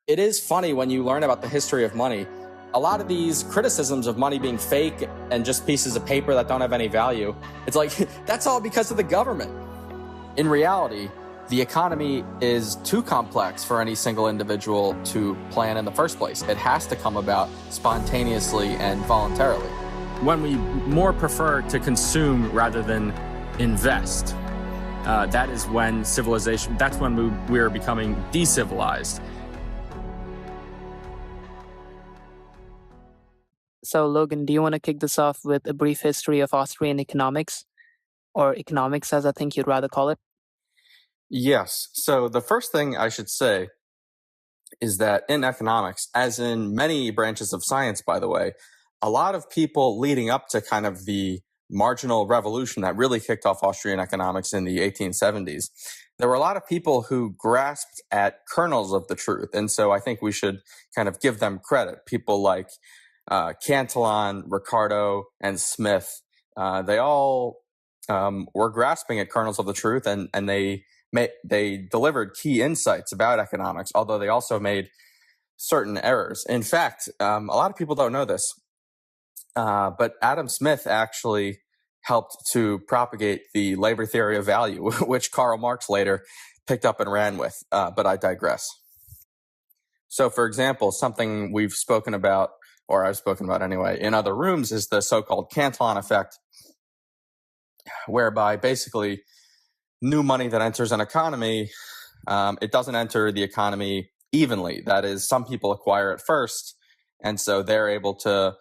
it is funny when you learn about the history of money. A lot of these criticisms of money being fake and just pieces of paper that don't have any value, it's like, that's all because of the government. In reality, the economy is too complex for any single individual to plan in the first place. It has to come about spontaneously and voluntarily. When we more prefer to consume rather than invest, that is when civilization, that's when we're becoming decivilized. So, Logan, do you want to kick this off with a brief history of Austrian economics, or economics as I think you'd rather call it? Yes. So the first thing I should say is that in economics, as in many branches of science, by the way, a lot of people leading up to kind of the marginal revolution that really kicked off Austrian economics in the 1870s, there were a lot of people who grasped at kernels of the truth. And so I think we should kind of give them credit. People like Cantillon, Ricardo, and Smith, they all were grasping at kernels of the truth, and they delivered key insights about economics, although they also made certain errors. In fact, a lot of people don't know this, but Adam Smith actually helped to propagate the labor theory of value, which Karl Marx later picked up and ran with, but I digress. So, for example, something we've spoken about, or I've spoken about anyway, in other rooms is the so-called Cantillon effect, whereby basically new money that enters an economy, it doesn't enter the economy evenly. That is, some people acquire it first, and so they're able to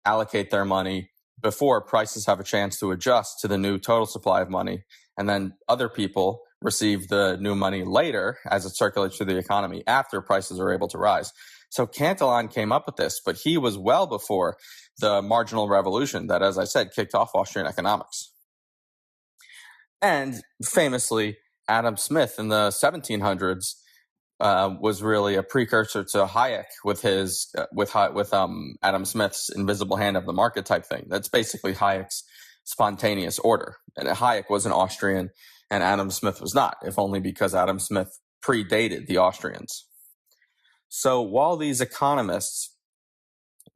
allocate their money before prices have a chance to adjust to the new total supply of money. And then other people receive the new money later as it circulates through the economy after prices are able to rise. So Cantillon came up with this, but he was well before the marginal revolution that, as I said, kicked off Austrian economics. And famously, Adam Smith in the 1700s was really a precursor to Hayek with his Adam Smith's invisible hand of the market type thing. That's basically Hayek's spontaneous order. And Hayek was an Austrian and Adam Smith was not, if only because Adam Smith predated the Austrians. So while these economists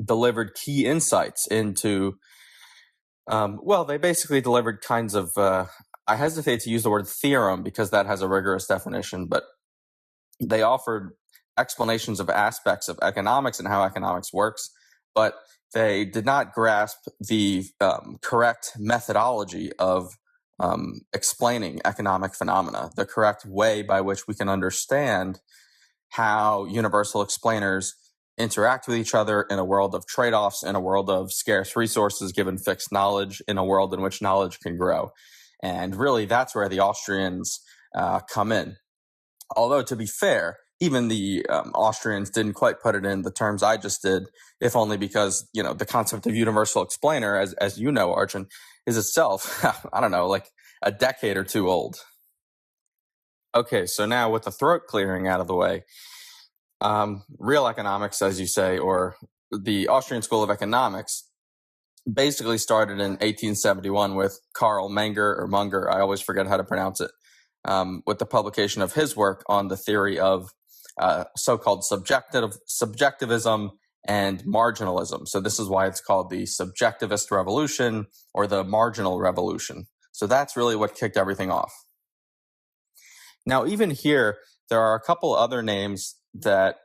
delivered key insights into, they basically delivered kinds of, I hesitate to use the word theorem because that has a rigorous definition, but they offered explanations of aspects of economics and how economics works, but they did not grasp the correct methodology of explaining economic phenomena, the correct way by which we can understand how universal explainers interact with each other in a world of trade-offs, in a world of scarce resources given fixed knowledge, in a world in which knowledge can grow. And really, that's where the Austrians come in. Although, to be fair, even the Austrians didn't quite put it in the terms I just did, if only because, the concept of universal explainer, as you know, Arjun, is itself, I don't know, like a decade or two old. Okay, so now with the throat clearing out of the way, real economics, as you say, or the Austrian School of Economics, basically started in 1871 with Karl Munger, I always forget how to pronounce it, with the publication of his work on the theory of so-called subjectivism and marginalism. So this is why it's called the subjectivist revolution or the marginal revolution. So that's really what kicked everything off. Now, even here, there are a couple other names that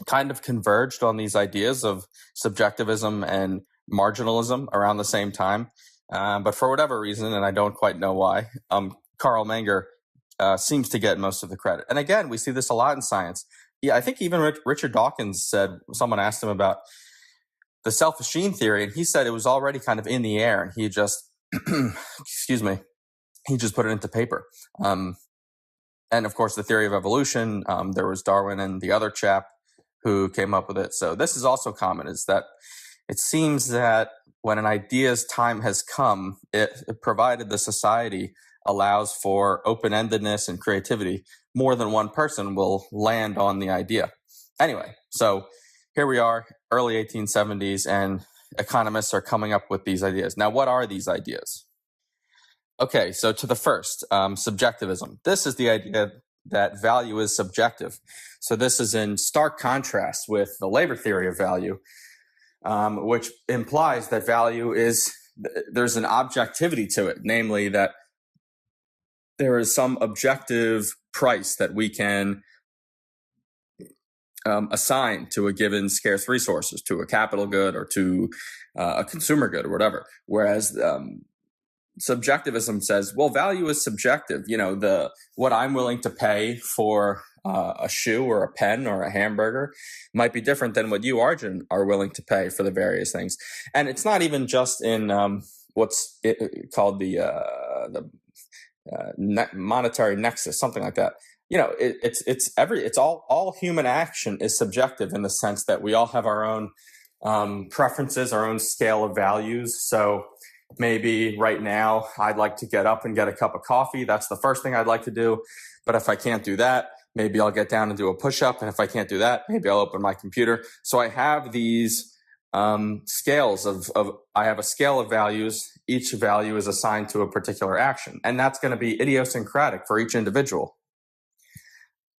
kind of converged on these ideas of subjectivism and marginalism around the same time. But for whatever reason, and I don't quite know why, Karl Menger seems to get most of the credit. And again, we see this a lot in science. Yeah, I think even Richard Dawkins said, someone asked him about the self-esteem theory, and he said it was already kind of in the air, and he just, he just put it into paper. And of course, the theory of evolution, there was Darwin and the other chap who came up with it. So this is also common, is that it seems that when an idea's time has come, it provided the society allows for open-endedness and creativity, more than one person will land on the idea. Anyway, so here we are, early 1870s, and economists are coming up with these ideas. Now, what are these ideas? Okay, so to the first, subjectivism. This is the idea that value is subjective. So this is in stark contrast with the labor theory of value, which implies that value there's an objectivity to it, namely that there is some objective price that we can assign to a given scarce resources, to a capital good or to a consumer good or whatever. Whereas subjectivism says, well, value is subjective. What I'm willing to pay for a shoe or a pen or a hamburger might be different than what you, Arjun, are willing to pay for the various things. And it's not even just in what's called the monetary nexus, something like that. It's all human action is subjective in the sense that we all have our own preferences, our own scale of values. So maybe right now I'd like to get up and get a cup of coffee. That's the first thing I'd like to do. But if I can't do that, maybe I'll get down and do a push-up. And if I can't do that, maybe I'll open my computer. So I have these scales I have a scale of values. Each value is assigned to a particular action. And that's going to be idiosyncratic for each individual.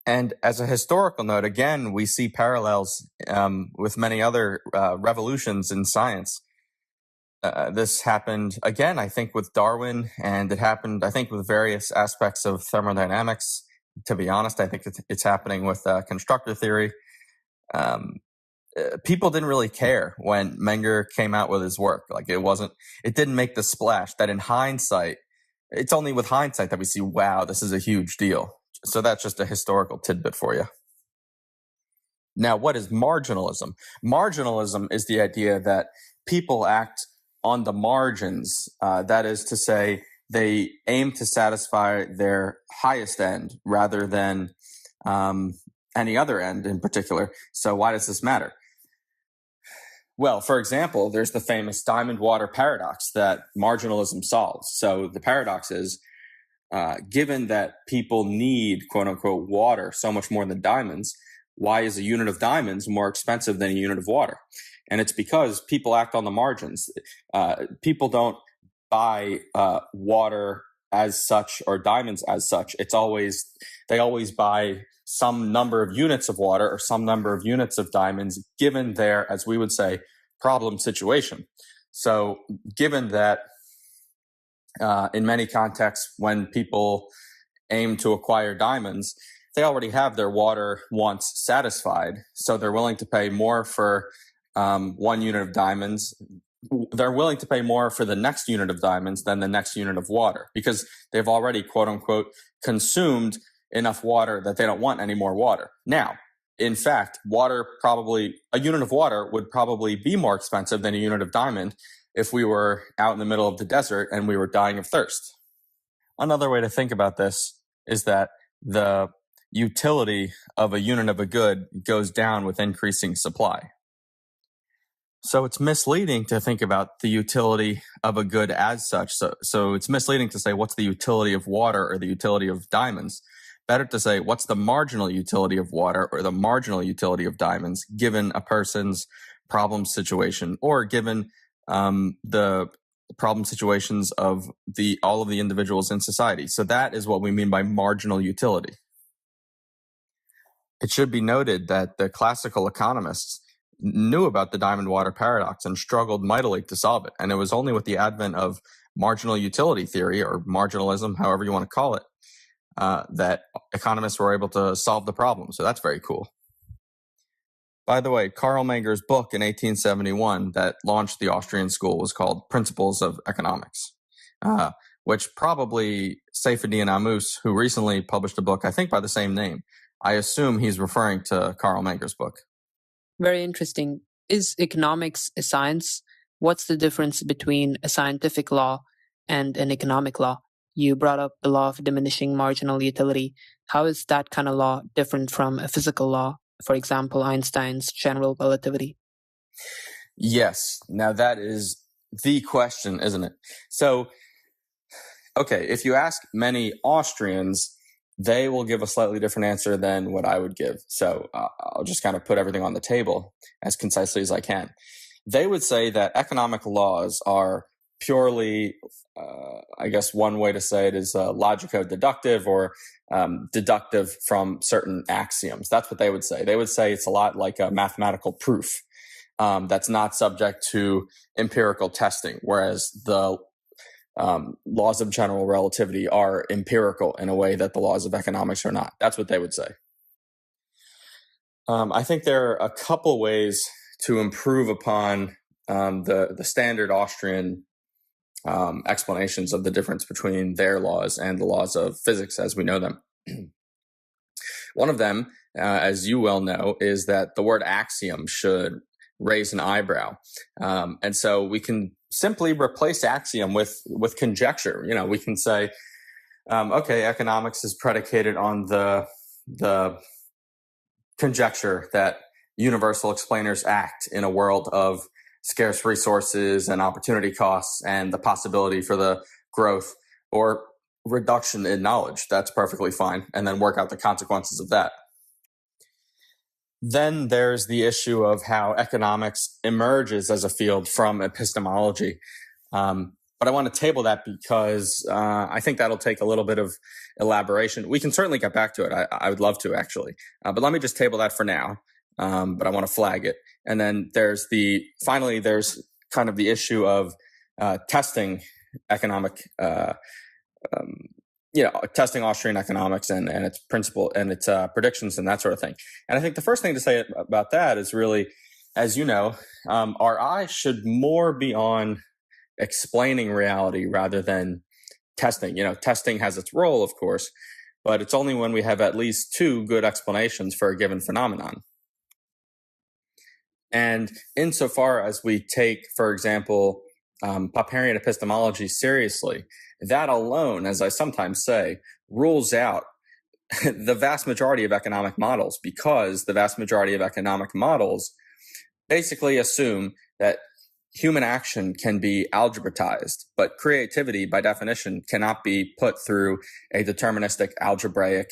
And as a historical note, again, we see parallels with many other revolutions in science. This happened, again, I think, with Darwin, and it happened, I think, with various aspects of thermodynamics. To be honest, I think it's happening with constructor theory. People didn't really care when Menger came out with his work. It didn't make the splash that in hindsight, it's only with hindsight that we see, wow, this is a huge deal. So that's just a historical tidbit for you. Now, what is marginalism? Marginalism is the idea that people act on the margins. That is to say, they aim to satisfy their highest end rather than any other end in particular. So why does this matter? Well, for example, there's the famous diamond water paradox that marginalism solves. So the paradox is, given that people need, quote unquote, water so much more than diamonds, why is a unit of diamonds more expensive than a unit of water? And it's because people act on the margins. People don't buy water as such or diamonds as such. They always buy some number of units of water or some number of units of diamonds given their, as we would say, problem situation. So given that in many contexts, when people aim to acquire diamonds, they already have their water wants satisfied. So they're willing to pay more for 1 unit of diamonds. They're willing to pay more for the next unit of diamonds than the next unit of water because they've already, quote unquote, consumed enough water that they don't want any more water. Now, in fact, a unit of water would probably be more expensive than a unit of diamond if we were out in the middle of the desert and we were dying of thirst. Another way to think about this is that the utility of a unit of a good goes down with increasing supply. So it's misleading to think about the utility of a good as such. So it's misleading to say, what's the utility of water or the utility of diamonds? Better to say, what's the marginal utility of water or the marginal utility of diamonds given a person's problem situation or given the problem situations of all of the individuals in society. So that is what we mean by marginal utility. It should be noted that the classical economists knew about the diamond water paradox and struggled mightily to solve it. And it was only with the advent of marginal utility theory or marginalism, however you want to call it, that economists were able to solve the problem. So that's very cool. By the way, Karl Menger's book in 1871 that launched the Austrian school was called Principles of Economics, which probably Seyfedin Ammous, who recently published a book, I think by the same name, I assume he's referring to Karl Menger's book. Very interesting. Is economics a science? What's the difference between a scientific law and an economic law? You brought up the law of diminishing marginal utility. How is that kind of law different from a physical law? For example, Einstein's general relativity. Yes. Now that is the question, isn't it? So, okay, if you ask many Austrians, they will give a slightly different answer than what I would give. So I'll just kind of put everything on the table as concisely as I can. They would say that economic laws are purely, I guess one way to say it is logico-deductive or deductive from certain axioms. That's what they would say. They would say it's a lot like a mathematical proof that's not subject to empirical testing, whereas the laws of general relativity are empirical in a way that the laws of economics are not. That's what they would say. I think there are a couple ways to improve upon the standard Austrian explanations of the difference between their laws and the laws of physics as we know them. One of them, as you well know, is that the word axiom should raise an eyebrow. And so we can simply replace axiom with conjecture. You know, we can say, okay, economics is predicated on the conjecture that universal explainers act in a world of scarce resources and opportunity costs and the possibility for the growth or reduction in knowledge. That's perfectly fine. And then work out the consequences of that. Then there's the issue of how economics emerges as a field from epistemology. But I want to table that because I think that'll take a little bit of elaboration. We can certainly get back to it. I would love to, actually. But let me just table that for now. But I want to flag it. And then there's kind of the issue of testing economic, testing Austrian economics and its principle and its predictions and that sort of thing. And I think the first thing to say about that is really, as you know, our eye should more be on explaining reality rather than testing. You know, testing has its role, of course, but it's only when we have at least two good explanations for a given phenomenon. And insofar as we take, for example, Popperian epistemology seriously, that alone, as I sometimes say, rules out the vast majority of economic models, because the vast majority of economic models basically assume that human action can be algebratized, but creativity, by definition, cannot be put through a deterministic algebraic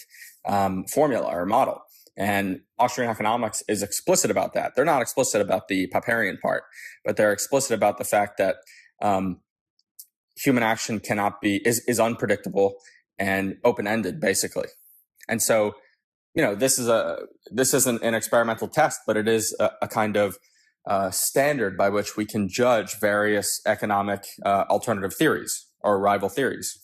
formula or model. And Austrian economics is explicit about that. They're not explicit about the Popperian part, but they're explicit about the fact that human action is unpredictable and open-ended, basically. And so, you know, this isn't an experimental test, but it is a kind of standard by which we can judge various economic alternative theories or rival theories.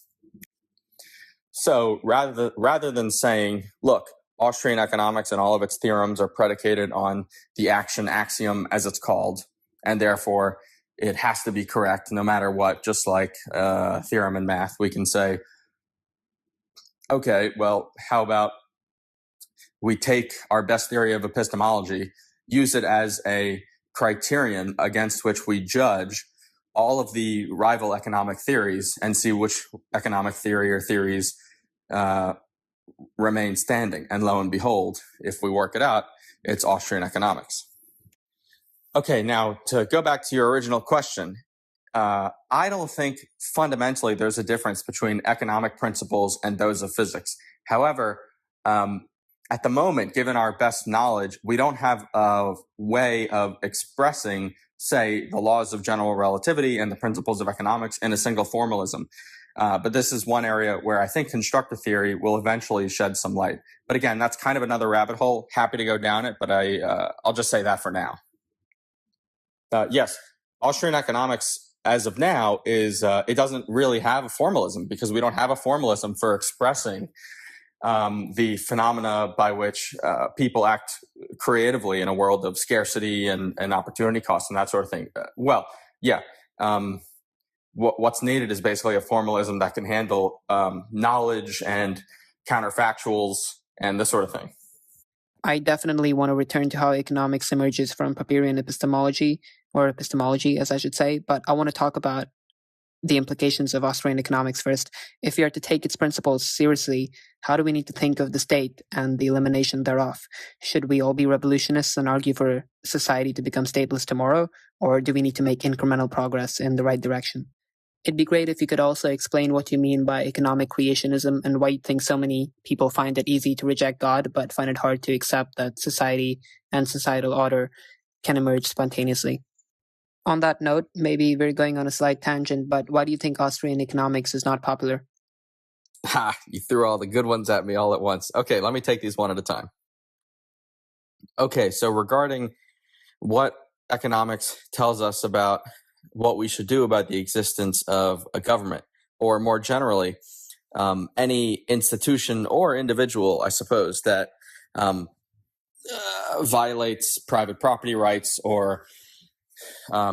So rather than saying, look, Austrian economics and all of its theorems are predicated on the action axiom, as it's called, and therefore it has to be correct no matter what, just like theorem in math, we can say, okay, well, how about we take our best theory of epistemology, use it as a criterion against which we judge all of the rival economic theories and see which economic theory or theories remain standing. And lo and behold, if we work it out, it's Austrian economics. Okay, now to go back to your original question, I don't think fundamentally there's a difference between economic principles and those of physics. However, at the moment, given our best knowledge, we don't have a way of expressing, say, the laws of general relativity and the principles of economics in a single formalism. But this is one area where I think constructor theory will eventually shed some light. But again, that's kind of another rabbit hole. Happy to go down it, but I'll just say that for now. Yes, Austrian economics, as of now, is it doesn't really have a formalism, because we don't have a formalism for expressing the phenomena by which people act creatively in a world of scarcity and opportunity costs and that sort of thing. What's needed is basically a formalism that can handle knowledge and counterfactuals and this sort of thing. I definitely want to return to how economics emerges from Popperian epistemology, or epistemology, as I should say, but I want to talk about the implications of Austrian economics first. If we are to take its principles seriously, how do we need to think of the state and the elimination thereof? Should we all be revolutionists and argue for society to become stateless tomorrow, or do we need to make incremental progress in the right direction? It'd be great if you could also explain what you mean by economic creationism and why you think so many people find it easy to reject God, but find it hard to accept that society and societal order can emerge spontaneously. On that note, maybe we're going on a slight tangent, but why do you think Austrian economics is not popular? Ha! You threw all the good ones at me all at once. Okay, let me take these one at a time. Okay, so regarding what economics tells us about what we should do about the existence of a government, or more generally, any institution or individual, I suppose, that violates private property rights or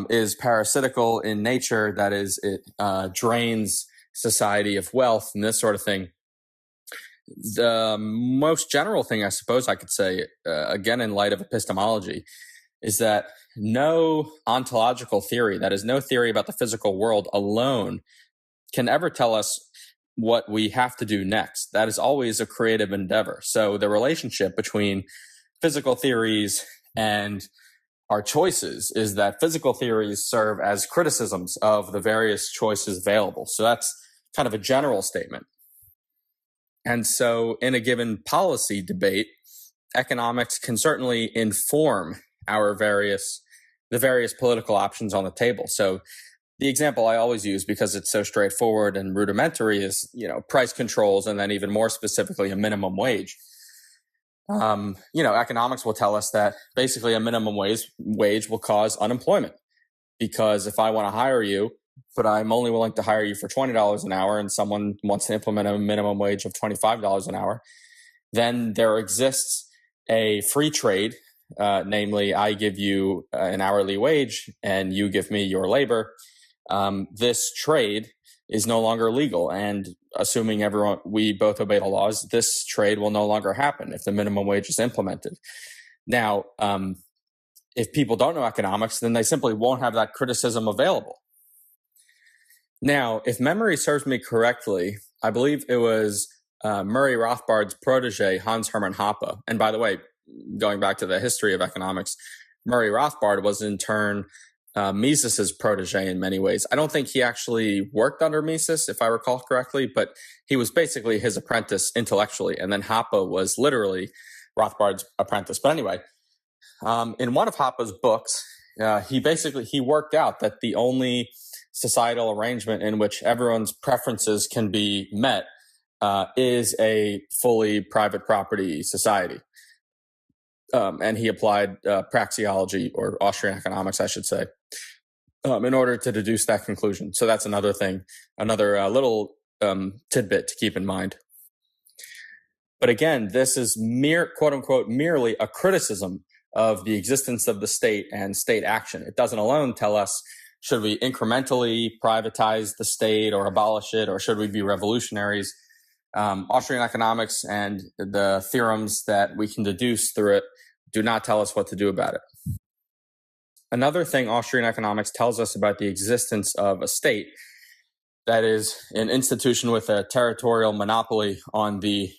is parasitical in nature, that is, it drains society of wealth and this sort of thing. The most general thing I suppose I could say, again, in light of epistemology, is that no ontological theory, that is, no theory about the physical world alone, can ever tell us what we have to do next. That is always a creative endeavor. So the relationship between physical theories and our choices is that physical theories serve as criticisms of the various choices available. So that's kind of a general statement. And so in a given policy debate, economics can certainly inform the various political options on the table. So the example I always use, because it's so straightforward and rudimentary, is, price controls, and then even more specifically, a minimum wage. Economics will tell us that basically a minimum wage will cause unemployment, because if I want to hire you, but I'm only willing to hire you for $20 an hour, and someone wants to implement a minimum wage of $25 an hour, then there exists a free trade, namely I give you an hourly wage and you give me your labor. This trade is no longer legal, and assuming we both obey the laws, this trade will no longer happen if the minimum wage is implemented. Now, if people don't know economics, then they simply won't have that criticism available. Now, if memory serves me correctly, I believe it was Murray Rothbard's protege, Hans Hermann Hoppe. And by the way, going back to the history of economics, Murray Rothbard was in turn Mises's protege in many ways. I don't think he actually worked under Mises, if I recall correctly, but he was basically his apprentice intellectually. And then Hoppe was literally Rothbard's apprentice. But anyway, in one of Hoppe's books, he worked out that the only societal arrangement in which everyone's preferences can be met is a fully private property society. And he applied praxeology, or Austrian economics, I should say, in order to deduce that conclusion. So that's another thing, another little tidbit to keep in mind. But again, this is quote unquote, merely a criticism of the existence of the state and state action. It doesn't alone tell us, should we incrementally privatize the state or abolish it, or should we be revolutionaries? Austrian economics and the theorems that we can deduce through it do not tell us what to do about it. Another thing Austrian economics tells us about the existence of a state, that is an institution with a territorial monopoly on the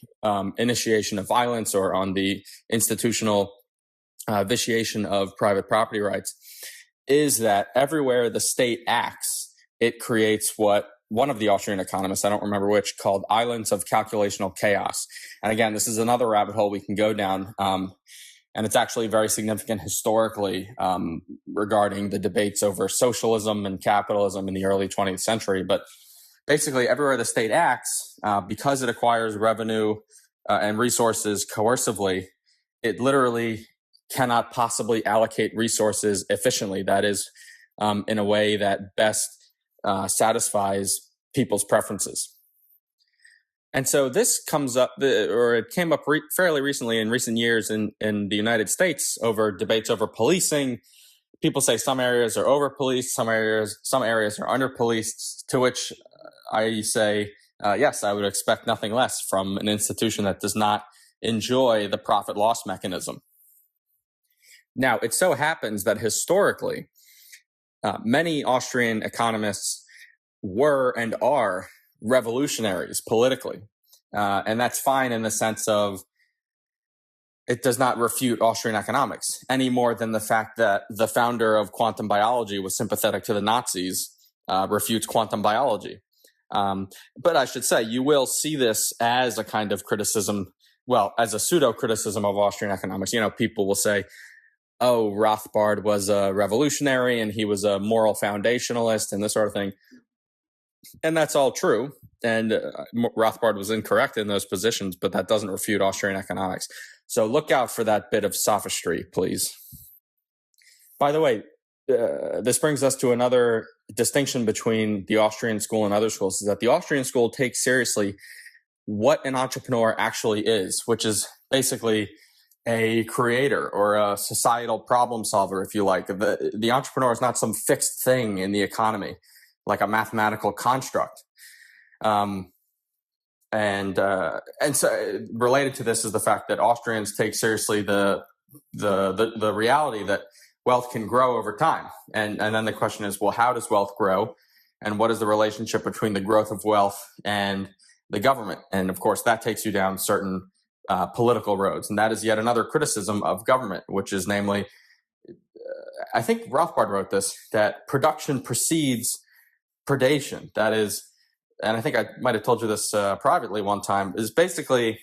initiation of violence or on the institutional vitiation of private property rights, is that everywhere the state acts, it creates what one of the Austrian economists, I don't remember which, called islands of calculational chaos. And again, this is another rabbit hole we can go down. And it's actually very significant historically regarding the debates over socialism and capitalism in the early 20th century. But basically, everywhere the state acts, because it acquires revenue and resources coercively, it literally cannot possibly allocate resources efficiently. That is, in a way that best satisfies people's preferences. And so this comes up, it came up fairly recently in recent years in the United States over debates over policing. People say some areas are over-policed, some areas are under-policed, to which I say, yes, I would expect nothing less from an institution that does not enjoy the profit-loss mechanism. Now, it so happens that historically, many Austrian economists were and are revolutionaries politically. And that's fine in the sense of it does not refute Austrian economics any more than the fact that the founder of quantum biology was sympathetic to the Nazis refutes quantum biology. But I should say, you will see this as a kind of criticism, well, as a pseudo-criticism of Austrian economics. People will say, oh, Rothbard was a revolutionary and he was a moral foundationalist and this sort of thing. And that's all true. And Rothbard was incorrect in those positions, but that doesn't refute Austrian economics. So look out for that bit of sophistry, please. By the way, this brings us to another distinction between the Austrian school and other schools, is that the Austrian school takes seriously what an entrepreneur actually is, which is basically a creator or a societal problem solver, if you like. The entrepreneur is not some fixed thing in the economy, like a mathematical construct. And so related to this is the fact that Austrians take seriously the reality that wealth can grow over time. And then the question is, well, how does wealth grow? And what is the relationship between the growth of wealth and the government? And of course, that takes you down certain political roads. And that is yet another criticism of government, which is namely, I think Rothbard wrote this, that production precedes predation. That is, and I think I might have told you this privately one time, is basically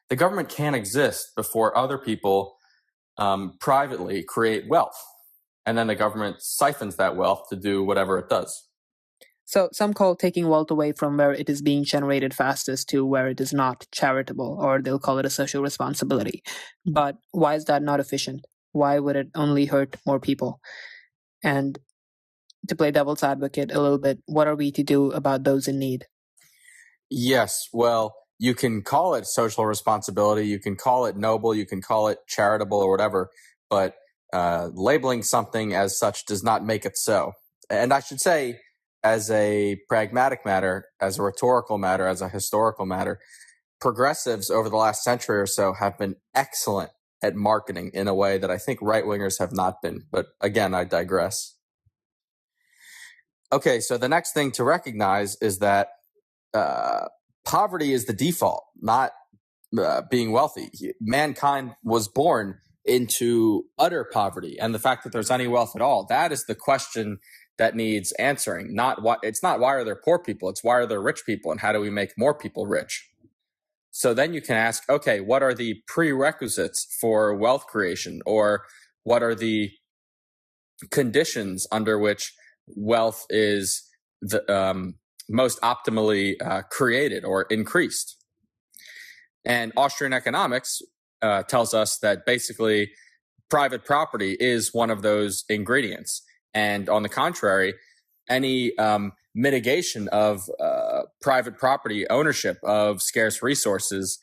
the government can't exist before other people privately create wealth. And then the government siphons that wealth to do whatever it does. So some call taking wealth away from where it is being generated fastest to where it is not charitable, or they'll call it a social responsibility. But why is that not efficient? Why would it only hurt more people? And to play devil's advocate a little bit, what are we to do about those in need? Yes, well, you can call it social responsibility, you can call it noble, you can call it charitable or whatever, but labeling something as such does not make it so. And I should say, as a pragmatic matter, as a rhetorical matter, as a historical matter, progressives over the last century or so have been excellent at marketing in a way that I think right-wingers have not been. But again, I digress. Okay, so the next thing to recognize is that poverty is the default, not being wealthy. Mankind was born into utter poverty, and the fact that there's any wealth at all, that is the question that needs answering. It's not why are there poor people, it's why are there rich people, and how do we make more people rich? So then you can ask, okay, what are the prerequisites for wealth creation, or what are the conditions under which wealth is most optimally created or increased? And Austrian economics tells us that basically private property is one of those ingredients. And on the contrary, any mitigation of private property ownership of scarce resources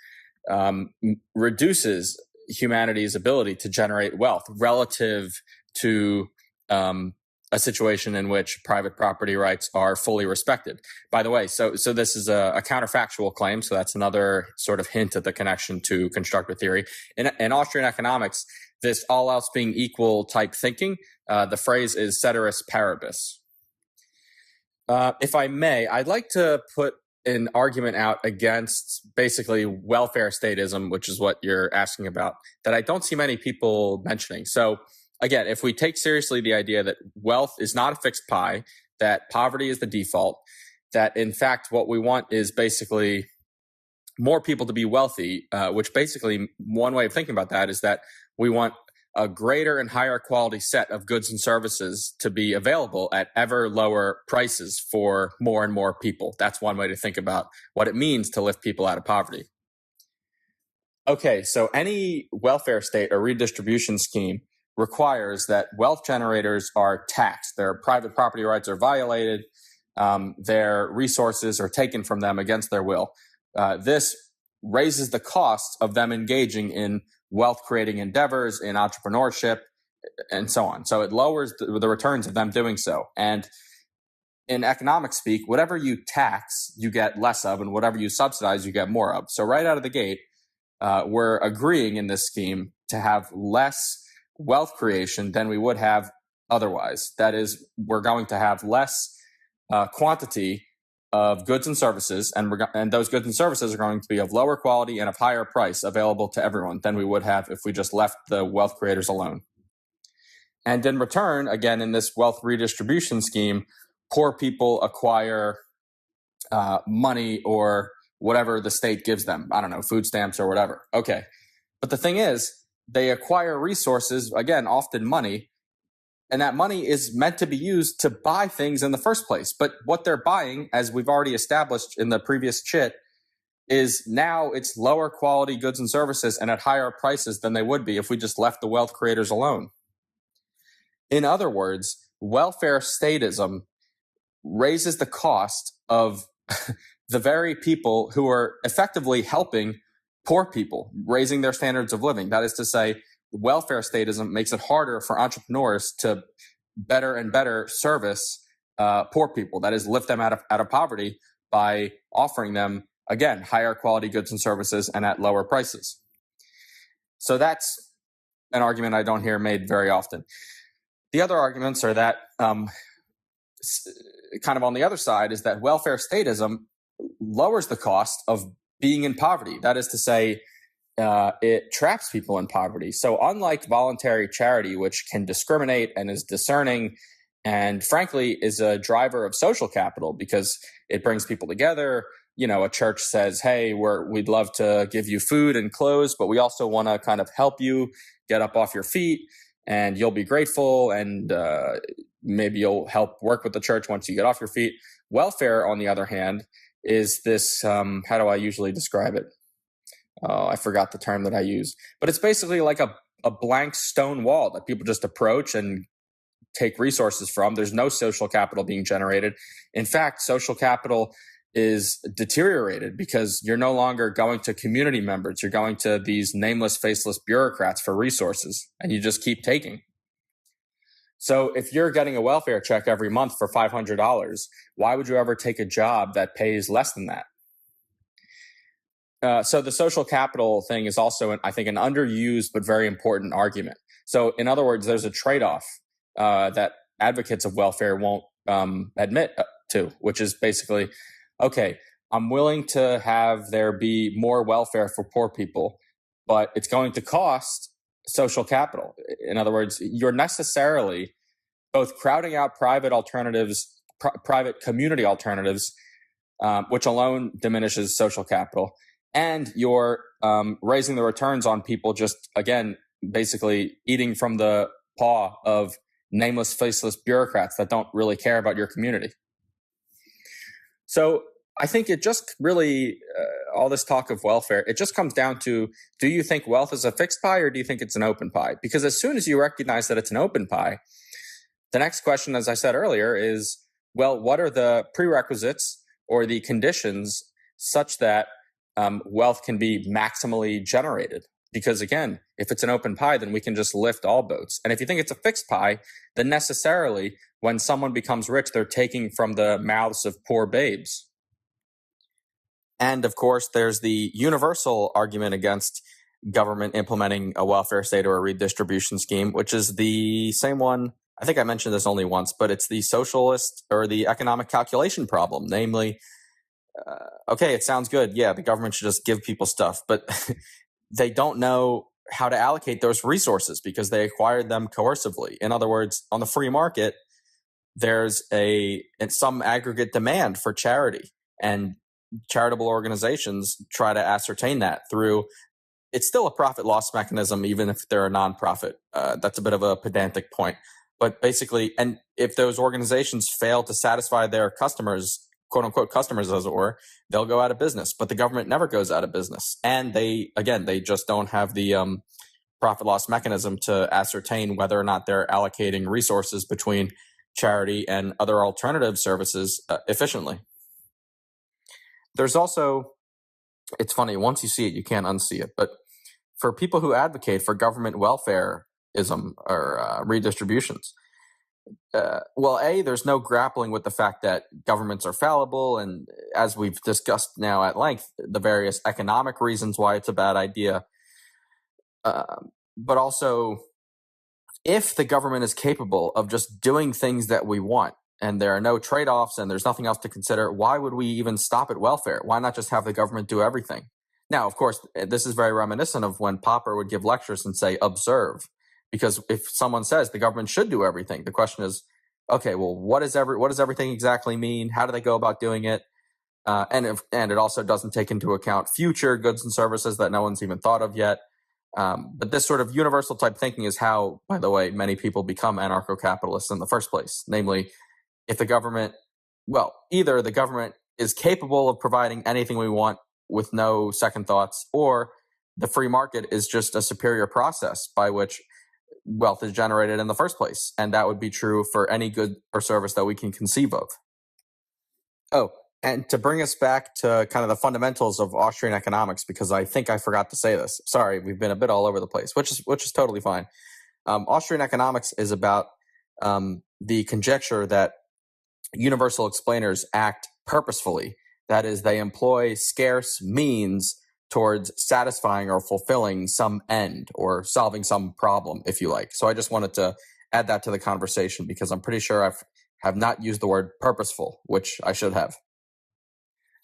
reduces humanity's ability to generate wealth relative to a situation in which private property rights are fully respected. By the way, so this is a counterfactual claim, so that's another sort of hint at the connection to constructor theory. In Austrian economics, this all else being equal type thinking, the phrase is ceteris paribus. If I may, I'd like to put an argument out against basically welfare statism, which is what you're asking about, that I don't see many people mentioning. So again, if we take seriously the idea that wealth is not a fixed pie, that poverty is the default, that in fact what we want is basically more people to be wealthy, which basically one way of thinking about that is that we want a greater and higher quality set of goods and services to be available at ever lower prices for more and more people. That's one way to think about what it means to lift people out of poverty. Okay, so any welfare state or redistribution scheme requires that wealth generators are taxed. Their private property rights are violated. Their resources are taken from them against their will. This raises the cost of them engaging in wealth-creating endeavors, in entrepreneurship, and so on. So it lowers the returns of them doing so. And in economic speak, whatever you tax, you get less of, and whatever you subsidize, you get more of. So right out of the gate, we're agreeing in this scheme to have less wealth creation than we would have otherwise. That is, we're going to have less quantity of goods and services, and those goods and services are going to be of lower quality and of higher price available to everyone than we would have if we just left the wealth creators alone. And in return, again, in this wealth redistribution scheme, poor people acquire money or whatever the state gives them. I don't know, food stamps or whatever. Okay. But the thing is, they acquire resources, again, often money, and that money is meant to be used to buy things in the first place. But what they're buying, as we've already established in the previous chit, is now it's lower quality goods and services and at higher prices than they would be if we just left the wealth creators alone. In other words, welfare statism raises the cost of the very people who are effectively helping poor people, raising their standards of living. That is to say, welfare statism makes it harder for entrepreneurs to better and better service poor people. That is, lift them out of poverty by offering them, again, higher quality goods and services and at lower prices. So that's an argument I don't hear made very often. The other arguments are that kind of on the other side is that welfare statism lowers the cost of being in poverty. That is to say, it traps people in poverty. So unlike voluntary charity, which can discriminate and is discerning and frankly is a driver of social capital because it brings people together. You know, a church says, hey, we'd love to give you food and clothes, but we also want to kind of help you get up off your feet and you'll be grateful and maybe you'll help work with the church once you get off your feet. Welfare, on the other hand, is this, how do I usually describe it? Oh, I forgot the term that I use. But it's basically like a blank stone wall that people just approach and take resources from. There's no social capital being generated. In fact, social capital is deteriorated because you're no longer going to community members. You're going to these nameless, faceless bureaucrats for resources, and you just keep taking. So if you're getting a welfare check every month for $500, why would you ever take a job that pays less than that? So the social capital thing is also, I think, an underused but very important argument. So in other words, there's a trade-off that advocates of welfare won't admit to, which is basically, okay, I'm willing to have there be more welfare for poor people, but it's going to cost social capital. In other words, you're necessarily both crowding out private alternatives, private community alternatives, which alone diminishes social capital, and you're raising the returns on people just, again, basically eating from the paw of nameless, faceless bureaucrats that don't really care about your community. So I think it just really, all this talk of welfare, it just comes down to, do you think wealth is a fixed pie or do you think it's an open pie? Because as soon as you recognize that it's an open pie, the next question, as I said earlier, is, well, what are the prerequisites or the conditions such that wealth can be maximally generated? Because again, if it's an open pie, then we can just lift all boats. And if you think it's a fixed pie, then necessarily when someone becomes rich, they're taking from the mouths of poor babes. And of course, there's the universal argument against government implementing a welfare state or a redistribution scheme, which is the same one. I think I mentioned this only once, but it's the socialist or the economic calculation problem. Namely, okay, it sounds good. Yeah, the government should just give people stuff, but they don't know how to allocate those resources because they acquired them coercively. In other words, on the free market, there's some aggregate demand for charity, and charitable organizations try to ascertain that through, it's still a profit loss mechanism, even if they're a nonprofit. That's a bit of a pedantic point. But basically, and if those organizations fail to satisfy their customers, quote unquote customers, as it were, they'll go out of business. But the government never goes out of business. And they just don't have the profit loss mechanism to ascertain whether or not they're allocating resources between charity and other alternative services efficiently. There's also, it's funny, once you see it, you can't unsee it. But for people who advocate for government welfareism or redistributions, there's no grappling with the fact that governments are fallible. And as we've discussed now at length, the various economic reasons why it's a bad idea. But also, if the government is capable of just doing things that we want, and there are no trade-offs and there's nothing else to consider, why would we even stop at welfare? Why not just have the government do everything? Now, of course, this is very reminiscent of when Popper would give lectures and say, observe. Because if someone says the government should do everything, the question is, okay, well, what does everything exactly mean? How do they go about doing it? And it also doesn't take into account future goods and services that no one's even thought of yet. But this sort of universal type thinking is how, by the way, many people become anarcho-capitalists in the first place. Namely, if the government, either the government is capable of providing anything we want with no second thoughts, or the free market is just a superior process by which wealth is generated in the first place. And that would be true for any good or service that we can conceive of. Oh, and to bring us back to kind of the fundamentals of Austrian economics, because I think I forgot to say this. Sorry, we've been a bit all over the place, which is totally fine. Austrian economics is about the conjecture that universal explainers act purposefully. That is, they employ scarce means towards satisfying or fulfilling some end or solving some problem, if you like. So I just wanted to add that to the conversation because I'm pretty sure I have not used the word purposeful, which I should have.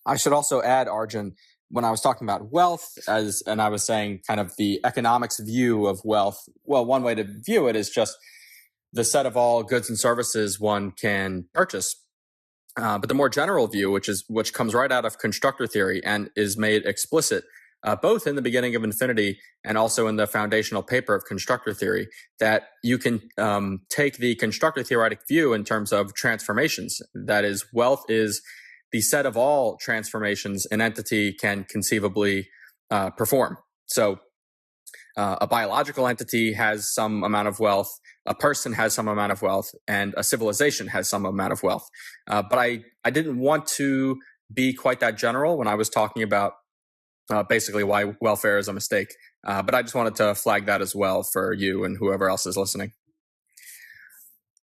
I should also add, Arjun, when I was talking about wealth, and I was saying kind of the economics view of wealth, well, one way to view it is just the set of all goods and services one can purchase. But the more general view, which comes right out of constructor theory and is made explicit both in the beginning of Infinity and also in the foundational paper of constructor theory, that you can take the constructor theoretic view in terms of transformations. That is, wealth is the set of all transformations an entity can conceivably perform. So a biological entity has some amount of wealth, a person has some amount of wealth, and a civilization has some amount of wealth. But I didn't want to be quite that general when I was talking about basically why welfare is a mistake. But I just wanted to flag that as well for you and whoever else is listening.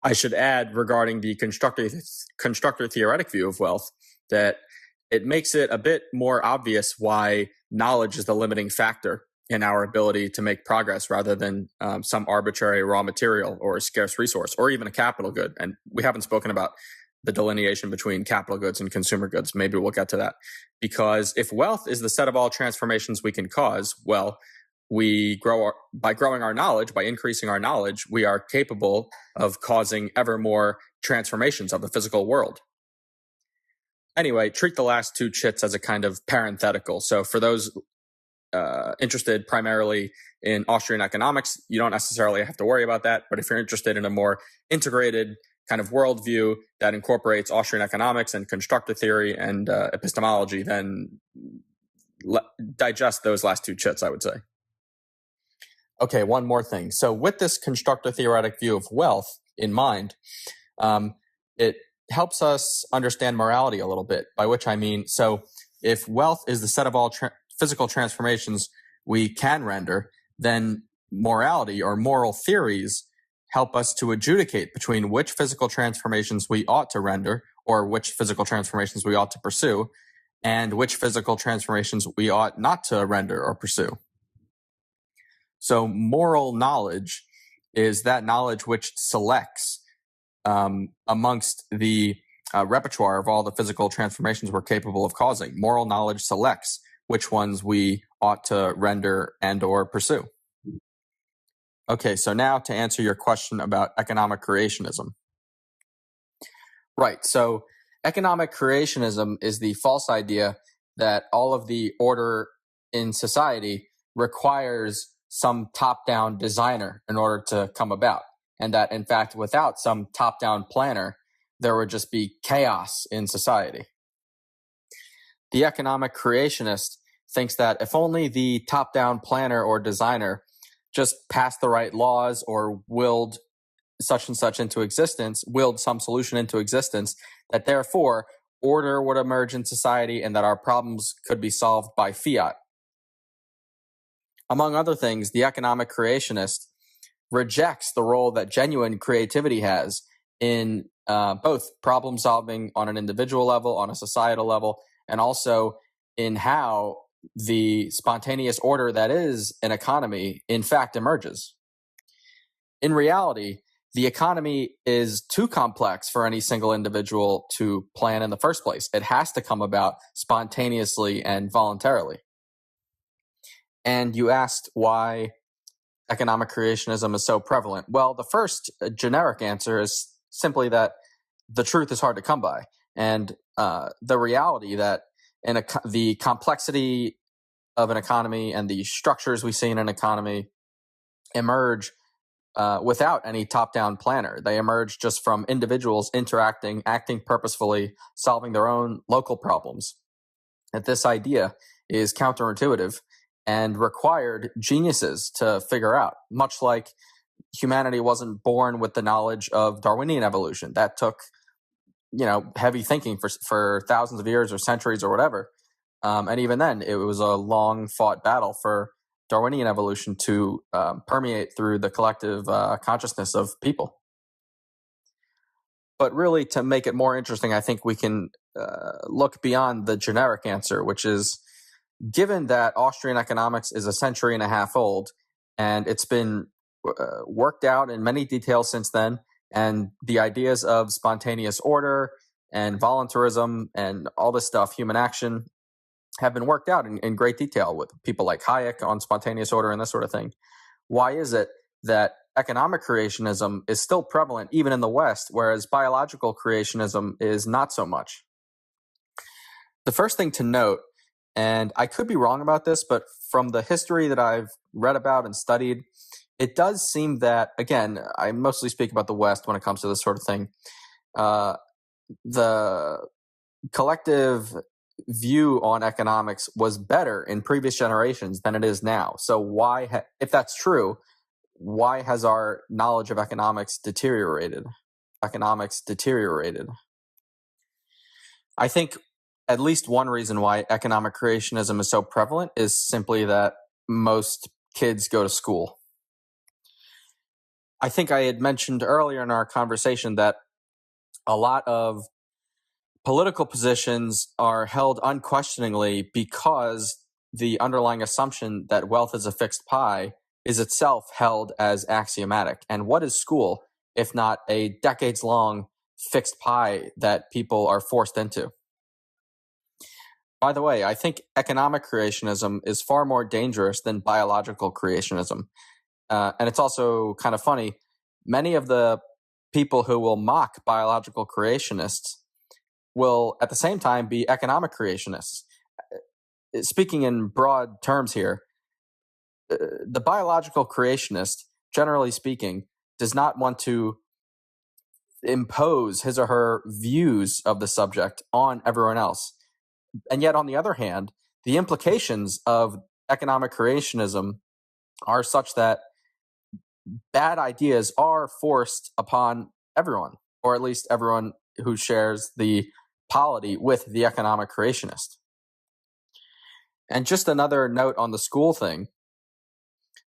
I should add regarding the constructor theoretic view of wealth that it makes it a bit more obvious why knowledge is the limiting factor in our ability to make progress rather than some arbitrary raw material or a scarce resource or even a capital good. And we haven't spoken about the delineation between capital goods and consumer goods. Maybe we'll get to that. Because if wealth is the set of all transformations we can cause, well, by growing our knowledge, by increasing our knowledge, we are capable of causing ever more transformations of the physical world. Anyway, treat the last two chits as a kind of parenthetical. So for those interested primarily in Austrian economics, you don't necessarily have to worry about that. But if you're interested in a more integrated kind of worldview that incorporates Austrian economics and constructor theory and epistemology, then digest those last two chits, I would say. Okay, one more thing. So with this constructor theoretic view of wealth in mind, it helps us understand morality a little bit, by which I mean, so if wealth is the set of all physical transformations we can render, then morality or moral theories help us to adjudicate between which physical transformations we ought to render or which physical transformations we ought to pursue and which physical transformations we ought not to render or pursue. So moral knowledge is that knowledge which selects amongst the repertoire of all the physical transformations we're capable of causing. Moral knowledge selects which ones we ought to render and or pursue. Okay, so now to answer your question about economic creationism. Right, so economic creationism is the false idea that all of the order in society requires some top-down designer in order to come about, and that, in fact, without some top-down planner, there would just be chaos in society. The economic creationist thinks that if only the top-down planner or designer just passed the right laws or willed such and such into existence, willed some solution into existence, that therefore order would emerge in society and that our problems could be solved by fiat. Among other things, the economic creationist rejects the role that genuine creativity has in both problem solving on an individual level, on a societal level, and also in how the spontaneous order that is an economy in fact emerges. In reality, the economy is too complex for any single individual to plan in the first place. It has to come about spontaneously and voluntarily. And you asked why economic creationism is so prevalent. Well, the first generic answer is simply that the truth is hard to come by. And the reality that the complexity of an economy and the structures we see in an economy emerge without any top-down planner. They emerge just from individuals interacting, acting purposefully, solving their own local problems. That this idea is counterintuitive and required geniuses to figure out, much like humanity wasn't born with the knowledge of Darwinian evolution. That took, heavy thinking for thousands of years or centuries or whatever. And even then, it was a long-fought battle for Darwinian evolution to permeate through the collective consciousness of people. But really, to make it more interesting, I think we can look beyond the generic answer, which is, given that Austrian economics is a century and a half old, and it's been worked out in many details since then, and the ideas of spontaneous order and voluntarism and all this stuff, human action, have been worked out in great detail with people like Hayek on spontaneous order and this sort of thing. Why is it that economic creationism is still prevalent even in the West, whereas biological creationism is not so much? The first thing to note, and I could be wrong about this, but from the history that I've read about and studied, it does seem that, again, I mostly speak about the West when it comes to this sort of thing, the collective view on economics was better in previous generations than it is now. So why, if that's true, why has our knowledge of economics deteriorated? I think at least one reason why economic creationism is so prevalent is simply that most kids go to school. I think I had mentioned earlier in our conversation that a lot of political positions are held unquestioningly because the underlying assumption that wealth is a fixed pie is itself held as axiomatic. And what is school if not a decades-long fixed pie that people are forced into? By the way, I think economic creationism is far more dangerous than biological creationism. And it's also kind of funny. Many of the people who will mock biological creationists will at the same time be economic creationists. Speaking in broad terms here, the biological creationist, generally speaking, does not want to impose his or her views of the subject on everyone else. And yet, on the other hand, the implications of economic creationism are such that bad ideas are forced upon everyone, or at least everyone who shares the polity with the economic creationist. And just another note on the school thing,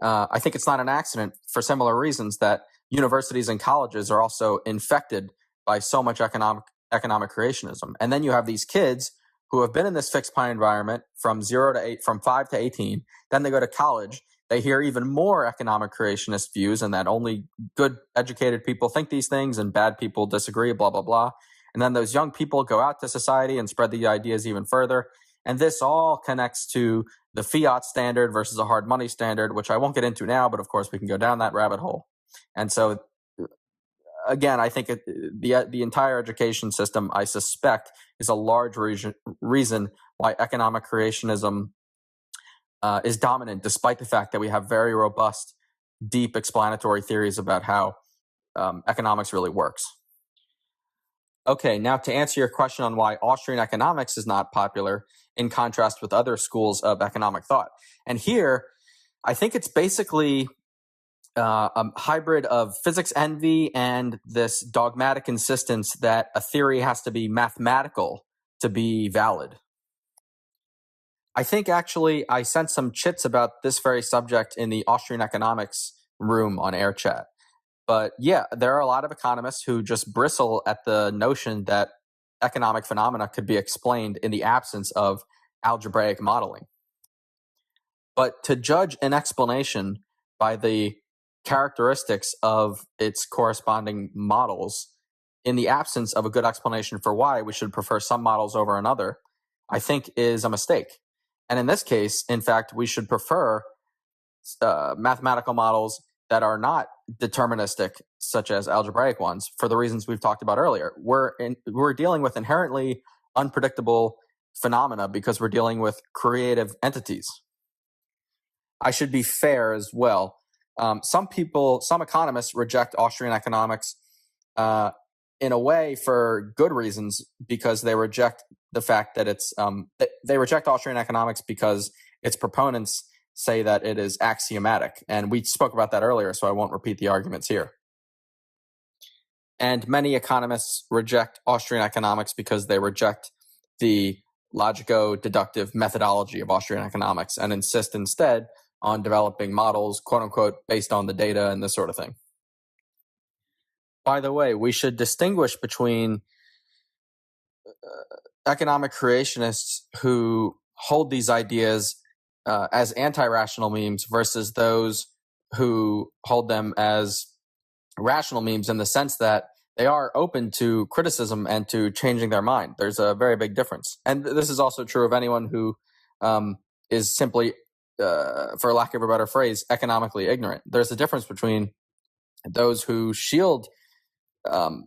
I think it's not an accident for similar reasons that universities and colleges are also infected by so much economic creationism. And then you have these kids who have been in this fixed pie environment from 5 to 18. Then they go to college. They hear even more economic creationist views and that only good educated people think these things and bad people disagree, blah, blah, blah. And then those young people go out to society and spread the ideas even further. And this all connects to the Fiat standard versus a hard money standard, which I won't get into now, but of course we can go down that rabbit hole. And so, again, I think the entire education system, I suspect, is a large reason why economic creationism is dominant, despite the fact that we have very robust, deep explanatory theories about how economics really works. Okay, now to answer your question on why Austrian economics is not popular in contrast with other schools of economic thought. And here, I think it's basically a hybrid of physics envy and this dogmatic insistence that a theory has to be mathematical to be valid. I think actually I sent some chits about this very subject in the Austrian economics room on Air Chat. But yeah, there are a lot of economists who just bristle at the notion that economic phenomena could be explained in the absence of algebraic modeling. But to judge an explanation by the characteristics of its corresponding models in the absence of a good explanation for why we should prefer some models over another, I think is a mistake. And in this case, in fact, we should prefer mathematical models that are not deterministic, such as algebraic ones, for the reasons we've talked about earlier. We're dealing with inherently unpredictable phenomena because we're dealing with creative entities. I should be fair as well. Some economists reject Austrian economics in a way for good reasons, because they reject the fact that they reject Austrian economics because its proponents say that it is axiomatic. And we spoke about that earlier, so I won't repeat the arguments here. And many economists reject Austrian economics because they reject the logico-deductive methodology of Austrian economics and insist instead on developing models, quote unquote, based on the data and this sort of thing. By the way, we should distinguish between economic creationists who hold these ideas as anti-rational memes versus those who hold them as rational memes, in the sense that they are open to criticism and to changing their mind. There's a very big difference. And this is also true of anyone who is simply, for lack of a better phrase, economically ignorant. There's a difference between those who shield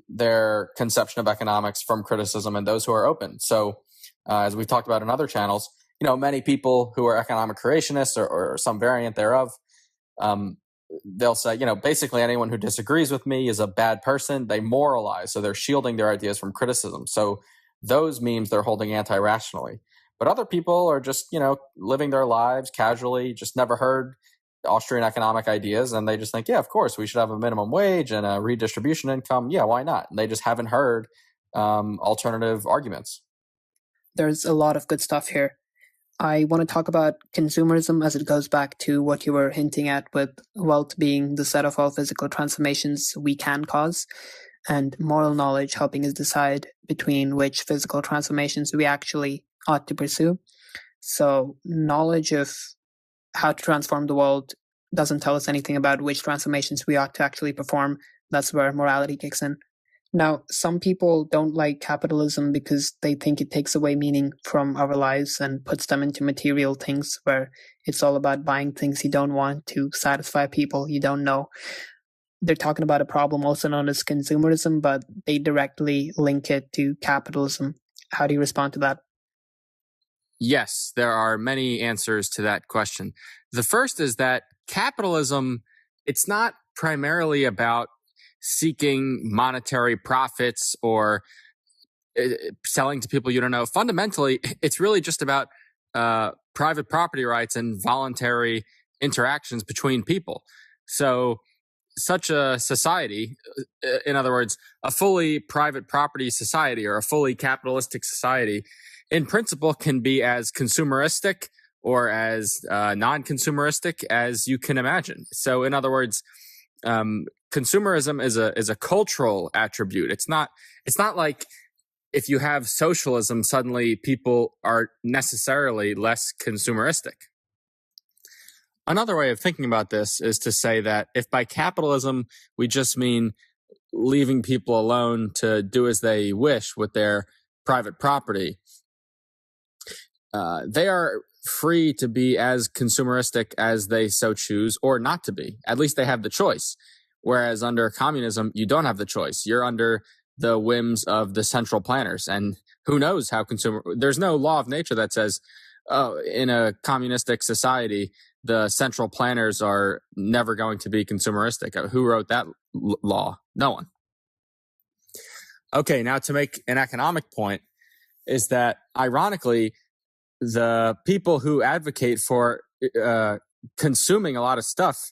their conception of economics from criticism and those who are open. So as we've talked about in other channels, many people who are economic creationists or some variant thereof, they'll say, basically anyone who disagrees with me is a bad person. They moralize, so they're shielding their ideas from criticism. So those memes they're holding anti-rationally. But other people are just, living their lives casually, just never heard Austrian economic ideas, and they just think, yeah, of course, we should have a minimum wage and a redistribution income. Yeah, why not? And they just haven't heard alternative arguments. There's a lot of good stuff here. I want to talk about consumerism, as it goes back to what you were hinting at, with wealth being the set of all physical transformations we can cause, and moral knowledge helping us decide between which physical transformations we actually ought to pursue. So knowledge of how to transform the world doesn't tell us anything about which transformations we ought to actually perform. That's where morality kicks in. Now, some people don't like capitalism because they think it takes away meaning from our lives and puts them into material things where it's all about buying things you don't want to satisfy people you don't know. They're talking about a problem also known as consumerism, but they directly link it to capitalism. How do you respond to that? Yes, there are many answers to that question. The first is that capitalism, it's not primarily about seeking monetary profits or selling to people you don't know. Fundamentally, it's really just about private property rights and voluntary interactions between people. So such a society, in other words, a fully private property society or a fully capitalistic society, in principle can be as consumeristic or as non-consumeristic as you can imagine. So in other words, consumerism is a cultural attribute. It's not like if you have socialism, suddenly people are necessarily less consumeristic. Another way of thinking about this is to say that if by capitalism we just mean leaving people alone to do as they wish with their private property, they are free to be as consumeristic as they so choose or not to be. At least they have the choice. Whereas under communism, you don't have the choice. You're under the whims of the central planners. And who knows how there's no law of nature that says, oh, in a communistic society, the central planners are never going to be consumeristic. Who wrote that law? No one. Okay, now to make an economic point is that, ironically, the people who advocate for consuming a lot of stuff,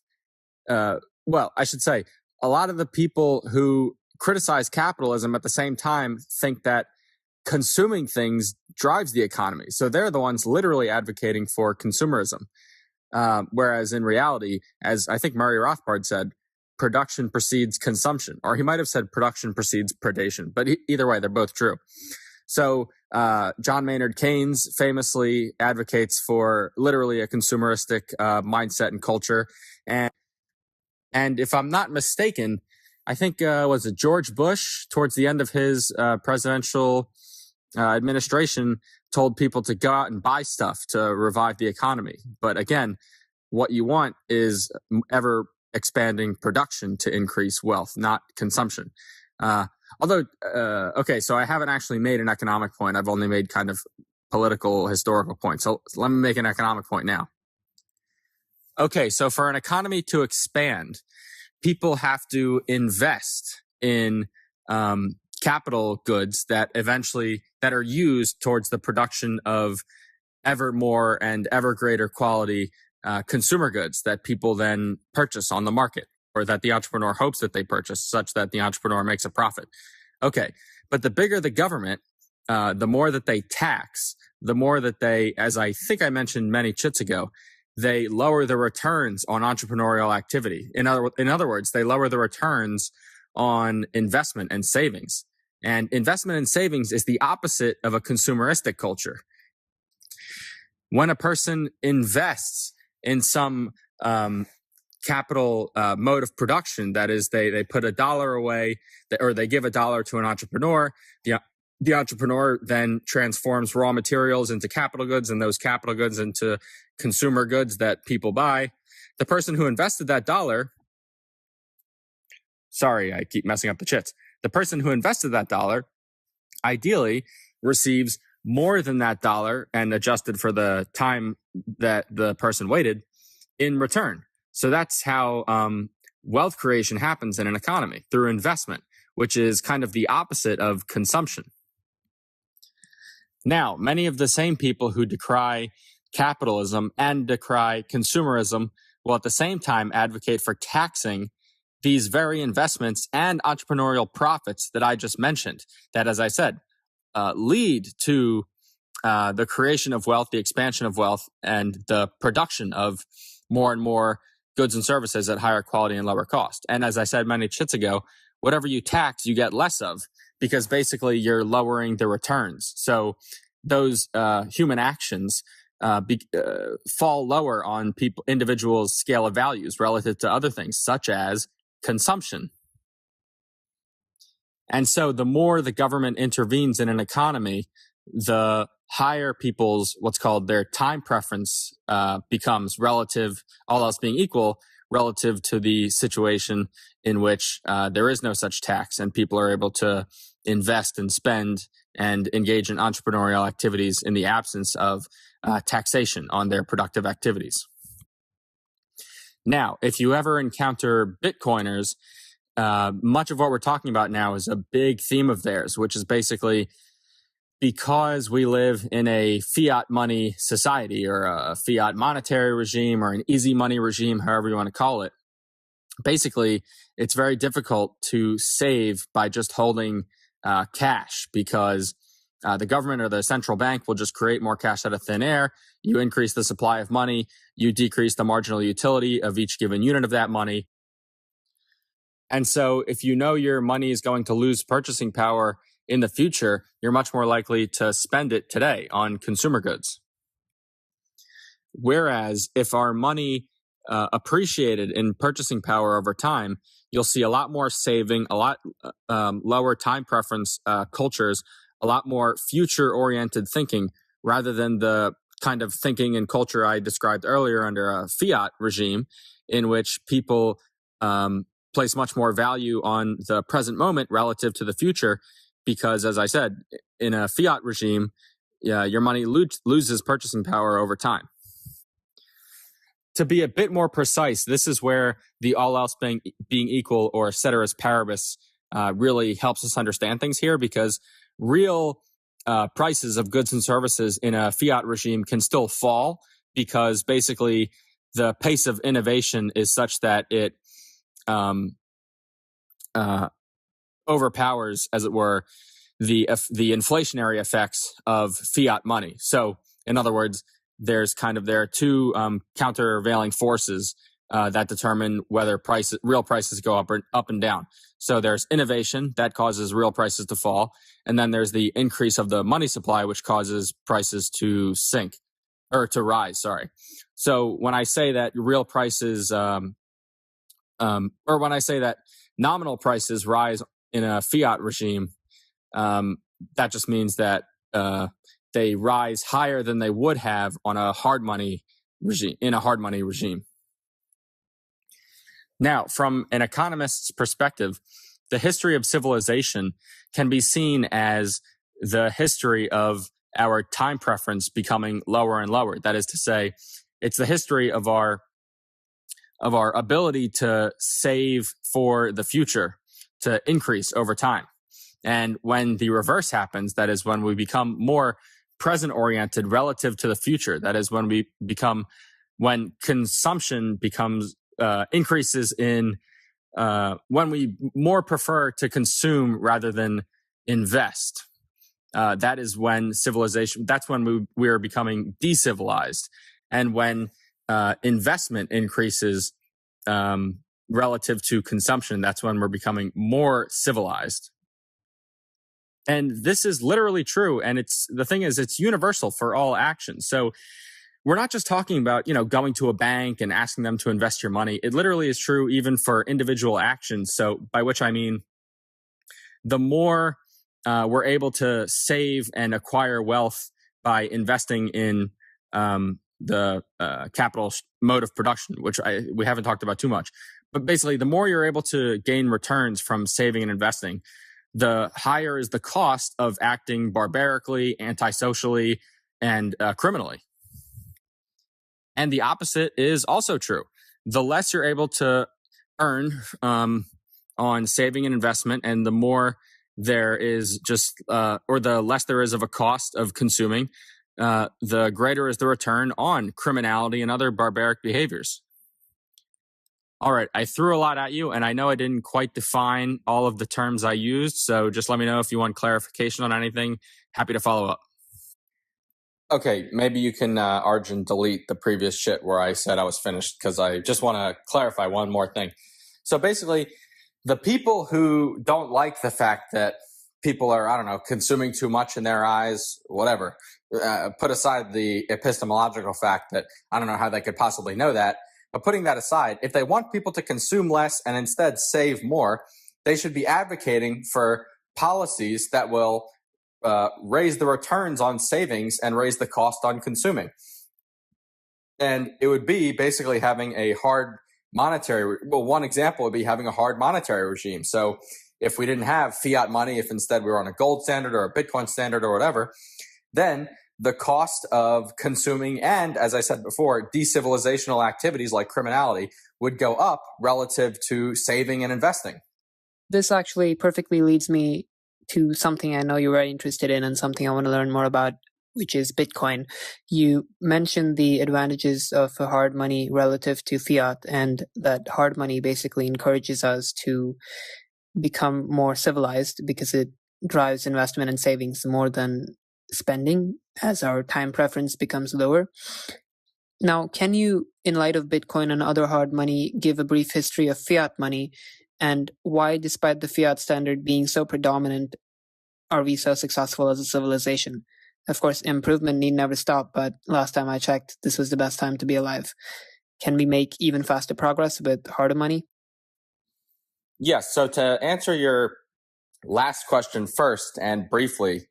well, I should say, a lot of the people who criticize capitalism at the same time think that consuming things drives the economy. So they're the ones literally advocating for consumerism. Whereas in reality, as I think Murray Rothbard said, production precedes consumption. Or he might have said production precedes predation. But either way, they're both true. So John Maynard Keynes famously advocates for literally a consumeristic mindset and culture. And if I'm not mistaken, I think was it George Bush towards the end of his presidential administration told people to go out and buy stuff to revive the economy. But again, what you want is ever expanding production to increase wealth, not consumption. Okay, so I haven't actually made an economic point. I've only made kind of political, historical points. So let me make an economic point now. Okay, so for an economy to expand, people have to invest in capital goods that are used towards the production of ever more and ever greater quality consumer goods that people then purchase on the market, or that the entrepreneur hopes that they purchase, such that the entrepreneur makes a profit. Okay, but the bigger the government, the more that they tax, the more that they, as I think I mentioned many chits ago, they lower the returns on entrepreneurial activity. In other words, they lower the returns on investment and savings. And investment and savings is the opposite of a consumeristic culture. When a person invests in some capital mode of production, that is, they put $1 away, or they give $1 to an entrepreneur, the entrepreneur then transforms raw materials into capital goods, and those capital goods into consumer goods that people buy. The person who invested that $1, sorry, I keep messing up the chits. The person who invested that $1 ideally receives more than that $1, and adjusted for the time that the person waited, in return. So that's how wealth creation happens in an economy, through investment, which is kind of the opposite of consumption. Now, many of the same people who decry capitalism and decry consumerism will at the same time advocate for taxing these very investments and entrepreneurial profits that I just mentioned, that, as I said, lead to the creation of wealth, the expansion of wealth, and the production of more and more goods and services at higher quality and lower cost. And as I said many chits ago, whatever you tax, you get less of, because basically you're lowering the returns. So those human actions fall lower on individuals' scale of values relative to other things, such as consumption. And so the more the government intervenes in an economy, the higher people's, what's called their time preference, becomes relative, all else being equal, relative to the situation in which there is no such tax and people are able to invest and spend and engage in entrepreneurial activities in the absence of taxation on their productive activities. Now, if you ever encounter Bitcoiners, much of what we're talking about now is a big theme of theirs, which is basically, because we live in a fiat money society, or a fiat monetary regime, or an easy money regime, however you want to call it, basically it's very difficult to save by just holding cash, because the government or the central bank will just create more cash out of thin air. You increase the supply of money, you decrease the marginal utility of each given unit of that money. And so if you know your money is going to lose purchasing power in the future, you're much more likely to spend it today on consumer goods. Whereas if our money appreciated in purchasing power over time, you'll see a lot more saving, a lot lower time preference cultures, a lot more future-oriented thinking, rather than the kind of thinking and culture I described earlier under a fiat regime, in which people place much more value on the present moment relative to the future, because, as I said, in a fiat regime, your money loses purchasing power over time. To be a bit more precise, this is where the all else being equal, or ceteris paribus, really helps us understand things here, because real prices of goods and services in a fiat regime can still fall, because basically the pace of innovation is such that it overpowers, as it were, the inflationary effects of fiat money. So, in other words, there are two countervailing forces that determine whether real prices go up and down. So there's innovation that causes real prices to fall, and then there's the increase of the money supply, which causes prices to rise. Sorry. So when I say that real prices, or when I say that nominal prices rise in a fiat regime, that just means that they rise higher than they would have on a hard money regime. Now, from an economist's perspective, the history of civilization can be seen as the history of our time preference becoming lower and lower. That is to say, it's the history of our of our ability to save for the future to increase over time. And when the reverse happens, that is when we become more present oriented relative to the future. That is when consumption becomes increases in when we more prefer to consume rather than invest. That is when that's when we are becoming decivilized. And when investment increases relative to consumption, that's when we're becoming more civilized. And this is literally true. And the thing is, it's universal for all actions. So we're not just talking about, going to a bank and asking them to invest your money. It literally is true even for individual actions. So by which I mean, the more we're able to save and acquire wealth by investing in the capital mode of production, which we haven't talked about too much. But basically, the more you're able to gain returns from saving and investing, the higher is the cost of acting barbarically, antisocially, and criminally. And the opposite is also true. The less you're able to earn on saving and investment, and the more there is or the less there is of a cost of consuming, the greater is the return on criminality and other barbaric behaviors. All right, I threw a lot at you, and I know I didn't quite define all of the terms I used, so just let me know if you want clarification on anything. Happy to follow up. Okay, maybe you can, Arjun, delete the previous shit where I said I was finished, because I just want to clarify one more thing. So basically, the people who don't like the fact that people are, consuming too much in their eyes, whatever, put aside the epistemological fact that I don't know how they could possibly know that. But putting that aside, if they want people to consume less and instead save more, they should be advocating for policies that will raise the returns on savings and raise the cost on consuming. And it would be basically having a hard one example would be having a hard monetary regime. So if we didn't have fiat money, if instead we were on a gold standard or a Bitcoin standard or whatever, then the cost of consuming and, as I said before, decivilizational activities like criminality would go up relative to saving and investing. This actually perfectly leads me to something I know you're very interested in and something I want to learn more about, which is Bitcoin. You mentioned the advantages of hard money relative to fiat, and that hard money basically encourages us to become more civilized because it drives investment and savings more than spending as our time preference becomes lower. Now, can you, in light of Bitcoin and other hard money, give a brief history of fiat money and why, despite the fiat standard being so predominant, are we so successful as a civilization? Of course, improvement need never stop, but last time I checked, this was the best time to be alive. Can we make even faster progress with harder money? Yes. So to answer your last question first and briefly,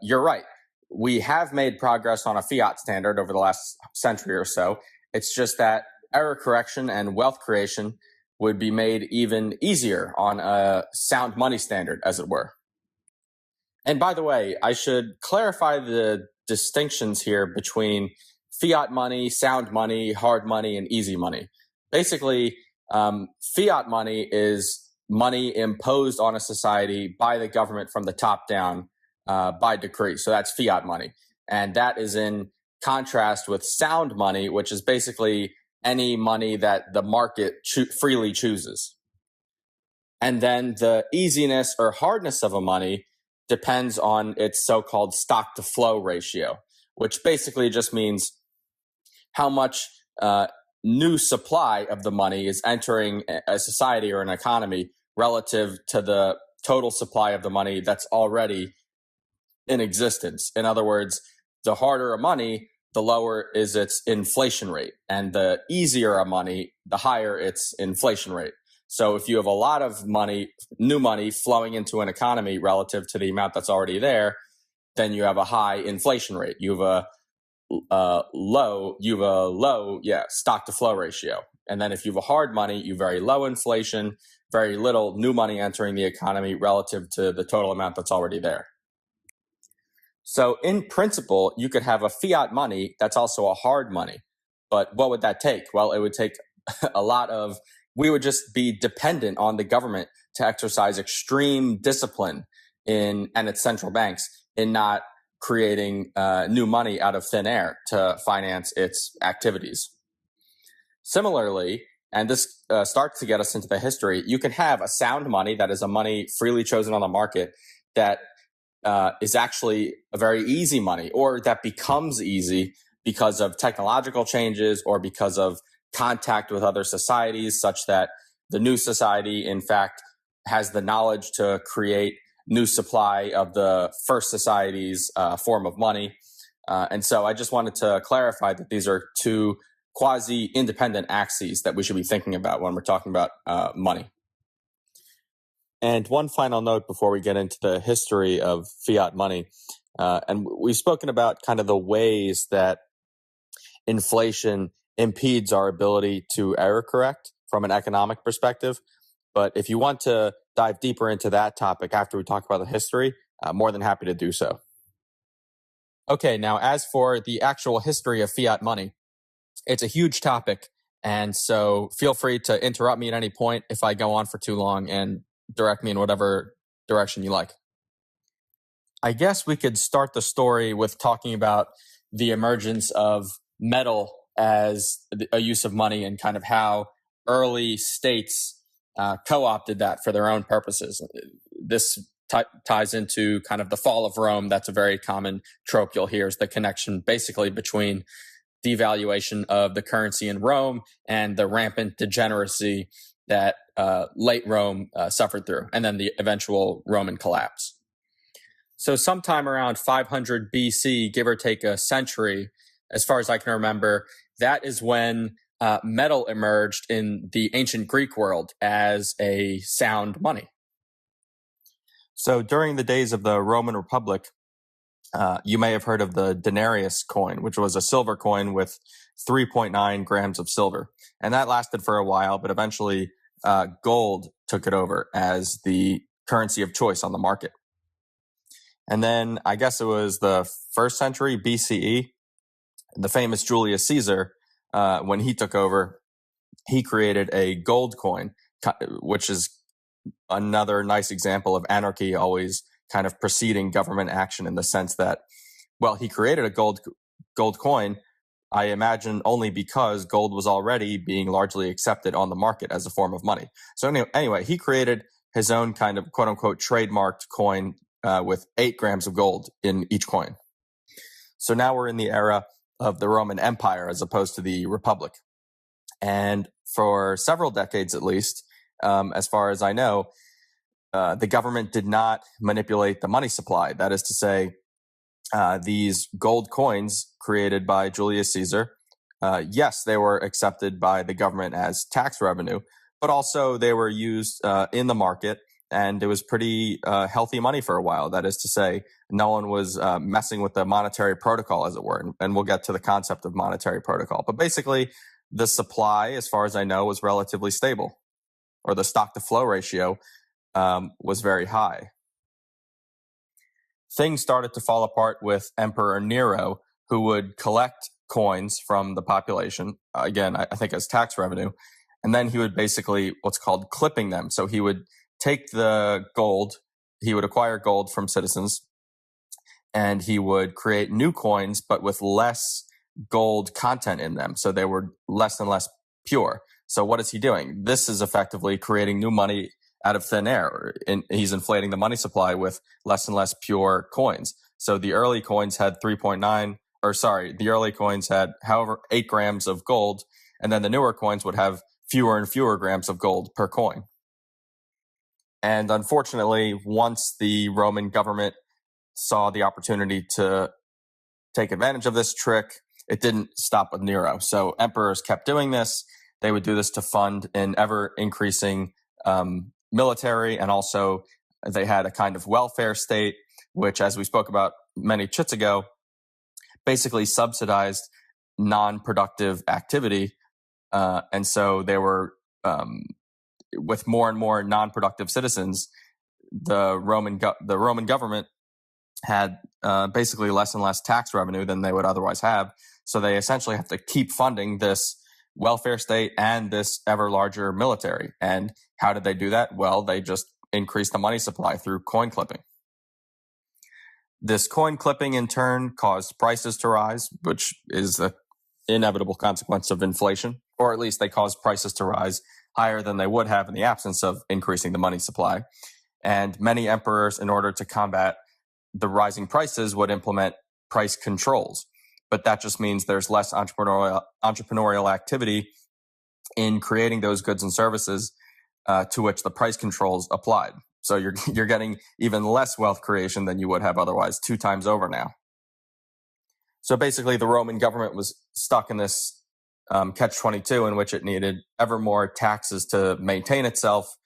you're right. We have made progress on a fiat standard over the last century or so. It's just that error correction and wealth creation would be made even easier on a sound money standard, as it were. And by the way, I should clarify the distinctions here between fiat money, sound money, hard money, and easy money. Basically, fiat money is money imposed on a society by the government from the top down by decree. So that's fiat money. And that is in contrast with sound money, which is basically any money that the market freely chooses. And then the easiness or hardness of a money depends on its so-called stock to flow ratio, which basically just means how much new supply of the money is entering a society or an economy relative to the total supply of the money that's already in existence. In other words, the harder a money, the lower is its inflation rate. And the easier a money, the higher its inflation rate. So if you have a lot of money, new money flowing into an economy relative to the amount that's already there, then you have a high inflation rate. You have a low stock to flow ratio. And then if you have a hard money, you have very low inflation, very little new money entering the economy relative to the total amount that's already there. So in principle, you could have a fiat money that's also a hard money. But what would that take? Well, it would take we would just be dependent on the government to exercise extreme discipline and its central banks in not creating new money out of thin air to finance its activities. Similarly, and this starts to get us into the history, you can have a sound money that is a money freely chosen on the market that is actually a very easy money, or that becomes easy because of technological changes or because of contact with other societies, such that the new society, in fact, has the knowledge to create new supply of the first society's form of money. And so I just wanted to clarify that these are two quasi-independent axes that we should be thinking about when we're talking about money. And one final note before we get into the history of fiat money. And we've spoken about kind of the ways that inflation impedes our ability to error correct from an economic perspective. But if you want to dive deeper into that topic after we talk about the history, more than happy to do so. Okay, now as for the actual history of fiat money, it's a huge topic. And so feel free to interrupt me at any point if I go on for too long and direct me in whatever direction you like. I guess we could start the story with talking about the emergence of metal as a use of money and kind of how early states co-opted that for their own purposes. This ties into kind of the fall of Rome. That's a very common trope you'll hear, is the connection basically between devaluation of the currency in Rome and the rampant degeneracy that late Rome suffered through, and then the eventual Roman collapse. So sometime around 500 BC, give or take a century, as far as I can remember, that is when metal emerged in the ancient Greek world as a sound money. So during the days of the Roman Republic, you may have heard of the denarius coin, which was a silver coin with 3.9 grams of silver. And that lasted for a while, but eventually gold took it over as the currency of choice on the market. And then I guess it was the first century BCE, the famous Julius Caesar, when he took over, he created a gold coin, which is another nice example of anarchy always kind of preceding government action, in the sense that, well, he created a gold coin, I imagine only because gold was already being largely accepted on the market as a form of money. So anyway, he created his own kind of quote unquote trademarked coin with 8 grams of gold in each coin. So now we're in the era of the Roman Empire as opposed to the Republic. And for several decades at least, as far as I know, the government did not manipulate the money supply. That is to say, these gold coins created by Julius Caesar, yes, they were accepted by the government as tax revenue, but also they were used in the market, and it was pretty healthy money for a while. That is to say, no one was messing with the monetary protocol, as it were, and we'll get to the concept of monetary protocol. But basically, the supply, as far as I know, was relatively stable, or the stock-to-flow ratio was very high. Things started to fall apart with Emperor Nero, who would collect coins from the population, again, I think as tax revenue, and then he would basically what's called clipping them. So he would take the gold, he would acquire gold from citizens, and he would create new coins, but with less gold content in them. So they were less and less pure. So what is he doing? This is effectively creating new money out of thin air. And he's inflating the money supply with less and less pure coins. So the early coins had the early coins had 8 grams of gold, and then the newer coins would have fewer and fewer grams of gold per coin. And unfortunately, once the Roman government saw the opportunity to take advantage of this trick, it didn't stop with Nero. So emperors kept doing this. They would do this to fund an ever-increasing military, and also they had a kind of welfare state, which, as we spoke about many chits ago, basically subsidized non-productive activity. And so they were, with more and more non-productive citizens, the Roman government had basically less and less tax revenue than they would otherwise have. So they essentially have to keep funding this welfare state and this ever larger military. And how did they do that? Well, they just increased the money supply through coin clipping. This coin clipping in turn caused prices to rise, which is an inevitable consequence of inflation, or at least they caused prices to rise higher than they would have in the absence of increasing the money supply. And many emperors, in order to combat the rising prices, would implement price controls. But that just means there's less entrepreneurial activity in creating those goods and services to which the price controls applied. So you're getting even less wealth creation than you would have otherwise, 2 times over now. So basically, the Roman government was stuck in this catch-22 in which it needed ever more taxes to maintain itself,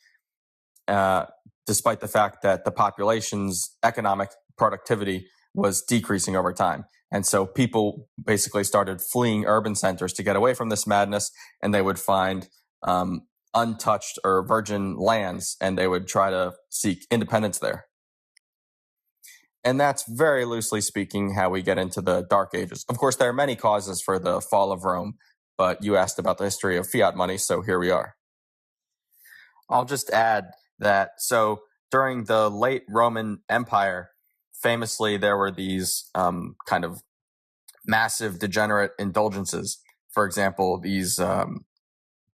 despite the fact that the population's economic productivity was decreasing over time. And so people basically started fleeing urban centers to get away from this madness, and they would find untouched or virgin lands, and they would try to seek independence there. And that's very loosely speaking how we get into the Dark Ages. Of course, there are many causes for the fall of Rome, but you asked about the history of fiat money, so here we are. I'll just add that, so during the late Roman Empire, famously, there were these kind of massive degenerate indulgences. For example, these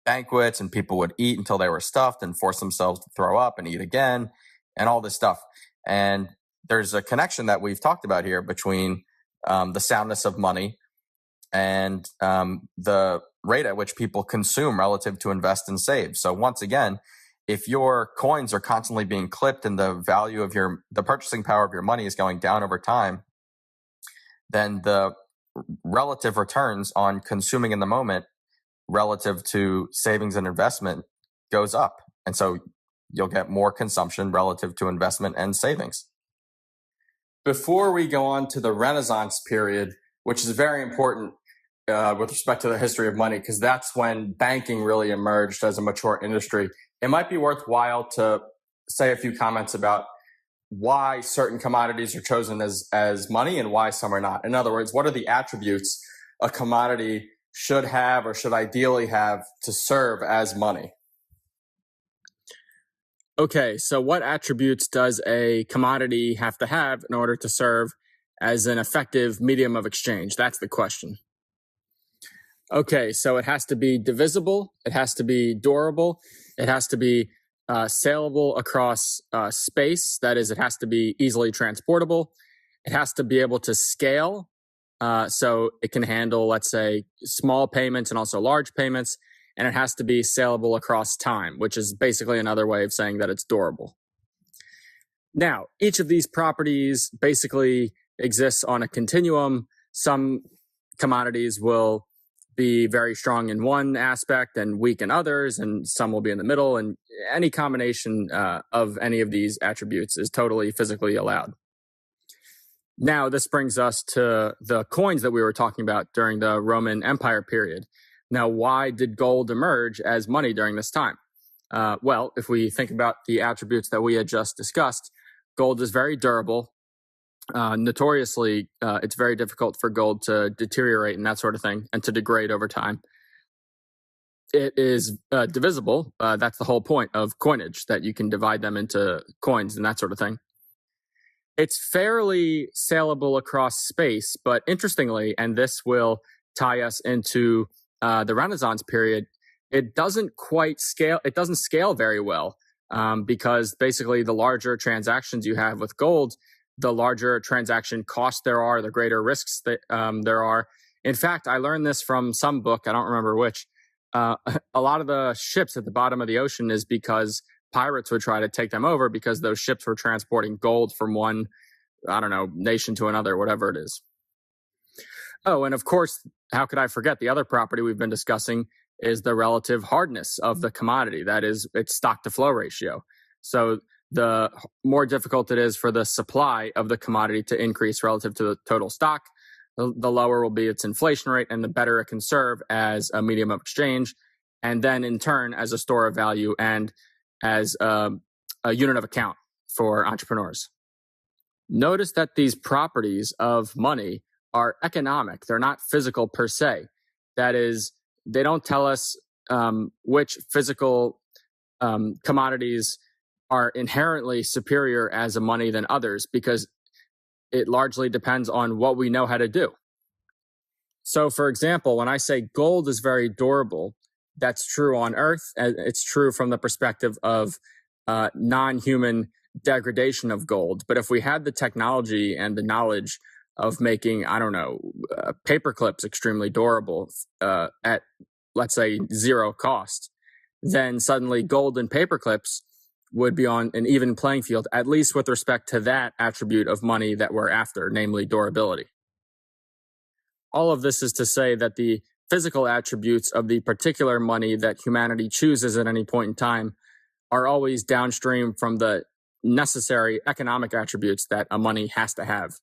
banquets, and people would eat until they were stuffed and force themselves to throw up and eat again and all this stuff. And there's a connection that we've talked about here between the soundness of money and the rate at which people consume relative to invest and save. So once again, if your coins are constantly being clipped and the value of the purchasing power of your money is going down over time, then the relative returns on consuming in the moment relative to savings and investment goes up. And so you'll get more consumption relative to investment and savings. Before we go on to the Renaissance period, which is very important with respect to the history of money, because that's when banking really emerged as a mature industry, it might be worthwhile to say a few comments about why certain commodities are chosen as money and why some are not. In other words, what are the attributes a commodity should have or should ideally have to serve as money? Okay, so what attributes does a commodity have to have in order to serve as an effective medium of exchange? That's the question. Okay, so it has to be divisible, it has to be durable, it has to be saleable across space. That is, it has to be easily transportable. It has to be able to scale, so it can handle, let's say, small payments and also large payments. And it has to be saleable across time, which is basically another way of saying that it's durable. Now, each of these properties basically exists on a continuum. Some commodities will be very strong in one aspect and weak in others, and some will be in the middle, and any combination of any of these attributes is totally physically allowed. Now, this brings us to the coins that we were talking about during the Roman Empire period. Now, why did gold emerge as money during this time? Well, if we think about the attributes that we had just discussed, gold is very durable. Notoriously, it's very difficult for gold to deteriorate and that sort of thing, and to degrade over time. It is divisible. That's the whole point of coinage, that you can divide them into coins and that sort of thing. It's fairly saleable across space, but interestingly, and this will tie us into the Renaissance period, it doesn't quite scale. It doesn't scale very well because basically the larger transactions you have with gold, the larger transaction costs there are, the greater risks that there are. In fact, I learned this from some book, I don't remember which. A lot of the ships at the bottom of the ocean is because pirates would try to take them over because those ships were transporting gold from one, nation to another, whatever it is. Oh, and of course, how could I forget the other property we've been discussing is the relative hardness of the commodity. That is, its stock to flow ratio. So the more difficult it is for the supply of the commodity to increase relative to the total stock, the lower will be its inflation rate, and the better it can serve as a medium of exchange, and then in turn as a store of value and as a unit of account for entrepreneurs. Notice that these properties of money are economic. They're not physical per se. That is, they don't tell us which physical commodities are inherently superior as a money than others, because it largely depends on what we know how to do. So, for example, when I say gold is very durable, that's true on Earth. It's true from the perspective of non-human degradation of gold. But if we had the technology and the knowledge of making, paper clips extremely durable at, let's say, zero cost, then suddenly gold and paper clips would be on an even playing field, at least with respect to that attribute of money that we're after, namely durability. All of this is to say that the physical attributes of the particular money that humanity chooses at any point in time are always downstream from the necessary economic attributes that a money has to have.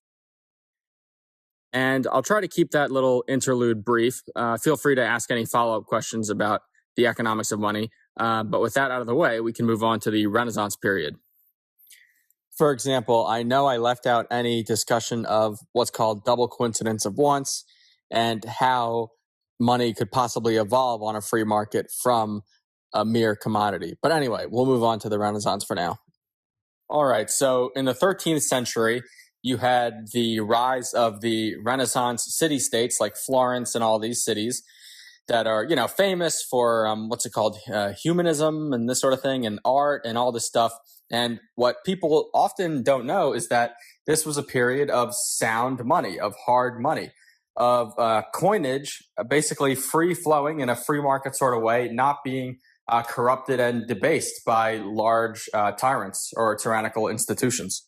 And I'll try to keep that little interlude brief. Feel free to ask any follow-up questions about the economics of money. But with that out of the way, we can move on to the Renaissance period. For example, I know I left out any discussion of what's called double coincidence of wants and how money could possibly evolve on a free market from a mere commodity. But anyway, we'll move on to the Renaissance for now. All right, so in the 13th century, you had the rise of the Renaissance city-states like Florence and all these cities that are, famous for humanism and this sort of thing, and art and all this stuff. And what people often don't know is that this was a period of sound money, of hard money, of coinage, basically free flowing in a free market sort of way, not being corrupted and debased by large tyrants or tyrannical institutions.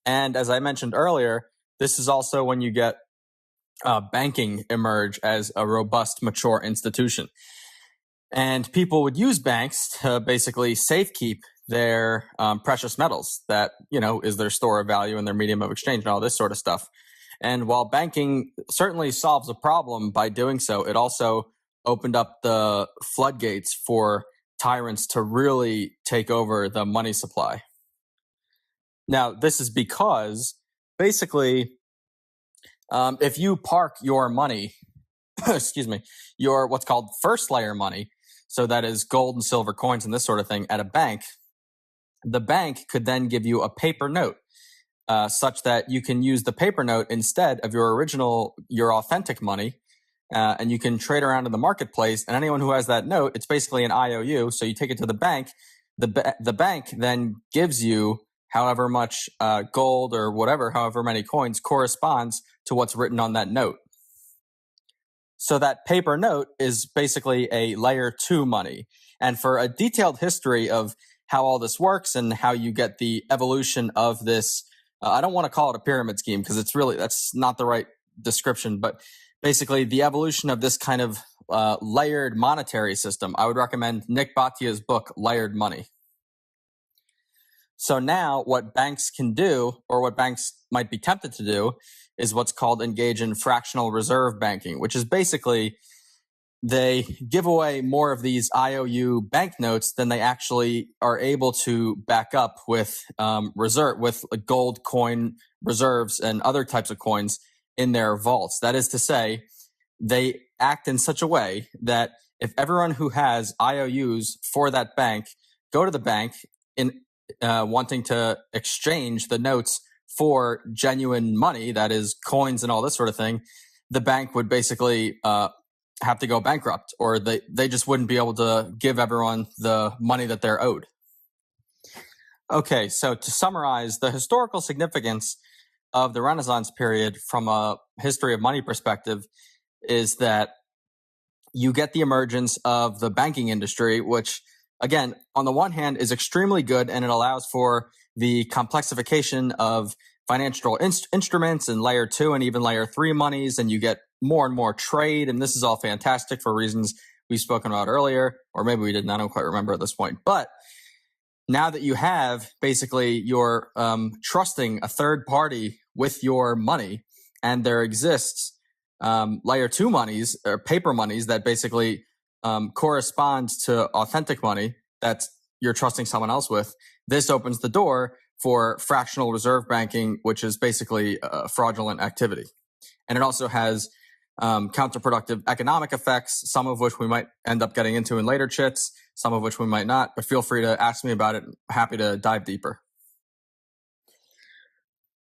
And as I mentioned earlier, this is also when you get banking emerge as a robust, mature institution. And people would use banks to basically safekeep their precious metals that, is their store of value and their medium of exchange and all this sort of stuff. And while banking certainly solves a problem by doing so, it also opened up the floodgates for tyrants to really take over the money supply. Now, this is because basically, if you park your money, your what's called first layer money, so that is gold and silver coins and this sort of thing at a bank, the bank could then give you a paper note such that you can use the paper note instead of your authentic money, and you can trade around in the marketplace. And anyone who has that note, it's basically an IOU. So you take it to the bank. The bank then gives you however much gold or whatever, however many coins corresponds to what's written on that note. So that paper note is basically a layer 2 money. And for a detailed history of how all this works and how you get the evolution of this, I don't want to call it a pyramid scheme because that's not the right description, but basically the evolution of this kind of layered monetary system, I would recommend Nick Bhatia's book, Layered Money. So now what banks can do, or what banks might be tempted to do, is what's called engage in fractional reserve banking, which is basically they give away more of these IOU banknotes than they actually are able to back up with gold coin reserves and other types of coins in their vaults. That is to say, they act in such a way that if everyone who has IOUs for that bank go to the bank in wanting to exchange the notes for genuine money, that is coins and all this sort of thing, the bank would basically have to go bankrupt, or they just wouldn't be able to give everyone the money that they're owed. Okay, so to summarize, the historical significance of the Renaissance period from a history of money perspective is that you get the emergence of the banking industry, which, again, on the one hand is extremely good, and it allows for the complexification of financial instruments and layer 2 and even layer 3 monies, and you get more and more trade, and this is all fantastic for reasons we've spoken about earlier, or maybe we didn't, I don't quite remember at this point. But now that you have basically you're trusting a third party with your money, and there exists layer 2 monies or paper monies that basically corresponds to authentic money that you're trusting someone else with, this opens the door for fractional reserve banking, which is basically fraudulent activity. And it also has counterproductive economic effects, some of which we might end up getting into in later chits, some of which we might not, but feel free to ask me about it. I'm happy to dive deeper.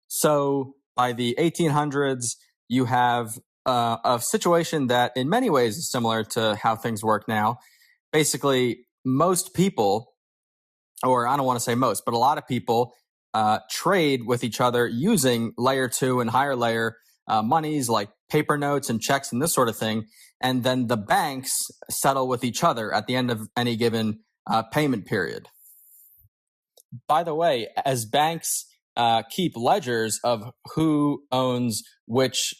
So by the 1800s, you have a situation that in many ways is similar to how things work now. Basically, most people, or I don't want to say most, but a lot of people trade with each other using layer 2 and higher layer monies like paper notes and checks and this sort of thing. And then the banks settle with each other at the end of any given payment period. By the way, as banks keep ledgers of who owns which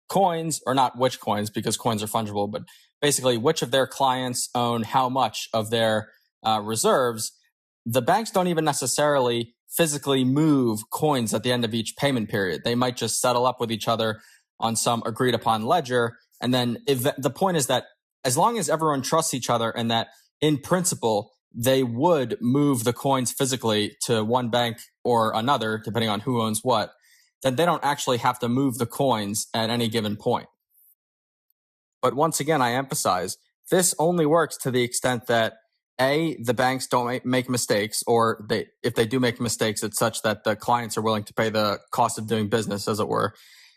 coins, or not which coins because coins are fungible, but basically which of their clients own how much of their reserves, the banks don't even necessarily physically move coins at the end of each payment period. They might just settle up with each other on some agreed upon ledger. And then the point is that as long as everyone trusts each other and that in principle, they would move the coins physically to one bank or another, depending on who owns what, then they don't actually have to move the coins at any given point. But once again, I emphasize, this only works to the extent that A, the banks don't make mistakes, or if they do make mistakes, it's such that the clients are willing to pay the cost of doing business, as it were.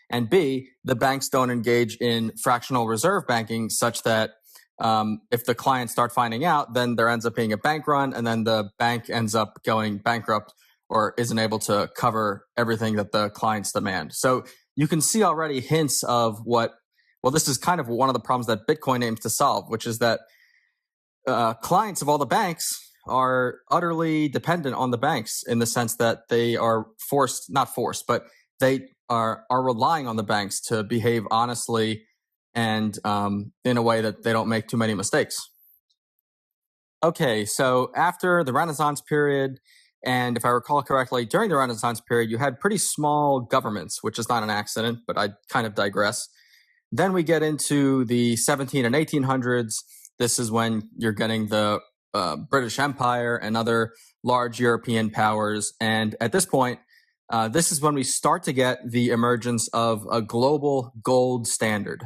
And B, the banks don't engage in fractional reserve banking such that if the clients start finding out, then there ends up being a bank run, and then the bank ends up going bankrupt or isn't able to cover everything that the clients demand. So you can see already hints of this is kind of one of the problems that Bitcoin aims to solve, which is that clients of all the banks are utterly dependent on the banks in the sense that they are not forced, but they are relying on the banks to behave honestly and in a way that they don't make too many mistakes. Okay, so after the Renaissance period, and if I recall correctly, during the Renaissance period, you had pretty small governments, which is not an accident, but I kind of digress. Then we get into the 17 and 1800s. This is when you're getting the British Empire and other large European powers. And at this point, this is when we start to get the emergence of a global gold standard.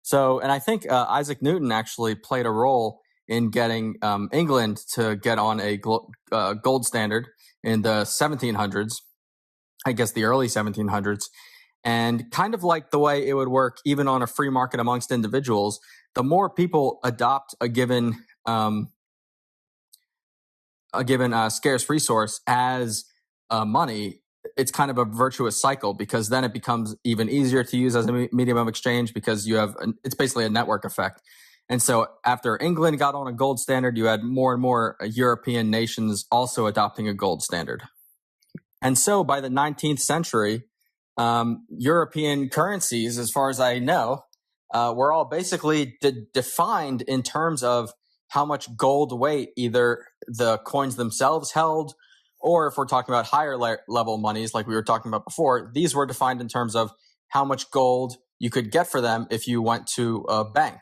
So, and I think Isaac Newton actually played a role in getting England to get on a gold standard in the 1700s, I guess the early 1700s. And kind of like the way it would work even on a free market amongst individuals, the more people adopt a given scarce resource as money, it's kind of a virtuous cycle, because then it becomes even easier to use as a medium of exchange because it's basically a network effect. And so after England got on a gold standard, you had more and more European nations also adopting a gold standard. And so by the 19th century, European currencies, as far as I know, were all basically defined in terms of how much gold weight either the coins themselves held, or if we're talking about higher level monies like we were talking about before, these were defined in terms of how much gold you could get for them if you went to a bank.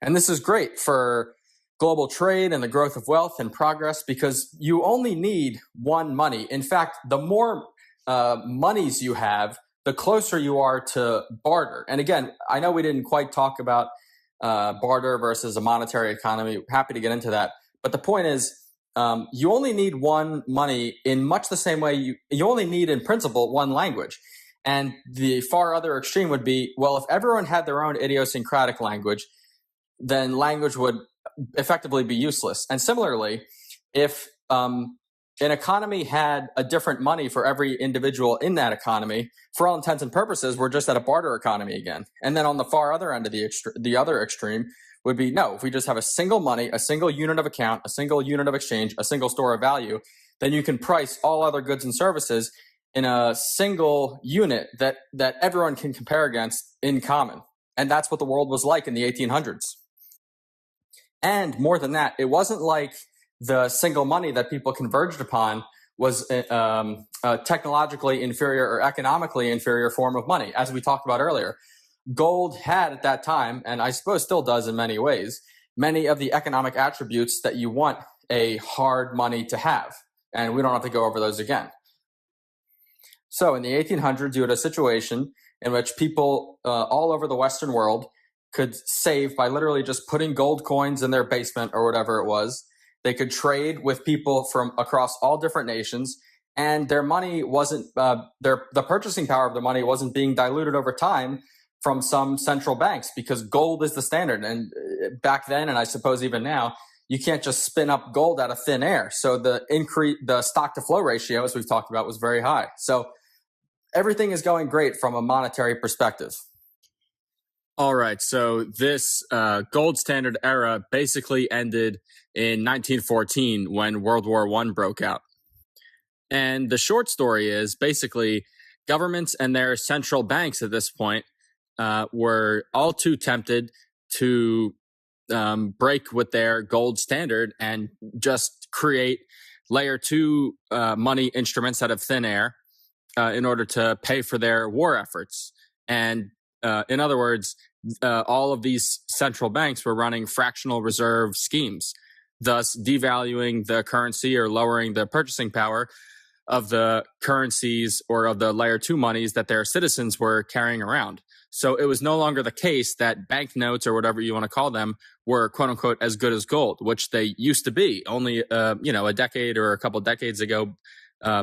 And this is great for global trade and the growth of wealth and progress, because you only need one money. In fact, the more monies you have, the closer you are to barter. And again, I know we didn't quite talk about barter versus a monetary economy. Happy to get into that. But the point is, you only need one money in much the same way you only need, in principle, one language. And the far other extreme would be, well, if everyone had their own idiosyncratic language, then language would effectively be useless. And similarly, if an economy had a different money for every individual in that economy, for all intents and purposes, we're just at a barter economy again. And then on the far other end of the other extreme would be, no, if we just have a single money, a single unit of account, a single unit of exchange, a single store of value, then you can price all other goods and services in a single unit that everyone can compare against in common. And that's what the world was like in the 1800s. And more than that, it wasn't like the single money that people converged upon was a technologically inferior or economically inferior form of money. As we talked about earlier, gold had at that time, and I suppose still does in many ways, many of the economic attributes that you want a hard money to have. And we don't have to go over those again. So in the 1800s, you had a situation in which people all over the Western world could save by literally just putting gold coins in their basement or whatever it was. They could trade with people from across all different nations, and their money wasn't the purchasing power of the money wasn't being diluted over time from some central banks, because gold is the standard. And back then, and I suppose even now, you can't just spin up gold out of thin air. So the stock to flow ratio, as we've talked about, was very high. So everything is going great from a monetary perspective. All right, so this gold standard era basically ended in 1914 when World War I broke out. And the short story is basically governments and their central banks at this point were all too tempted to break with their gold standard and just create layer 2 money instruments out of thin air in order to pay for their war efforts. And in other words, all of these central banks were running fractional reserve schemes, thus devaluing the currency or lowering the purchasing power of the currencies or of the layer 2 monies that their citizens were carrying around. So it was no longer the case that banknotes or whatever you want to call them were quote unquote as good as gold, which they used to be only a decade or a couple decades ago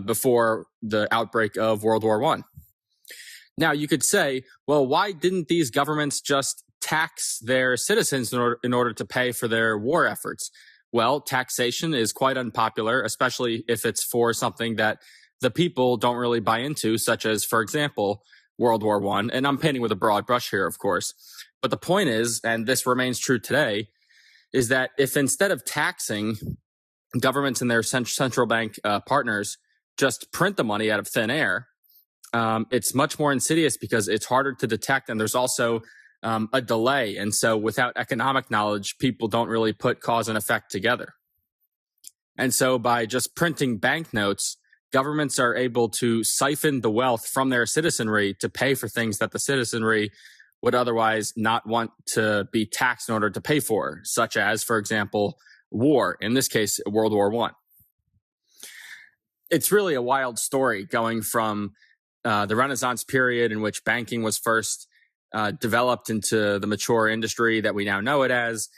before the outbreak of World War I. Now you could say, well, why didn't these governments just tax their citizens in order to pay for their war efforts? Well, taxation is quite unpopular, especially if it's for something that the people don't really buy into, such as, for example, World War I. And I'm painting with a broad brush here, of course. But the point is, and this remains true today, is that if instead of taxing governments and their central bank partners just print the money out of thin air, it's much more insidious because it's harder to detect, and there's also a delay. And so without economic knowledge, people don't really put cause and effect together. And so by just printing banknotes, governments are able to siphon the wealth from their citizenry to pay for things that the citizenry would otherwise not want to be taxed in order to pay for, such as, for example, war, in this case, World War I. It's really a wild story going from the Renaissance period in which banking was first developed into the mature industry that we now know it as,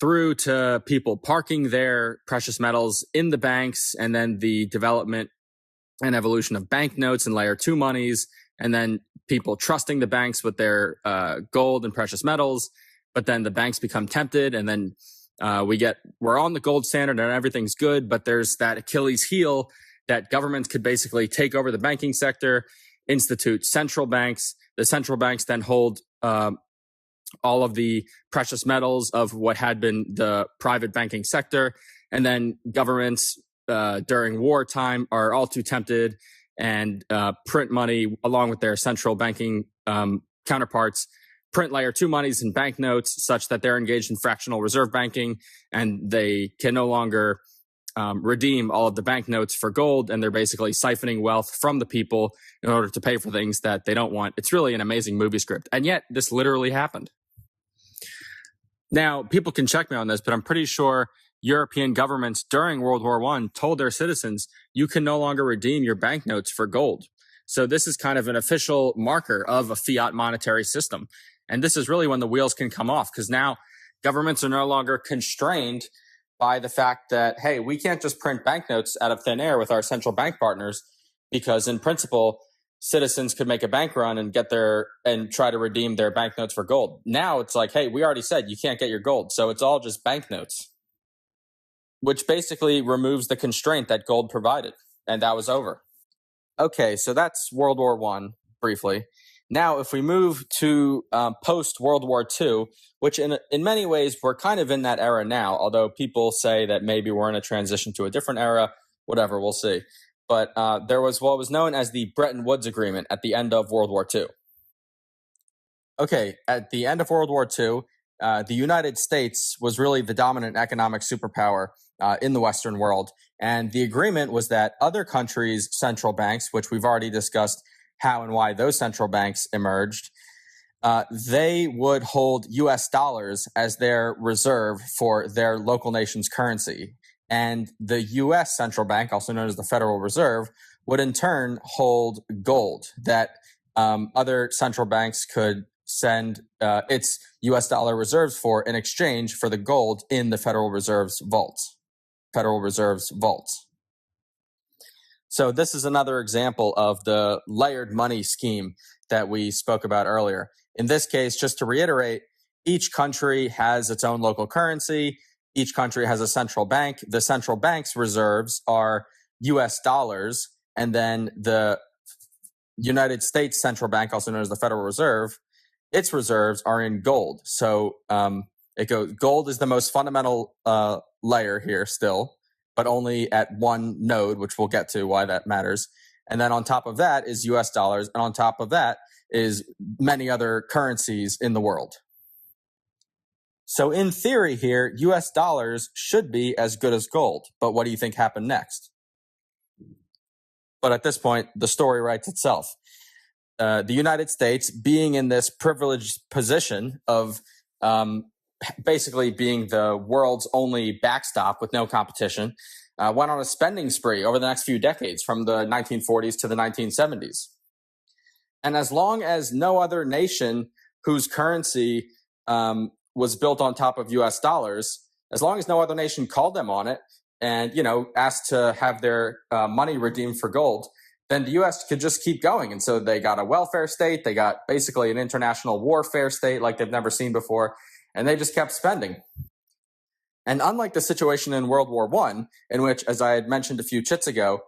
through to people parking their precious metals in the banks, and then the development and evolution of banknotes and layer 2 monies, and then people trusting the banks with their gold and precious metals. But then the banks become tempted, and then we're on the gold standard and everything's good, but there's that Achilles heel that governments could basically take over the banking sector, institute central banks. The central banks then hold all of the precious metals of what had been the private banking sector. And then governments during wartime are all too tempted and print money along with their central banking counterparts, print layer 2 monies and banknotes such that they're engaged in fractional reserve banking, and they can no longer redeem all of the banknotes for gold, and they're basically siphoning wealth from the people in order to pay for things that they don't want. It's really an amazing movie script. And yet this literally happened. Now, people can check me on this, but I'm pretty sure European governments during World War I told their citizens, you can no longer redeem your banknotes for gold. So this is kind of an official marker of a fiat monetary system. And this is really when the wheels can come off, because now governments are no longer constrained by the fact that, hey, we can't just print banknotes out of thin air with our central bank partners, because in principle, citizens could make a bank run and and try to redeem their banknotes for gold. Now it's like, hey, we already said you can't get your gold, so it's all just banknotes, which basically removes the constraint that gold provided, and that was over. Okay, so that's World War I, briefly. Now, if we move to post-World War II, which in many ways we're kind of in that era now, although people say that maybe we're in a transition to a different era, whatever, we'll see. But there was what was known as the Bretton Woods Agreement at the end of World War II. Okay, at the end of World War II, the United States was really the dominant economic superpower in the Western world. And the agreement was that other countries' central banks, which we've already discussed how and why those central banks emerged, they would hold US dollars as their reserve for their local nation's currency. And the US central bank, also known as the Federal Reserve, would in turn hold gold that other central banks could send its US dollar reserves for in exchange for the gold in the Federal Reserve's vaults. So this is another example of the layered money scheme that we spoke about earlier. In this case, just to reiterate, each country has its own local currency. Each country has a central bank. The central bank's reserves are US dollars, and then the United States Central Bank, also known as the Federal Reserve, its reserves are in gold. So gold is the most fundamental layer here still, but only at one node, which we'll get to why that matters. And then on top of that is US dollars, and on top of that is many other currencies in the world. So in theory here, US dollars should be as good as gold. But what do you think happened next? But at this point, the story writes itself. The United States, being in this privileged position of basically being the world's only backstop with no competition, went on a spending spree over the next few decades from the 1940s to the 1970s. And as long as no other nation whose currency was built on top of US dollars, as long as no other nation called them on it and, asked to have their money redeemed for gold, then the US could just keep going. And so they got a welfare state. They got basically an international warfare state like they've never seen before. And they just kept spending. And unlike the situation in World War I, in which, as I had mentioned a few chits ago,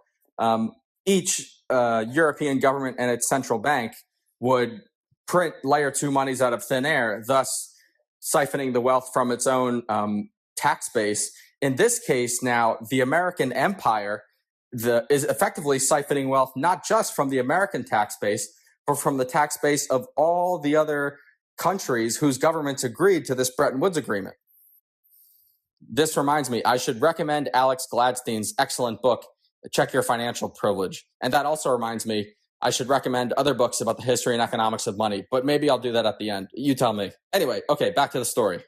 each European government and its central bank would print layer 2 monies out of thin air, thus siphoning the wealth from its own tax base. In this case, now, the American empire is effectively siphoning wealth not just from the American tax base, but from the tax base of all the other countries whose governments agreed to this Bretton Woods Agreement. This reminds me, I should recommend Alex Gladstein's excellent book, Check Your Financial Privilege. And that also reminds me, I should recommend other books about the history and economics of money, but maybe I'll do that at the end. You tell me. Anyway, okay, back to the story.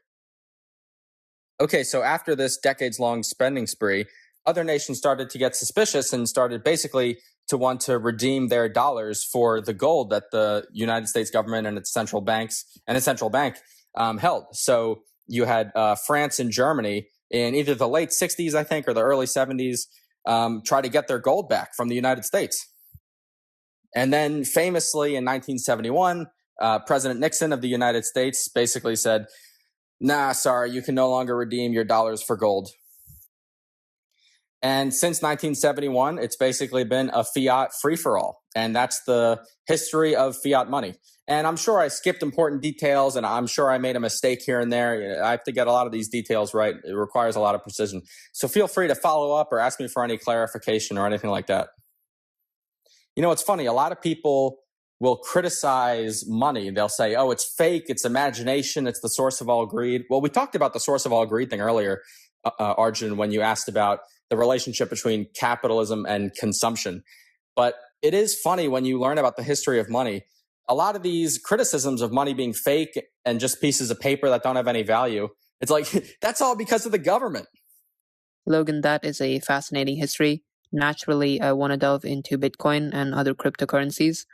Okay, so after this decades-long spending spree, other nations started to get suspicious and started basically to want to redeem their dollars for the gold that the United States government and its central banks and its central bank held. So you had France and Germany in either the late 60s, I think, or the early 70s, try to get their gold back from the United States. And then famously in 1971, President Nixon of the United States basically said, nah, sorry, you can no longer redeem your dollars for gold. And since 1971, it's basically been a fiat free-for-all. And that's the history of fiat money. And I'm sure I skipped important details, and I'm sure I made a mistake here and there. I have to get a lot of these details right. It requires a lot of precision. So feel free to follow up or ask me for any clarification or anything like that. It's funny. A lot of people will criticize money. They'll say, oh, it's fake, it's imagination, it's the source of all greed. Well, we talked about the source of all greed thing earlier, Arjun, when you asked about the relationship between capitalism and consumption. But it is funny when you learn about the history of money. A lot of these criticisms of money being fake and just pieces of paper that don't have any value, it's like, that's all because of the government. Logan, that is a fascinating history. Naturally, I want to delve into Bitcoin and other cryptocurrencies.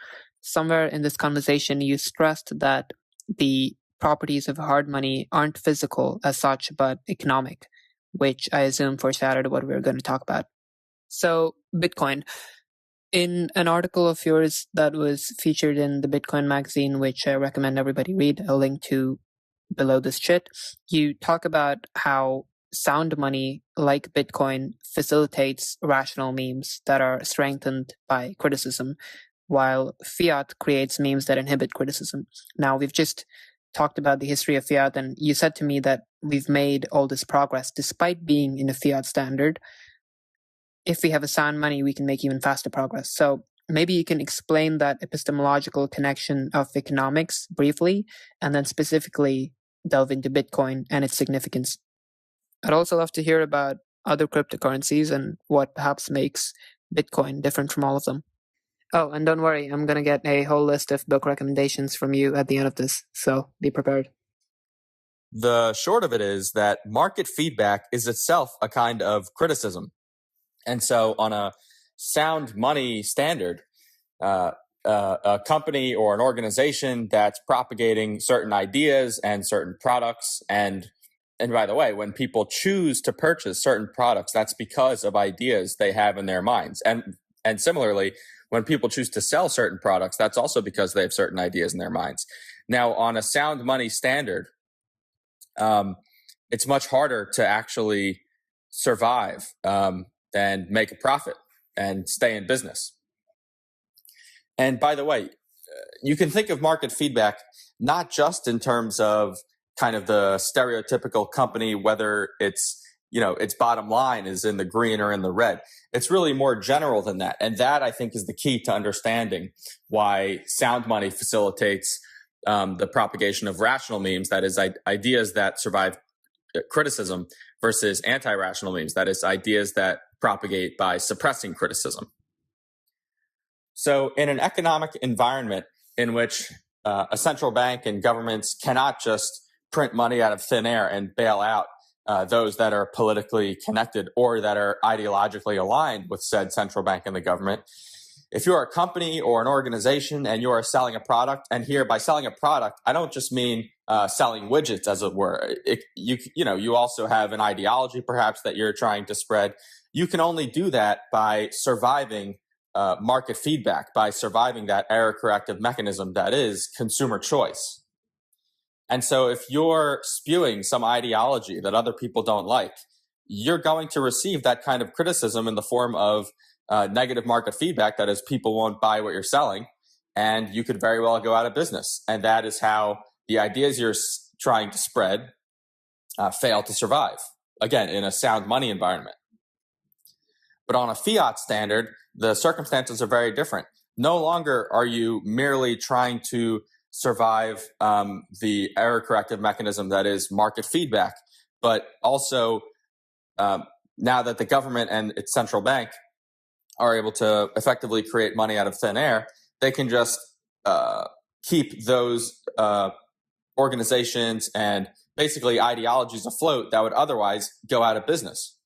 Somewhere in this conversation, you stressed that the properties of hard money aren't physical as such, but economic, which I assume foreshadowed what we're going to talk about. So, Bitcoin. In an article of yours that was featured in the Bitcoin magazine, which I recommend everybody read, I'll link to below this chit, you talk about how sound money like Bitcoin facilitates rational memes that are strengthened by criticism, while fiat creates memes that inhibit criticism. Now, we've just talked about the history of fiat, and you said to me that we've made all this progress despite being in a fiat standard. If we have a sound money, we can make even faster progress. So maybe you can explain that epistemological connection of economics briefly, and then specifically delve into Bitcoin and its significance. I'd also love to hear about other cryptocurrencies and what perhaps makes Bitcoin different from all of them. Oh, and don't worry, I'm going to get a whole list of book recommendations from you at the end of this, so be prepared. The short of it is that market feedback is itself a kind of criticism. And so on a sound money standard, a company or an organization that's propagating certain ideas and certain products. And by the way, when people choose to purchase certain products, that's because of ideas they have in their minds. And similarly, when people choose to sell certain products, that's also because they have certain ideas in their minds. Now, on a sound money standard, it's much harder to actually survive and make a profit and stay in business. And by the way, you can think of market feedback not just in terms of kind of the stereotypical company, whether its bottom line is in the green or in the red. It's really more general than that. And that, I think, is the key to understanding why sound money facilitates the propagation of rational memes, that is, ideas that survive criticism, versus anti-rational memes, that is, ideas that propagate by suppressing criticism. So in an economic environment in which a central bank and governments cannot just print money out of thin air and bail out those that are politically connected or that are ideologically aligned with said central bank and the government, if you're a company or an organization and you are selling a product, and here by selling a product, I don't just mean selling widgets, as it were. You also have an ideology perhaps that you're trying to spread. You can only do that by surviving market feedback, by surviving that error corrective mechanism that is consumer choice. And so if you're spewing some ideology that other people don't like, you're going to receive that kind of criticism in the form of negative market feedback. That is, people won't buy what you're selling, and you could very well go out of business. And that is how the ideas you're trying to spread fail to survive, again, in a sound money environment. But on a fiat standard, the circumstances are very different. No longer are you merely trying to survive the error corrective mechanism that is market feedback, but also now that the government and its central bank are able to effectively create money out of thin air, they can just keep those organizations and basically ideologies afloat that would otherwise go out of business.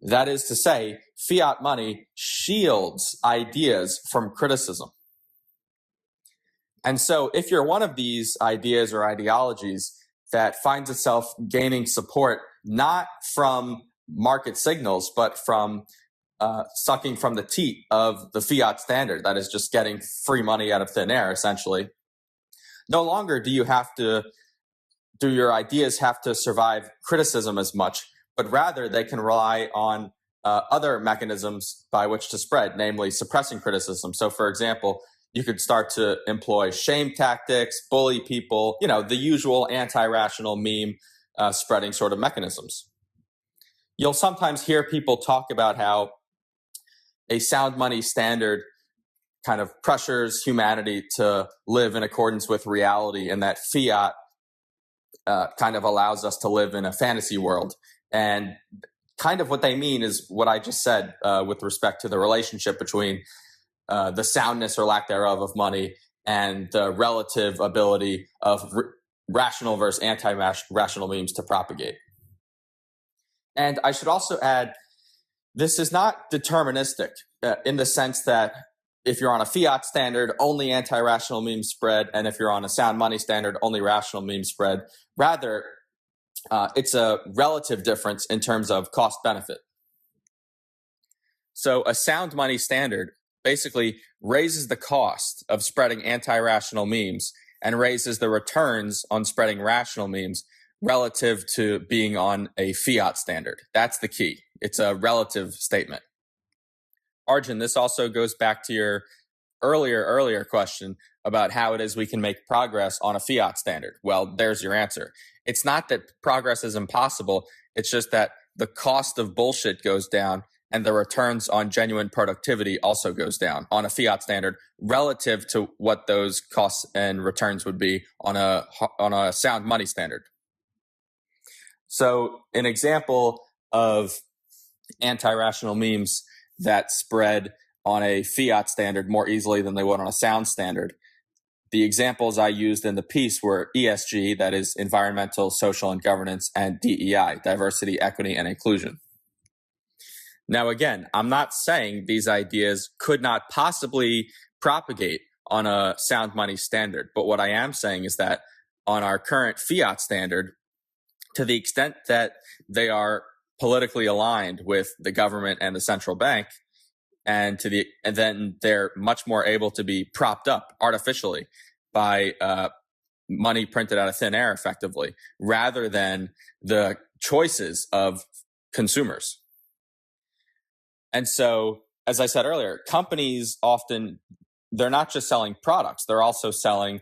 That is to say, fiat money shields ideas from criticism. And so if you're one of these ideas or ideologies that finds itself gaining support not from market signals, but from sucking from the teat of the fiat standard, that is just getting free money out of thin air, essentially, no longer do your ideas have to survive criticism as much, but rather they can rely on other mechanisms by which to spread, namely suppressing criticism. So, for example, you could start to employ shame tactics, bully people, the usual anti-rational meme spreading sort of mechanisms. You'll sometimes hear people talk about how a sound money standard kind of pressures humanity to live in accordance with reality, and that fiat kind of allows us to live in a fantasy world. And kind of what they mean is what I just said with respect to the relationship between the soundness or lack thereof of money and the relative ability of rational versus anti-rational memes to propagate. And I should also add, this is not deterministic in the sense that if you're on a fiat standard, only anti-rational memes spread, and if you're on a sound money standard, only rational memes spread. Rather, it's a relative difference in terms of cost benefit. So a sound money standard basically raises the cost of spreading anti-rational memes and raises the returns on spreading rational memes relative to being on a fiat standard. That's the key. It's a relative statement. Arjun, this also goes back to your earlier question about how it is we can make progress on a fiat standard. Well, there's your answer. It's not that progress is impossible. It's just that the cost of bullshit goes down and the returns on genuine productivity also goes down on a fiat standard relative to what those costs and returns would be on a sound money standard. So an example of anti-rational memes that spread on a fiat standard more easily than they would on a sound standard. The examples I used in the piece were ESG, that is environmental, social, and governance, and DEI, diversity, equity, and inclusion. Now, again, I'm not saying these ideas could not possibly propagate on a sound money standard. But what I am saying is that on our current fiat standard, to the extent that they are politically aligned with the government and the central bank, and then they're much more able to be propped up artificially by money printed out of thin air, effectively, rather than the choices of consumers. And so, as I said earlier, companies often, they're not just selling products, they're also selling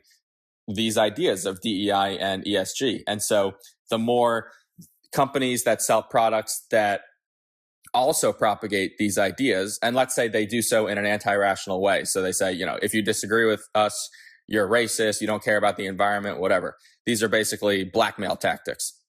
these ideas of DEI and ESG. And so the more companies that sell products that also propagate these ideas, and let's say they do so in an anti-rational way. So they say, if you disagree with us, you're racist, you don't care about the environment, whatever. These are basically blackmail tactics,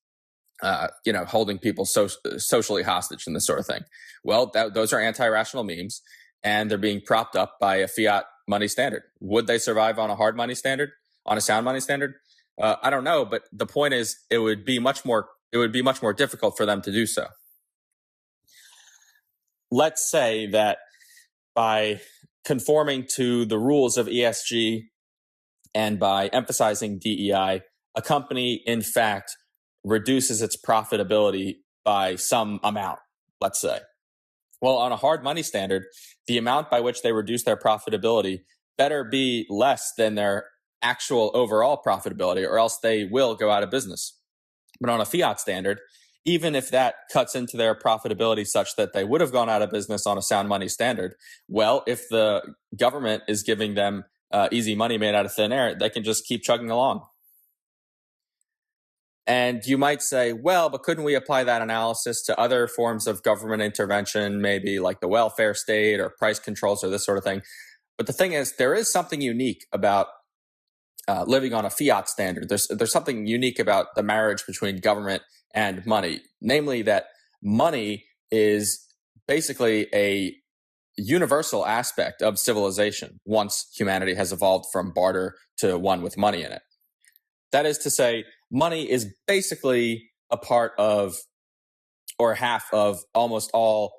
holding people socially hostage and this sort of thing. Well, those are anti-rational memes, and they're being propped up by a fiat money standard. Would they survive on a hard money standard, on a sound money standard? I don't know, but the point is, it would be much more difficult for them to do so. Let's say that by conforming to the rules of ESG and by emphasizing DEI, a company, in fact, reduces its profitability by some amount, let's say. Well, on a hard money standard, the amount by which they reduce their profitability better be less than their actual overall profitability, or else they will go out of business. But on a fiat standard, even if that cuts into their profitability such that they would have gone out of business on a sound money standard, well, if the government is giving them easy money made out of thin air, they can just keep chugging along. And you might say, well, but couldn't we apply that analysis to other forms of government intervention, maybe like the welfare state or price controls or this sort of thing? But the thing is, there is something unique about living on a fiat standard. There's something unique about the marriage between government and money, namely that money is basically a universal aspect of civilization once humanity has evolved from barter to one with money in it. That is to say, money is basically a part of or half of almost all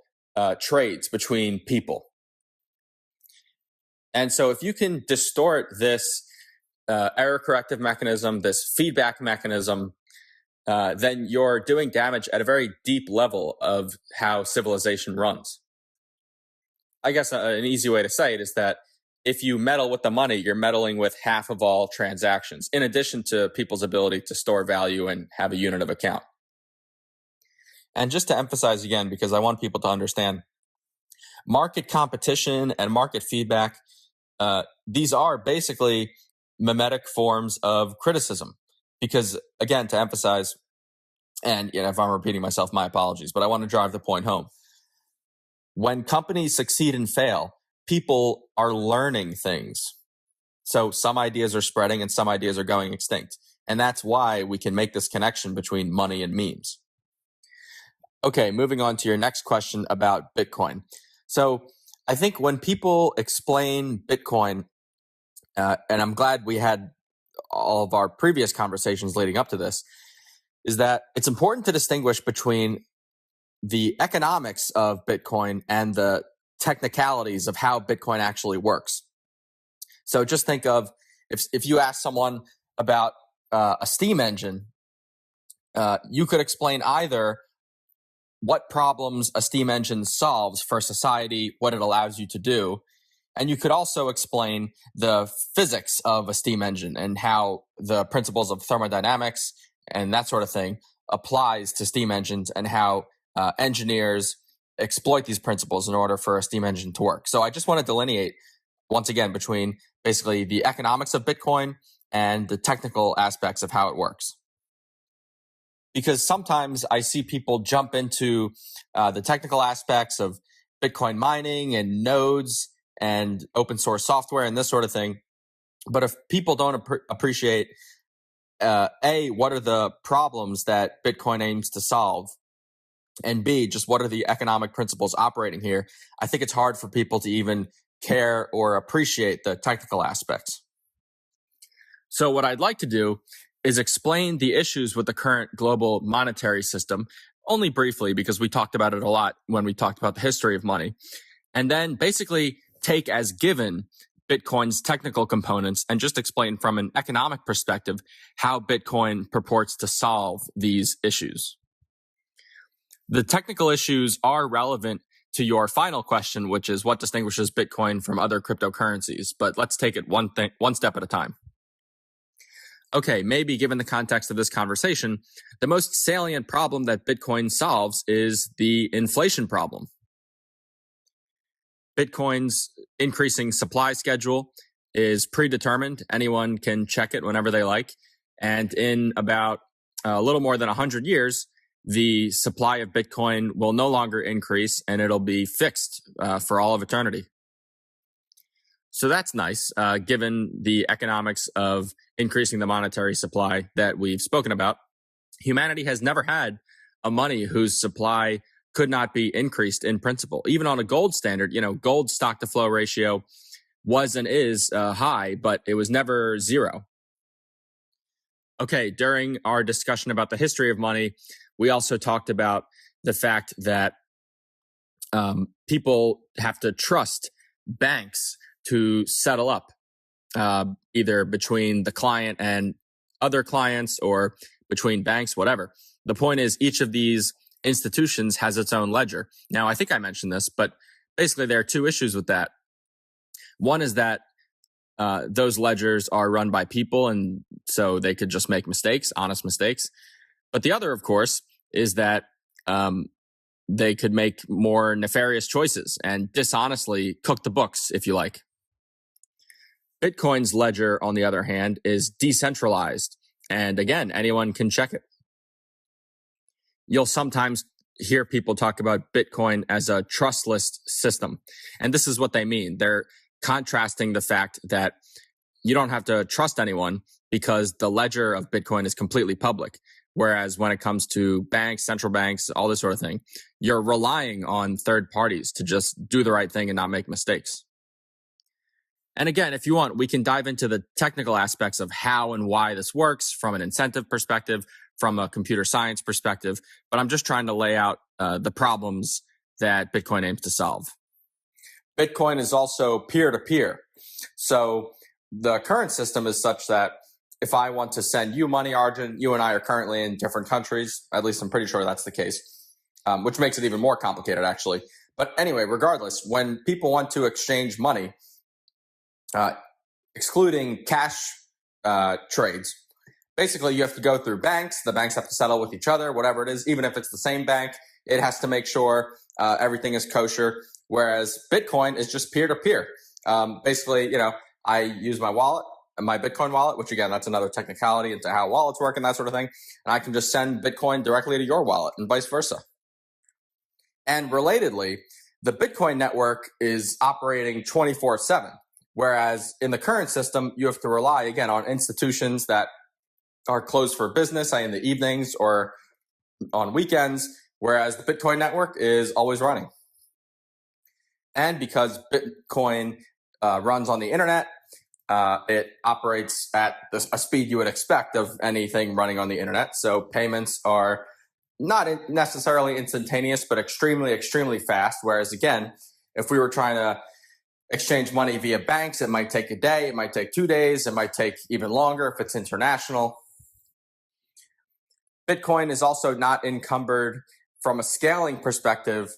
trades between people. And so if you can distort this error corrective mechanism, this feedback mechanism, then you're doing damage at a very deep level of how civilization runs. I guess an easy way to say it is that if you meddle with the money, you're meddling with half of all transactions, in addition to people's ability to store value and have a unit of account. And just to emphasize again, because I want people to understand, market competition and market feedback, these are basically mimetic forms of criticism. Because again, to emphasize, and if I'm repeating myself, my apologies, but I want to drive the point home. When companies succeed and fail, people are learning things. So some ideas are spreading and some ideas are going extinct. And that's why we can make this connection between money and memes. Okay, moving on to your next question about Bitcoin. So I think when people explain Bitcoin, and I'm glad we had all of our previous conversations leading up to this, is that it's important to distinguish between the economics of Bitcoin and the technicalities of how Bitcoin actually works. So just think of if you ask someone about a steam engine, you could explain either what problems a steam engine solves for society, what it allows you to do, and you could also explain the physics of a steam engine and how the principles of thermodynamics and that sort of thing applies to steam engines and how engineers exploit these principles in order for a steam engine to work. So I just want to delineate once again between basically the economics of Bitcoin and the technical aspects of how it works. Because sometimes I see people jump into the technical aspects of Bitcoin mining and nodes and open source software and this sort of thing. But if people don't appreciate, A, what are the problems that Bitcoin aims to solve, and B, just what are the economic principles operating here, I think it's hard for people to even care or appreciate the technical aspects. So what I'd like to do is explain the issues with the current global monetary system, only briefly because we talked about it a lot when we talked about the history of money, and then basically take as given Bitcoin's technical components and just explain from an economic perspective how Bitcoin purports to solve these issues. The technical issues are relevant to your final question, which is what distinguishes Bitcoin from other cryptocurrencies. But let's take it one step at a time. Okay, maybe given the context of this conversation, the most salient problem that Bitcoin solves is the inflation problem. Bitcoin's increasing supply schedule is predetermined. Anyone can check it whenever they like. And in about a little more than 100 years, the supply of Bitcoin will no longer increase and it'll be fixed for all of eternity. So that's nice, given the economics of increasing the monetary supply that we've spoken about. Humanity has never had a money whose supply could not be increased in principle. Even on a gold standard, gold stock to flow ratio was and is high, but it was never zero. Okay, during our discussion about the history of money, we also talked about the fact that people have to trust banks to settle up, either between the client and other clients or between banks, whatever. The point is each of these institutions has its own ledger. Now, I think I mentioned this, but basically there are two issues with that. One is that those ledgers are run by people, and so they could just make mistakes, honest mistakes. But the other, of course, is that they could make more nefarious choices and dishonestly cook the books, if you like. Bitcoin's ledger, on the other hand, is decentralized. And again, anyone can check it. You'll sometimes hear people talk about Bitcoin as a trustless system. And this is what they mean. They're contrasting the fact that you don't have to trust anyone because the ledger of Bitcoin is completely public. Whereas when it comes to banks, central banks, all this sort of thing, you're relying on third parties to just do the right thing and not make mistakes. And again, if you want, we can dive into the technical aspects of how and why this works from an incentive perspective, from a computer science perspective, but I'm just trying to lay out the problems that Bitcoin aims to solve. Bitcoin is also peer-to-peer. So the current system is such that if I want to send you money, Arjun, you and I are currently in different countries. At least I'm pretty sure that's the case, which makes it even more complicated, actually. But anyway, regardless, when people want to exchange money, excluding cash trades, basically you have to go through banks. The banks have to settle with each other, whatever it is. Even if it's the same bank, it has to make sure everything is kosher. Whereas Bitcoin is just peer-to-peer. Basically, I use my wallet, my Bitcoin wallet, which again, that's another technicality into how wallets work and that sort of thing. And I can just send Bitcoin directly to your wallet and vice versa. And relatedly, the Bitcoin network is operating 24/7. Whereas in the current system, you have to rely, again, on institutions that are closed for business, say in the evenings or on weekends, whereas the Bitcoin network is always running. And because Bitcoin runs on the internet, it operates at a speed you would expect of anything running on the internet. So payments are not necessarily instantaneous, but extremely, extremely fast. Whereas again, if we were trying to exchange money via banks, it might take a day, it might take 2 days, it might take even longer if it's international. Bitcoin is also not encumbered from a scaling perspective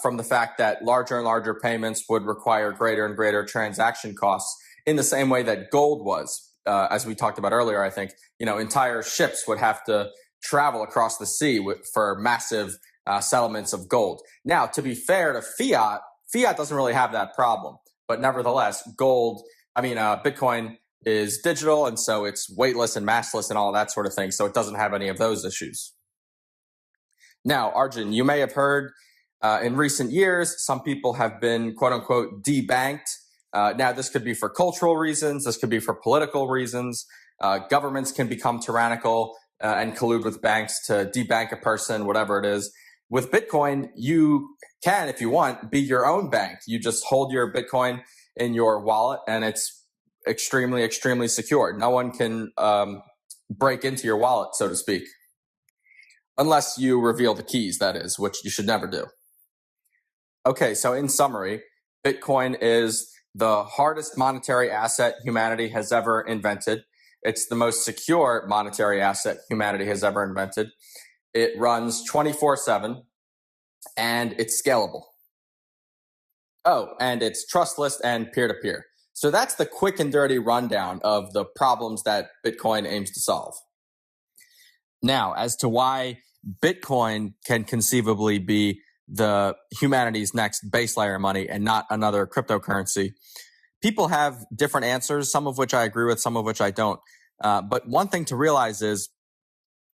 from the fact that larger and larger payments would require greater and greater transaction costs in the same way that gold was. As we talked about earlier, I think, entire ships would have to travel across the sea for massive settlements of gold. Now, to be fair to Fiat, Fiat doesn't really have that problem, but nevertheless, Bitcoin is digital, and so it's weightless and massless and all that sort of thing, so it doesn't have any of those issues. Now, Arjun, you may have heard in recent years, some people have been, quote unquote, debanked. Now, this could be for cultural reasons, this could be for political reasons. Governments can become tyrannical and collude with banks to debank a person, whatever it is. With Bitcoin, you can, if you want, be your own bank. You just hold your Bitcoin in your wallet, and it's extremely, extremely secure. No one can break into your wallet, so to speak. unless you reveal the keys, that is, which you should never do. Okay, so in summary, Bitcoin is the hardest monetary asset humanity has ever invented. It's the most secure monetary asset humanity has ever invented. It runs 24/7, and it's scalable. Oh, and it's trustless and peer-to-peer. So that's the quick and dirty rundown of the problems that Bitcoin aims to solve. Now, as to why Bitcoin can conceivably be the humanity's next base layer money and not another cryptocurrency, people have different answers, some of which I agree with, some of which I don't. But one thing to realize is,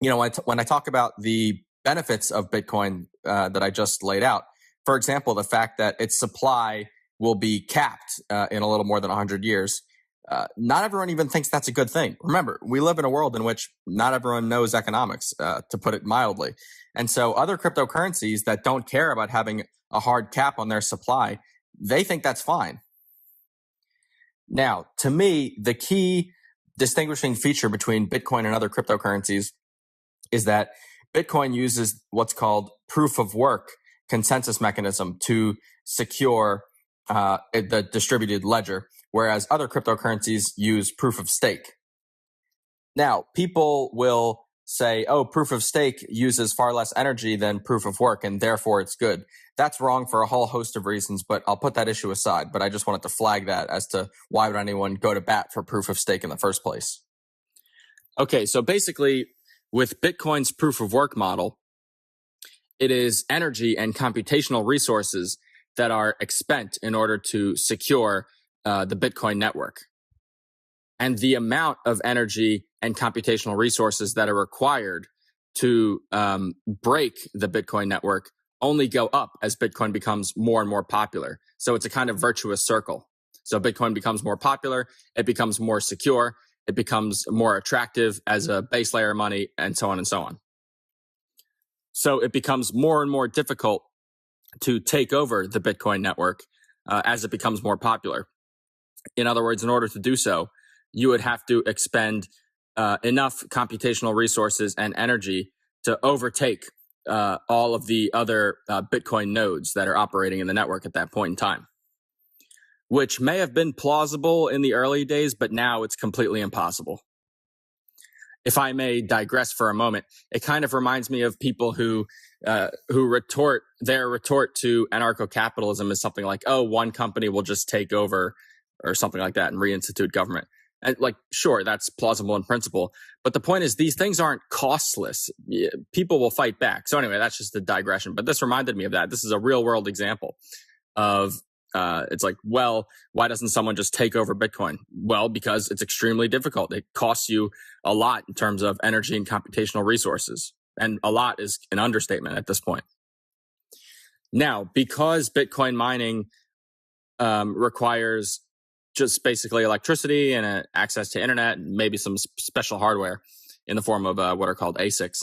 when I talk about the benefits of Bitcoin that I just laid out, for example, the fact that its supply will be capped in a little more than 100 years, not everyone even thinks that's a good thing. Remember, we live in a world in which not everyone knows economics, to put it mildly. And so other cryptocurrencies that don't care about having a hard cap on their supply, they think that's fine. Now, to me, the key distinguishing feature between Bitcoin and other cryptocurrencies is that Bitcoin uses what's called proof of work consensus mechanism to secure the distributed ledger, whereas other cryptocurrencies use proof of stake. Now, people will say, oh, proof of stake uses far less energy than proof of work, and therefore it's good. That's wrong for a whole host of reasons, but I'll put that issue aside. But I just wanted to flag that as to why would anyone go to bat for proof of stake in the first place. Okay, so basically, with Bitcoin's proof of work model, it is energy and computational resources that are expended in order to secure the Bitcoin network. And the amount of energy and computational resources that are required to break the Bitcoin network only go up as Bitcoin becomes more and more popular. So it's a kind of virtuous circle. So Bitcoin becomes more popular, it becomes more secure, it becomes more attractive as a base layer money, and so on and so on. So it becomes more and more difficult to take over the Bitcoin network as it becomes more popular. In other words, in order to do so, you would have to expend enough computational resources and energy to overtake all of the other Bitcoin nodes that are operating in the network at that point in time, which may have been plausible in the early days, but now it's completely impossible. If I may digress for a moment, it kind of reminds me of people who retort to anarcho-capitalism is something like, oh, one company will just take over or something like that and reinstitute government. And sure, that's plausible in principle. But the point is, these things aren't costless. People will fight back. So anyway, that's just a digression. But this reminded me of that. This is a real world example of it's like, well, why doesn't someone just take over Bitcoin? Well, because it's extremely difficult. It costs you a lot in terms of energy and computational resources. And a lot is an understatement at this point. Now, because Bitcoin mining requires just basically electricity and access to internet, and maybe some special hardware in the form of what are called ASICs,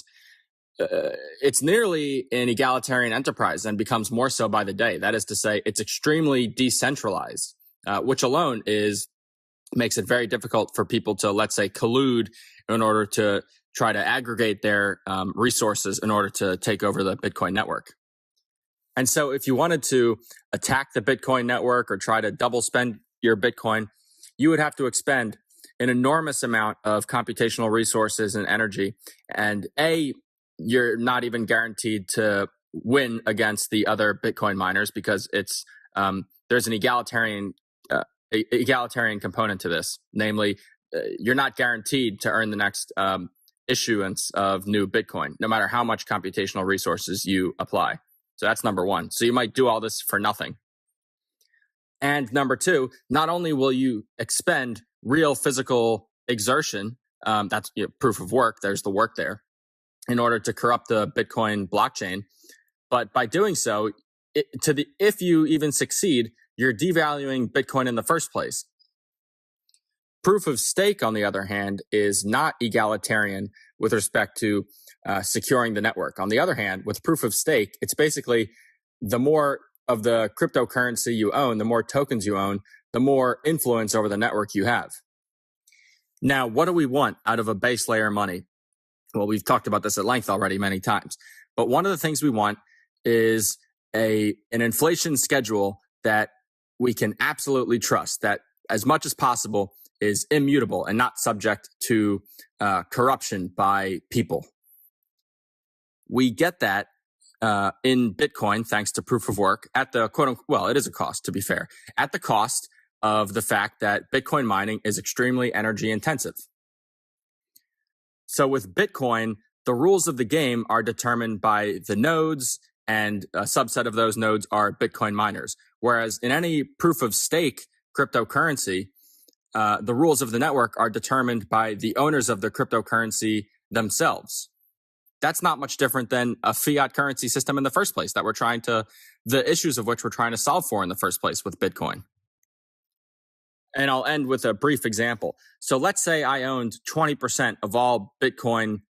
it's nearly an egalitarian enterprise and becomes more so by the day. That is to say, it's extremely decentralized, which alone makes it very difficult for people to, let's say, collude in order to try to aggregate their resources in order to take over the Bitcoin network. And so if you wanted to attack the Bitcoin network or try to double spend your Bitcoin, you would have to expend an enormous amount of computational resources and energy. And you're not even guaranteed to win against the other Bitcoin miners because it's there's an egalitarian component to this. Namely, you're not guaranteed to earn the next issuance of new Bitcoin, no matter how much computational resources you apply. So that's number one. So you might do all this for nothing. And number two, not only will you expend real physical exertion, that's proof of work, there's the work there, in order to corrupt the Bitcoin blockchain, but by doing so, if you even succeed, you're devaluing Bitcoin in the first place. Proof of stake, on the other hand, is not egalitarian with respect to securing the network. On the other hand, with proof of stake, it's basically the more of the cryptocurrency you own, the more tokens you own, the more influence over the network you have. Now, what do we want out of a base layer money? Well, we've talked about this at length already many times. But one of the things we want is an inflation schedule that we can absolutely trust, that as much as possible is immutable and not subject to corruption by people. We get that in Bitcoin, thanks to proof of work, at the quote unquote, well, it is a cost, to be fair, at the cost of the fact that Bitcoin mining is extremely energy intensive. So with Bitcoin, the rules of the game are determined by the nodes, and a subset of those nodes are Bitcoin miners. Whereas in any proof of stake cryptocurrency, the rules of the network are determined by the owners of the cryptocurrency themselves. That's not much different than a fiat currency system in the first place the issues of which we're trying to solve for in the first place with Bitcoin. And I'll end with a brief example. So let's say I owned 20% of all Bitcoin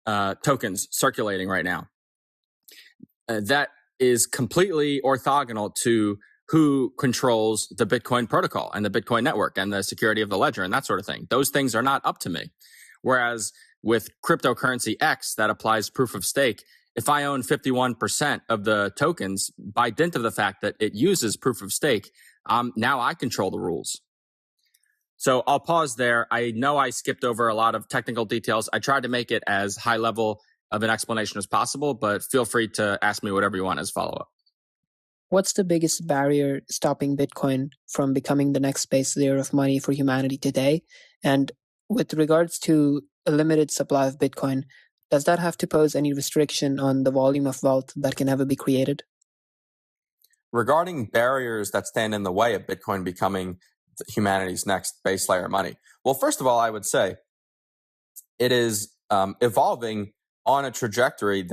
tokens circulating right now. That is completely orthogonal to who controls the Bitcoin protocol and the Bitcoin network and the security of the ledger and that sort of thing. Those things are not up to me. Whereas with cryptocurrency X that applies proof of stake, if I own 51% of the tokens by dint of the fact that it uses proof of stake, now I control the rules. So I'll pause there. I know I skipped over a lot of technical details. I tried to make it as high level of an explanation as possible, but feel free to ask me whatever you want as follow-up. What's the biggest barrier stopping Bitcoin from becoming the next base layer of money for humanity today? And with regards to a limited supply of Bitcoin, does that have to pose any restriction on the volume of wealth that can ever be created? Regarding barriers that stand in the way of Bitcoin becoming humanity's next base layer of money, well, first of all, I would say it is evolving on a trajectory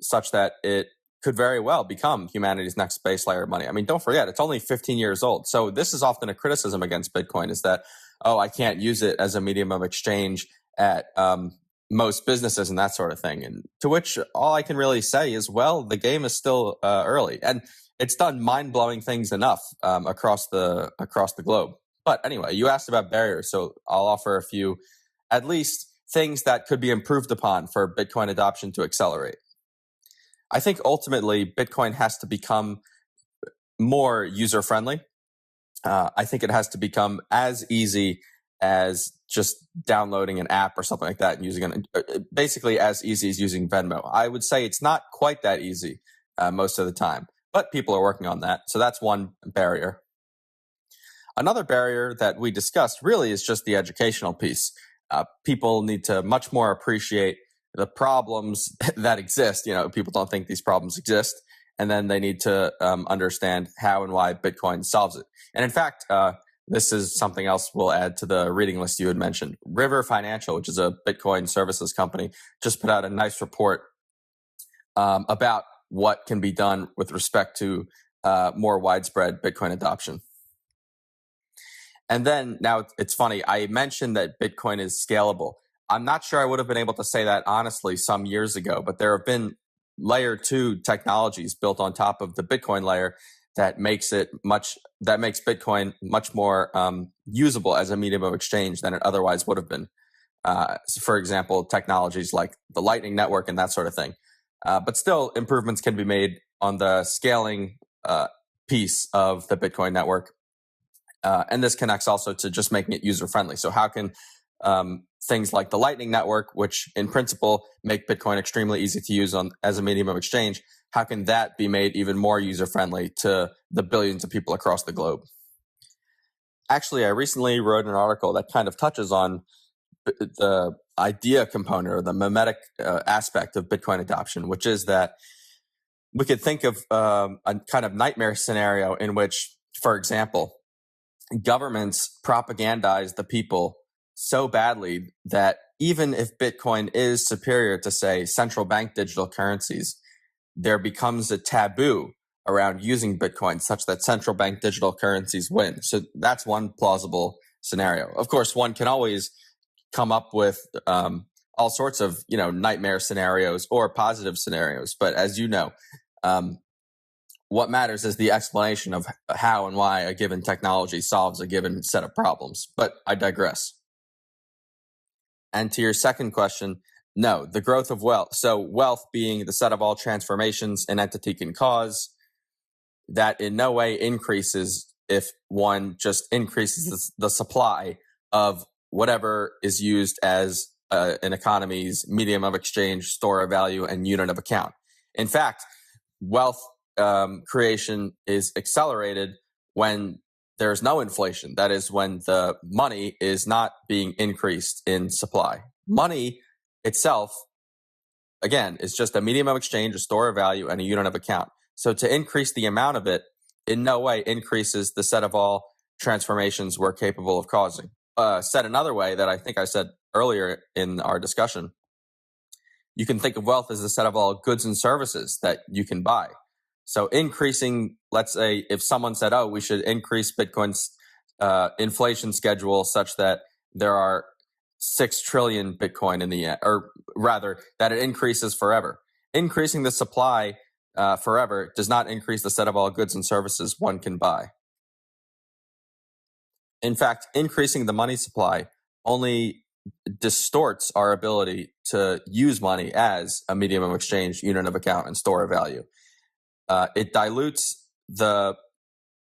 such that it could very well become humanity's next base layer of money. I mean, don't forget, it's only 15 years old. So this is often a criticism against Bitcoin, is that, I can't use it as a medium of exchange at most businesses and that sort of thing. And to which all I can really say is, well, the game is still early, and it's done mind-blowing things enough across the globe. But anyway, you asked about barriers, so I'll offer a few, at least, things that could be improved upon for Bitcoin adoption to accelerate. I think ultimately Bitcoin has to become more user-friendly. I think it has to become as easy as just downloading an app or something like that and using it, basically as easy as using Venmo. I would say it's not quite that easy most of the time, but people are working on that. So that's one barrier. Another barrier that we discussed really is just the educational piece. People need to much more appreciate the problems that exist. People don't think these problems exist, and then they need to understand how and why Bitcoin solves it. And in fact, this is something else we'll add to the reading list you had mentioned. River Financial, which is a Bitcoin services company, just put out a nice report about what can be done with respect to more widespread Bitcoin adoption. And then now it's funny, I mentioned that Bitcoin is scalable. I'm not sure I would have been able to say that honestly some years ago, but there have been layer 2 technologies built on top of the Bitcoin layer that makes Bitcoin much more usable as a medium of exchange than it otherwise would have been. For example, technologies like the Lightning Network and that sort of thing. But still, improvements can be made on the scaling piece of the Bitcoin network. And this connects also to just making it user-friendly. So how can things like the Lightning Network, which in principle make Bitcoin extremely easy to use as a medium of exchange, how can that be made even more user-friendly to the billions of people across the globe? Actually, I recently wrote an article that kind of touches on the idea component or the mimetic aspect of Bitcoin adoption, which is that we could think of a kind of nightmare scenario in which, for example, governments propagandize the people so badly that even if Bitcoin is superior to, say, central bank digital currencies, there becomes a taboo around using Bitcoin such that central bank digital currencies win. So that's one plausible scenario. Of course, one can always come up with all sorts of nightmare scenarios or positive scenarios. But as you know, what matters is the explanation of how and why a given technology solves a given set of problems. But I digress. And to your second question, No, the growth of wealth. So wealth being the set of all transformations an entity can cause, that in no way increases if one just increases the supply of whatever is used as an economy's medium of exchange, store of value, and unit of account. In fact, wealth creation is accelerated when there's no inflation. That is, when the money is not being increased in supply. Money itself, again, is just a medium of exchange, a store of value, and a unit of account. So to increase the amount of it in no way increases the set of all transformations we're capable of causing. Said another way that I think I said earlier in our discussion, you can think of wealth as the set of all goods and services that you can buy. So increasing, let's say, if someone said, oh, we should increase Bitcoin's inflation schedule such that there are 6 trillion Bitcoin in the end, or rather that it increases forever. Increasing the supply forever does not increase the set of all goods and services one can buy. In fact, increasing the money supply only distorts our ability to use money as a medium of exchange, unit of account, and store of value. It dilutes the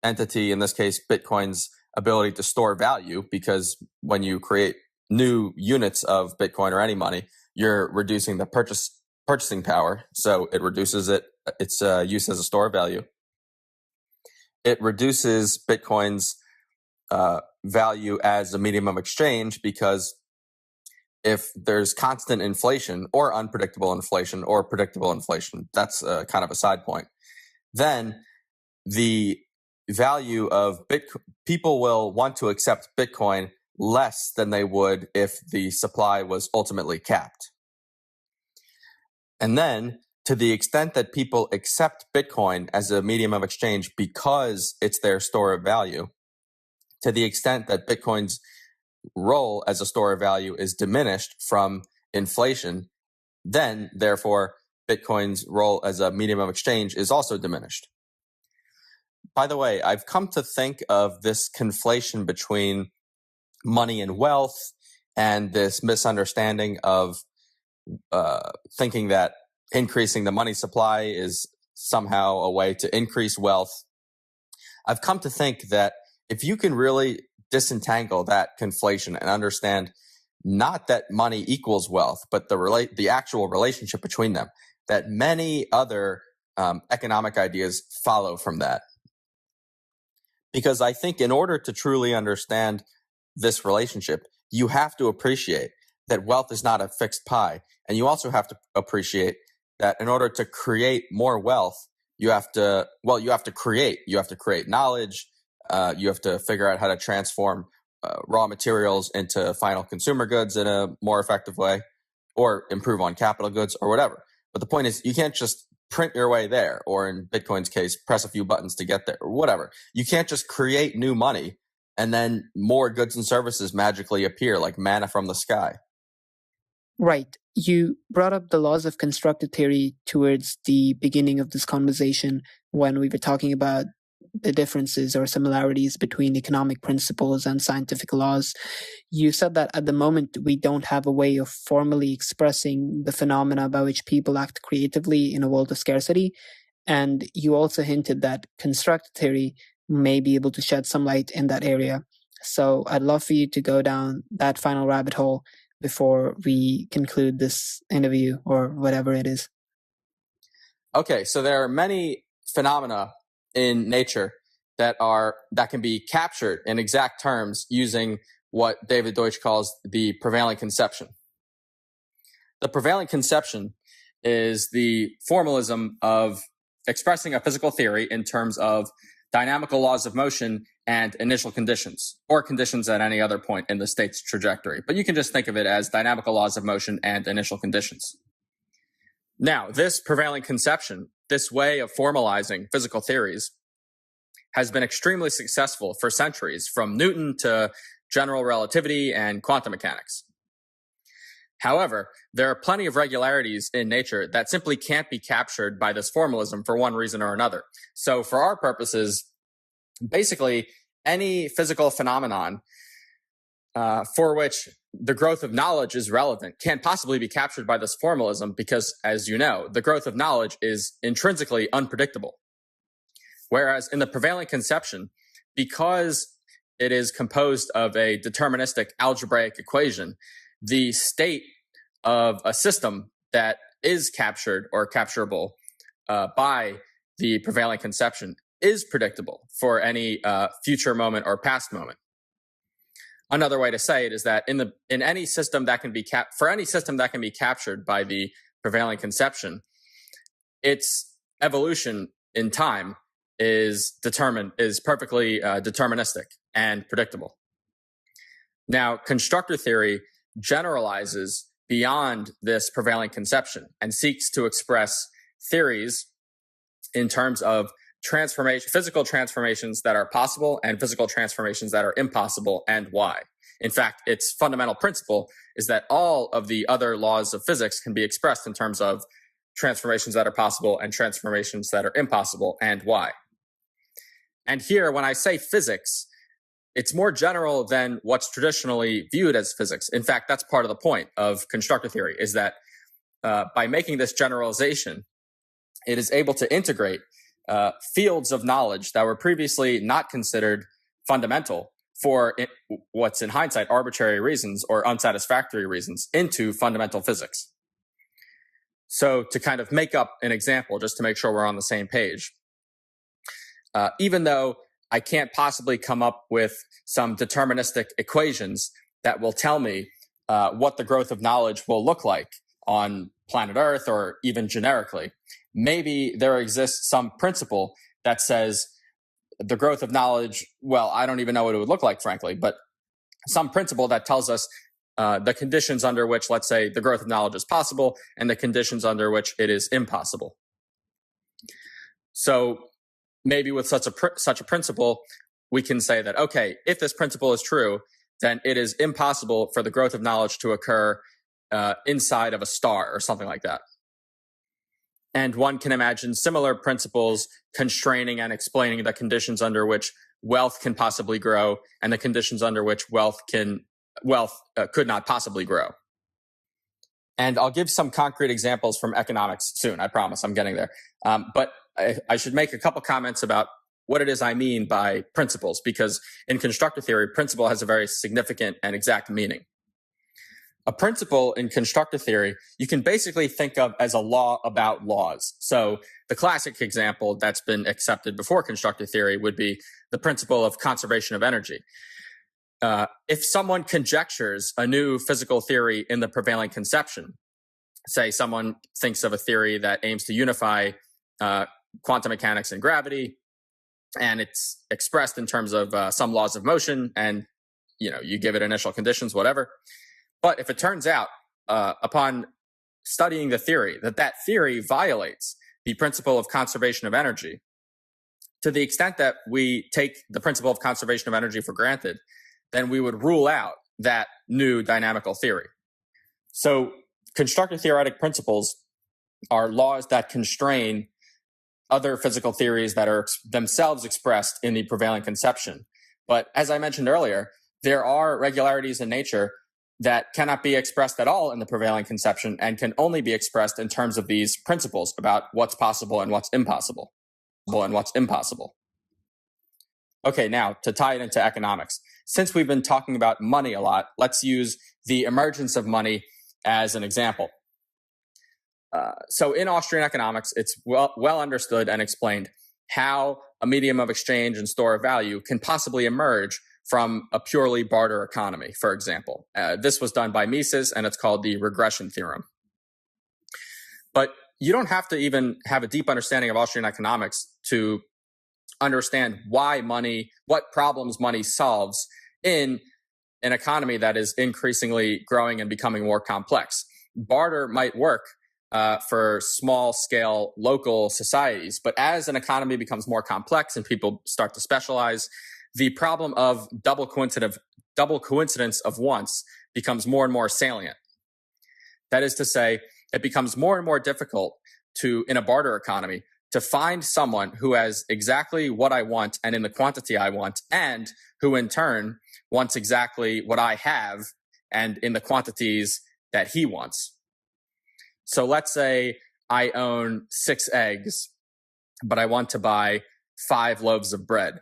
entity, in this case, Bitcoin's ability to store value, because when you create new units of Bitcoin or any money, you're reducing the purchasing power. So it reduces its use as a store of value. It reduces Bitcoin's value as a medium of exchange, because if there's constant inflation or unpredictable inflation or predictable inflation, that's kind of a side point, then the value of Bitcoin, people will want to accept Bitcoin less than they would if the supply was ultimately capped. And then, to the extent that people accept Bitcoin as a medium of exchange because it's their store of value, to the extent that Bitcoin's role as a store of value is diminished from inflation, then, therefore, Bitcoin's role as a medium of exchange is also diminished. By the way, I've come to think of this conflation between money and wealth and this misunderstanding of thinking that increasing the money supply is somehow a way to increase wealth. I've come to think that if you can really disentangle that conflation and understand not that money equals wealth, but the actual relationship between them, that many other economic ideas follow from that. Because I think in order to truly understand this relationship, you have to appreciate that wealth is not a fixed pie. And you also have to appreciate that in order to create more wealth, you have to create knowledge. You have to figure out how to transform raw materials into final consumer goods in a more effective way, or improve on capital goods or whatever. But the point is, you can't just print your way there, or in Bitcoin's case, press a few buttons to get there, or whatever. You can't just create new money and then more goods and services magically appear like manna from the sky. Right. You brought up the laws of constructor theory towards the beginning of this conversation when we were talking about the differences or similarities between economic principles and scientific laws. You said that at the moment we don't have a way of formally expressing the phenomena by which people act creatively in a world of scarcity. And you also hinted that constructor theory may be able to shed some light in that area. So I'd love for you to go down that final rabbit hole before we conclude this interview or whatever it is. Okay, so there are many phenomena in nature that can be captured in exact terms using what David Deutsch calls the prevailing conception. The prevailing conception is the formalism of expressing a physical theory in terms of dynamical laws of motion and initial conditions, or conditions at any other point in the state's trajectory. But you can just think of it as dynamical laws of motion and initial conditions. Now, this prevailing conception, this way of formalizing physical theories, has been extremely successful for centuries, from Newton to general relativity and quantum mechanics. However, there are plenty of regularities in nature that simply can't be captured by this formalism for one reason or another. So for our purposes, basically any physical phenomenon for which the growth of knowledge is relevant, can't possibly be captured by this formalism because, as you know, the growth of knowledge is intrinsically unpredictable. Whereas in the prevailing conception, because it is composed of a deterministic algebraic equation, the state of a system that is captured or capturable by the prevailing conception is predictable for any future moment or past moment. Another way to say it is that in any system that can be for any system that can be captured by the prevailing conception, its evolution in time is perfectly deterministic and predictable. Now, constructor theory generalizes beyond this prevailing conception and seeks to express theories in terms of physical transformations that are possible and physical transformations that are impossible, and why. In fact, its fundamental principle is that all of the other laws of physics can be expressed in terms of transformations that are possible and transformations that are impossible, and why. And here, when I say physics, it's more general than what's traditionally viewed as physics. In fact, that's part of the point of constructor theory, is that by making this generalization, it is able to integrate fields of knowledge that were previously not considered fundamental for what's in hindsight arbitrary reasons or unsatisfactory reasons into fundamental physics. So to kind of make up an example, just to make sure we're on the same page, even though I can't possibly come up with some deterministic equations that will tell me what the growth of knowledge will look like on planet Earth or even generically, maybe there exists some principle that says the growth of knowledge, well, I don't even know what it would look like, frankly, but some principle that tells us the conditions under which, let's say, the growth of knowledge is possible and the conditions under which it is impossible. So maybe with such a principle, we can say that, okay, if this principle is true, then it is impossible for the growth of knowledge to occur inside of a star or something like that. And one can imagine similar principles constraining and explaining the conditions under which wealth can possibly grow and the conditions under which wealth could not possibly grow. And I'll give some concrete examples from economics soon. I promise I'm getting there. But I should make a couple comments about what it is I mean by principles, because in constructor theory, principle has a very significant and exact meaning. A principle in constructor theory, you can basically think of as a law about laws. So the classic example that's been accepted before constructor theory would be the principle of conservation of energy. If someone conjectures a new physical theory in the prevailing conception, say someone thinks of a theory that aims to unify quantum mechanics and gravity, and it's expressed in terms of some laws of motion, and you give it initial conditions, whatever. But if it turns out upon studying the theory that theory violates the principle of conservation of energy, to the extent that we take the principle of conservation of energy for granted, then we would rule out that new dynamical theory. So constructor theoretic principles are laws that constrain other physical theories that are themselves expressed in the prevailing conception. But as I mentioned earlier, there are regularities in nature that cannot be expressed at all in the prevailing conception and can only be expressed in terms of these principles about what's possible and what's impossible. Okay, now to tie it into economics. Since we've been talking about money a lot, let's use the emergence of money as an example. So in Austrian economics, it's well understood and explained how a medium of exchange and store of value can possibly emerge from a purely barter economy, for example. This was done by Mises, and it's called the regression theorem. But you don't have to even have a deep understanding of Austrian economics to understand what problems money solves in an economy that is increasingly growing and becoming more complex. Barter might work for small-scale local societies, but as an economy becomes more complex and people start to specialize, the problem of double coincidence of wants becomes more and more salient. That is to say, it becomes more and more difficult in a barter economy, to find someone who has exactly what I want and in the quantity I want, and who in turn wants exactly what I have and in the quantities that he wants. So let's say I own 6 eggs, but I want to buy 5 loaves of bread.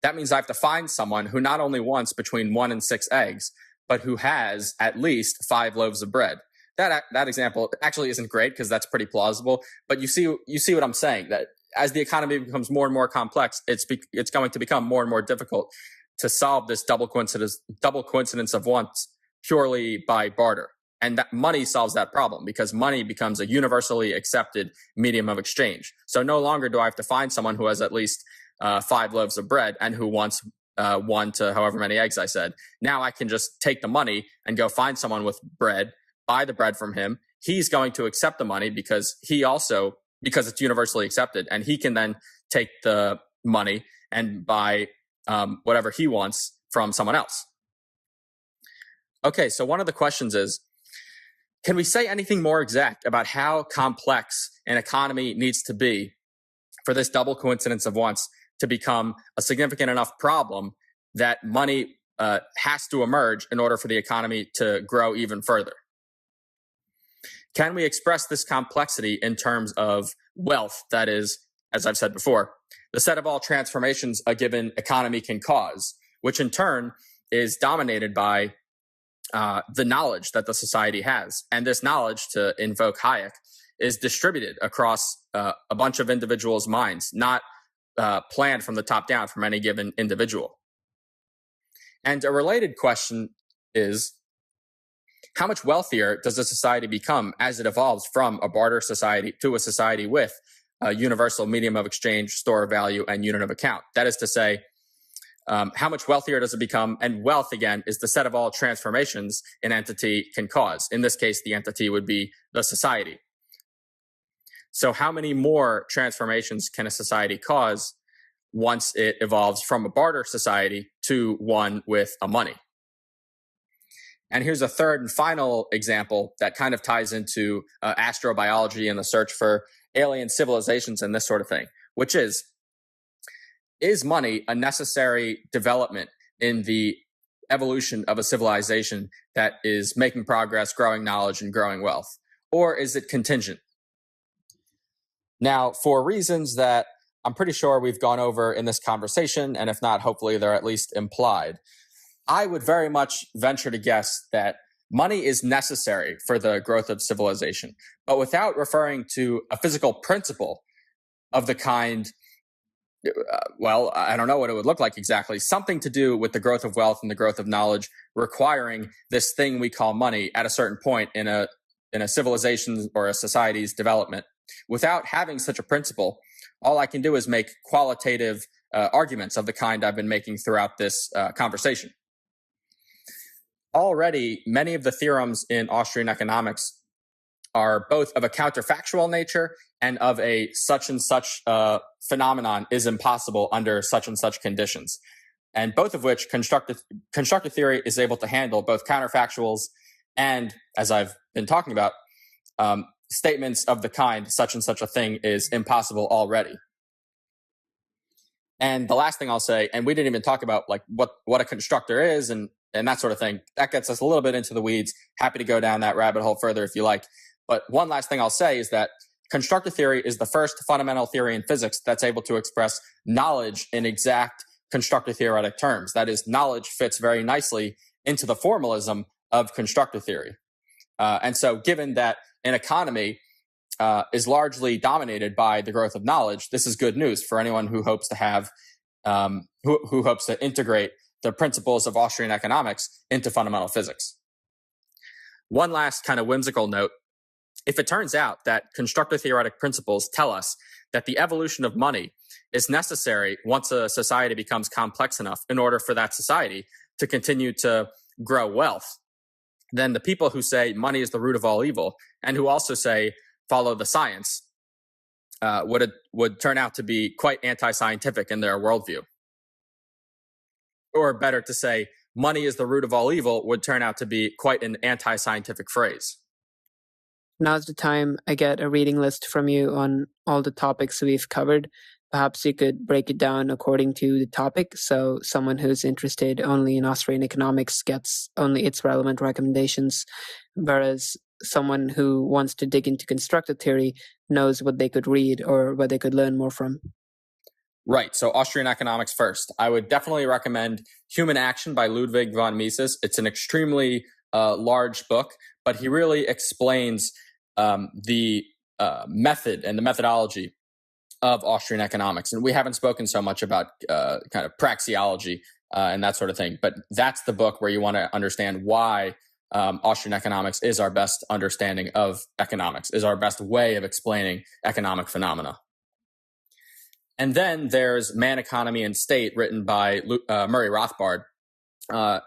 That means I have to find someone who not only wants between 1 and 6 eggs, but who has at least 5 loaves of bread. That example actually isn't great because that's pretty plausible, but you see what I'm saying, that as the economy becomes more and more complex, it's going to become more and more difficult to solve this double coincidence of wants purely by barter. And that money solves that problem because money becomes a universally accepted medium of exchange. So no longer do I have to find someone who has at least 5 loaves of bread and who wants 1 to however many eggs I said. Now I can just take the money and go find someone with bread, buy the bread from him. He's going to accept the money because it's universally accepted, and he can then take the money and buy whatever he wants from someone else. Okay, so one of the questions is, can we say anything more exact about how complex an economy needs to be for this double coincidence of wants to become a significant enough problem that money has to emerge in order for the economy to grow even further? Can we express this complexity in terms of wealth, that is, as I've said before, the set of all transformations a given economy can cause, which in turn is dominated by the knowledge that the society has. And this knowledge, to invoke Hayek, is distributed across a bunch of individuals' minds, not planned from the top down from any given individual. And a related question is, how much wealthier does a society become as it evolves from a barter society to a society with a universal medium of exchange, store of value, and unit of account? That is to say, how much wealthier does it become? And wealth, again, is the set of all transformations an entity can cause. In this case, the entity would be the society. So how many more transformations can a society cause once it evolves from a barter society to one with a money? And here's a third and final example that kind of ties into astrobiology and the search for alien civilizations and this sort of thing, which is money a necessary development in the evolution of a civilization that is making progress, growing knowledge, and growing wealth? Or is it contingent? Now, for reasons that I'm pretty sure we've gone over in this conversation, and if not, hopefully they're at least implied, I would very much venture to guess that money is necessary for the growth of civilization, but without referring to a physical principle of the kind, well, I don't know what it would look like exactly, something to do with the growth of wealth and the growth of knowledge requiring this thing we call money at a certain point in a civilization or a society's development. Without having such a principle, all I can do is make qualitative arguments of the kind I've been making throughout this conversation. Already, many of the theorems in Austrian economics are both of a counterfactual nature and of a such and such phenomenon is impossible under such and such conditions. And both of which constructor theory is able to handle, both counterfactuals and, as I've been talking about, statements of the kind, such and such a thing is impossible already. And the last thing I'll say, and we didn't even talk about like what a constructor is and that sort of thing. That gets us a little bit into the weeds. Happy to go down that rabbit hole further if you like. But one last thing I'll say is that constructor theory is the first fundamental theory in physics that's able to express knowledge in exact constructor theoretic terms. That is, knowledge fits very nicely into the formalism of constructor theory. And so given that an economy is largely dominated by the growth of knowledge, this is good news for anyone who hopes to have, who hopes to integrate the principles of Austrian economics into fundamental physics. One last kind of whimsical note. If it turns out that constructor theoretic principles tell us that the evolution of money is necessary once a society becomes complex enough in order for that society to continue to grow wealth, then the people who say money is the root of all evil and who also say follow the science would turn out to be quite anti-scientific in their worldview. Or better to say, money is the root of all evil would turn out to be quite an anti-scientific phrase. Now's the time I get a reading list from you on all the topics we've covered. Perhaps you could break it down according to the topic. So someone who's interested only in Austrian economics gets only its relevant recommendations, whereas someone who wants to dig into constructor theory knows what they could read or what they could learn more from. Right. So Austrian economics first. I would definitely recommend Human Action by Ludwig von Mises. It's an extremely large book, but he really explains the method and the methodology of Austrian economics. And we haven't spoken so much about kind of praxeology and that sort of thing, but that's the book where you want to understand why Austrian economics is our best understanding of economics, is our best way of explaining economic phenomena. And then there's Man, Economy, and State, written by Murray Rothbard.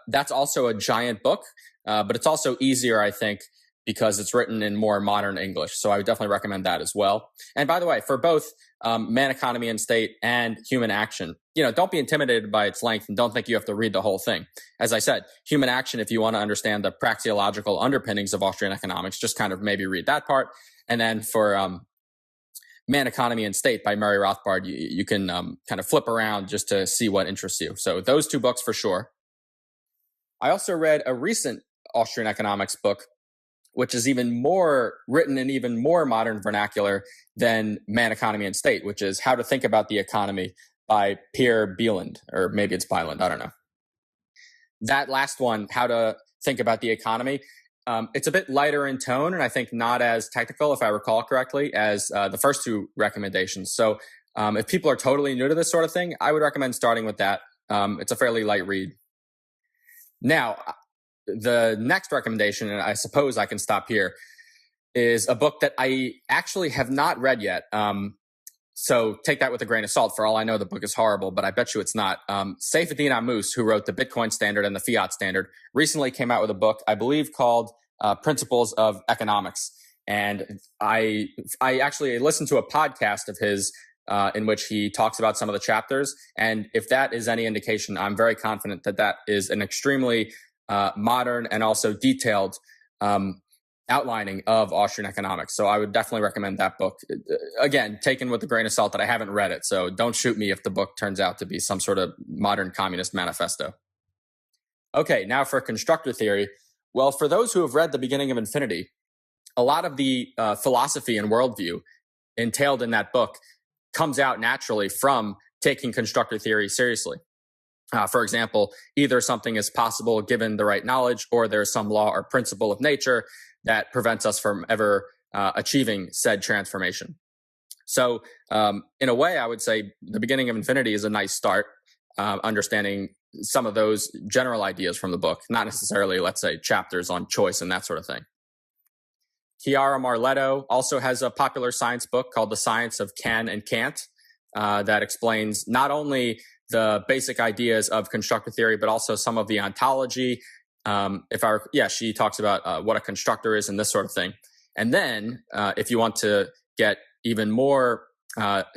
That's also a giant book, but it's also easier, I think, because it's written in more modern English. So I would definitely recommend that as well. And by the way, for both Man, Economy, and State and Human Action, don't be intimidated by its length and don't think you have to read the whole thing. As I said, Human Action, if you want to understand the praxeological underpinnings of Austrian economics, just kind of maybe read that part. And then for Man, Economy, and State by Murray Rothbard, you can kind of flip around just to see what interests you. So those two books for sure. I also read a recent Austrian economics book, which is even more written in even more modern vernacular than Man, Economy, and State, which is How to Think About the Economy by Pierre Bieland, or maybe it's Bieland, I don't know. That last one, How to Think About the Economy, it's a bit lighter in tone and I think not as technical, if I recall correctly, as the first two recommendations. So if people are totally new to this sort of thing, I would recommend starting with that. It's a fairly light read. Now, the next recommendation, and I suppose I can stop here, is a book that I actually have not read yet. So take that with a grain of salt. For all I know, the book is horrible, but I bet you it's not. Seyfeddin Ammous, who wrote the Bitcoin Standard and the Fiat Standard, recently came out with a book, I believe, called Principles of Economics. And I actually listened to a podcast of his in which he talks about some of the chapters. And if that is any indication, I'm very confident that that is an extremely modern and also detailed outlining of Austrian economics. So I would definitely recommend that book. Again, taken with a grain of salt that I haven't read it. So don't shoot me if the book turns out to be some sort of modern communist manifesto. Okay, now for constructor theory. Well, for those who have read The Beginning of Infinity, a lot of the philosophy and worldview entailed in that book comes out naturally from taking constructor theory seriously. For example, either something is possible given the right knowledge, or there's some law or principle of nature that prevents us from ever achieving said transformation. So in a way, I would say The Beginning of Infinity is a nice start, understanding some of those general ideas from the book, not necessarily, let's say, chapters on choice and that sort of thing. Chiara Marletto also has a popular science book called The Science of Can and Can't that explains not only the basic ideas of constructor theory, but also some of the ontology. She talks about what a constructor is and this sort of thing. And then if you want to get even more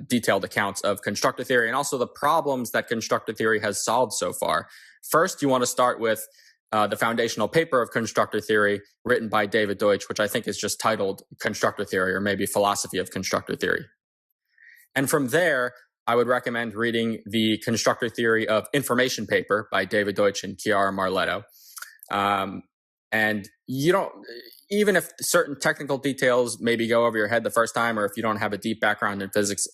detailed accounts of constructor theory and also the problems that constructor theory has solved so far, first you want to start with the foundational paper of constructor theory written by David Deutsch, which I think is just titled Constructor Theory, or maybe Philosophy of Constructor Theory. And from there, I would recommend reading the Constructor Theory of Information paper by David Deutsch and Chiara Marletto. And you don't, even if certain technical details maybe go over your head the first time, or if you don't have a deep background in physics,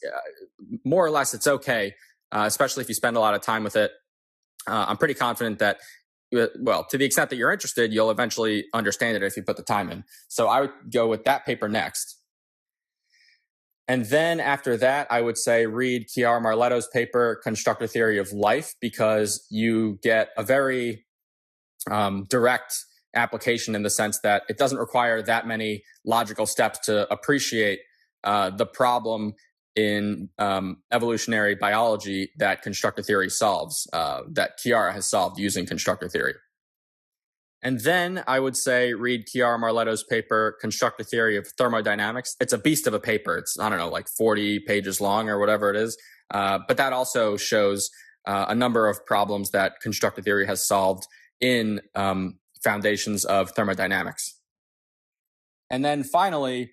more or less it's okay, especially if you spend a lot of time with it. I'm pretty confident that, well, to the extent that you're interested, you'll eventually understand it if you put the time in. So I would go with that paper next. And then after that, I would say read Chiara Marletto's paper, Constructor Theory of Life, because you get a very direct application in the sense that it doesn't require that many logical steps to appreciate the problem in evolutionary biology that constructor theory solves, that Chiara has solved using constructor theory. And then I would say read Chiara Marletto's paper, Constructor Theory of Thermodynamics. It's a beast of a paper. It's, I don't know, like 40 pages long or whatever it is. But that also shows a number of problems that constructor theory has solved in foundations of thermodynamics. And then finally,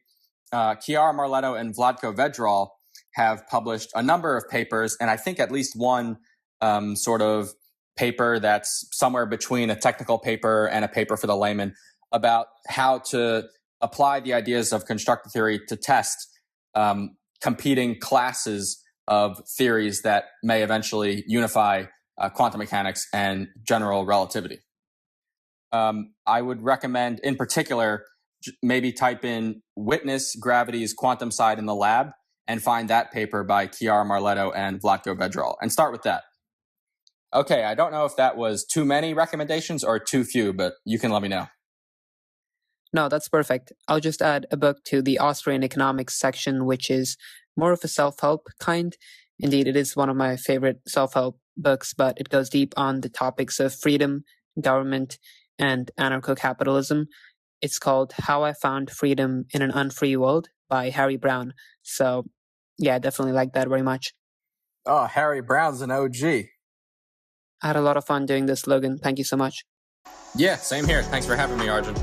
Chiara Marletto and Vlatko Vedral have published a number of papers, and I think at least one sort of paper that's somewhere between a technical paper and a paper for the layman about how to apply the ideas of constructor theory to test competing classes of theories that may eventually unify quantum mechanics and general relativity. I would recommend, in particular, maybe type in Witness Gravity's Quantum Side in the Lab and find that paper by Chiara Marletto and Vlatko Vedral, and start with that. Okay, I don't know if that was too many recommendations or too few, but you can let me know. No, that's perfect. I'll just add a book to the Austrian economics section, which is more of a self-help kind. Indeed, it is one of my favorite self-help books, but it goes deep on the topics of freedom, government, and anarcho-capitalism. It's called How I Found Freedom in an Unfree World by Harry Brown. So, yeah, I definitely like that very much. Oh, Harry Brown's an OG. I had a lot of fun doing this, Logan. Thank you so much. Yeah, same here. Thanks for having me, Arjun.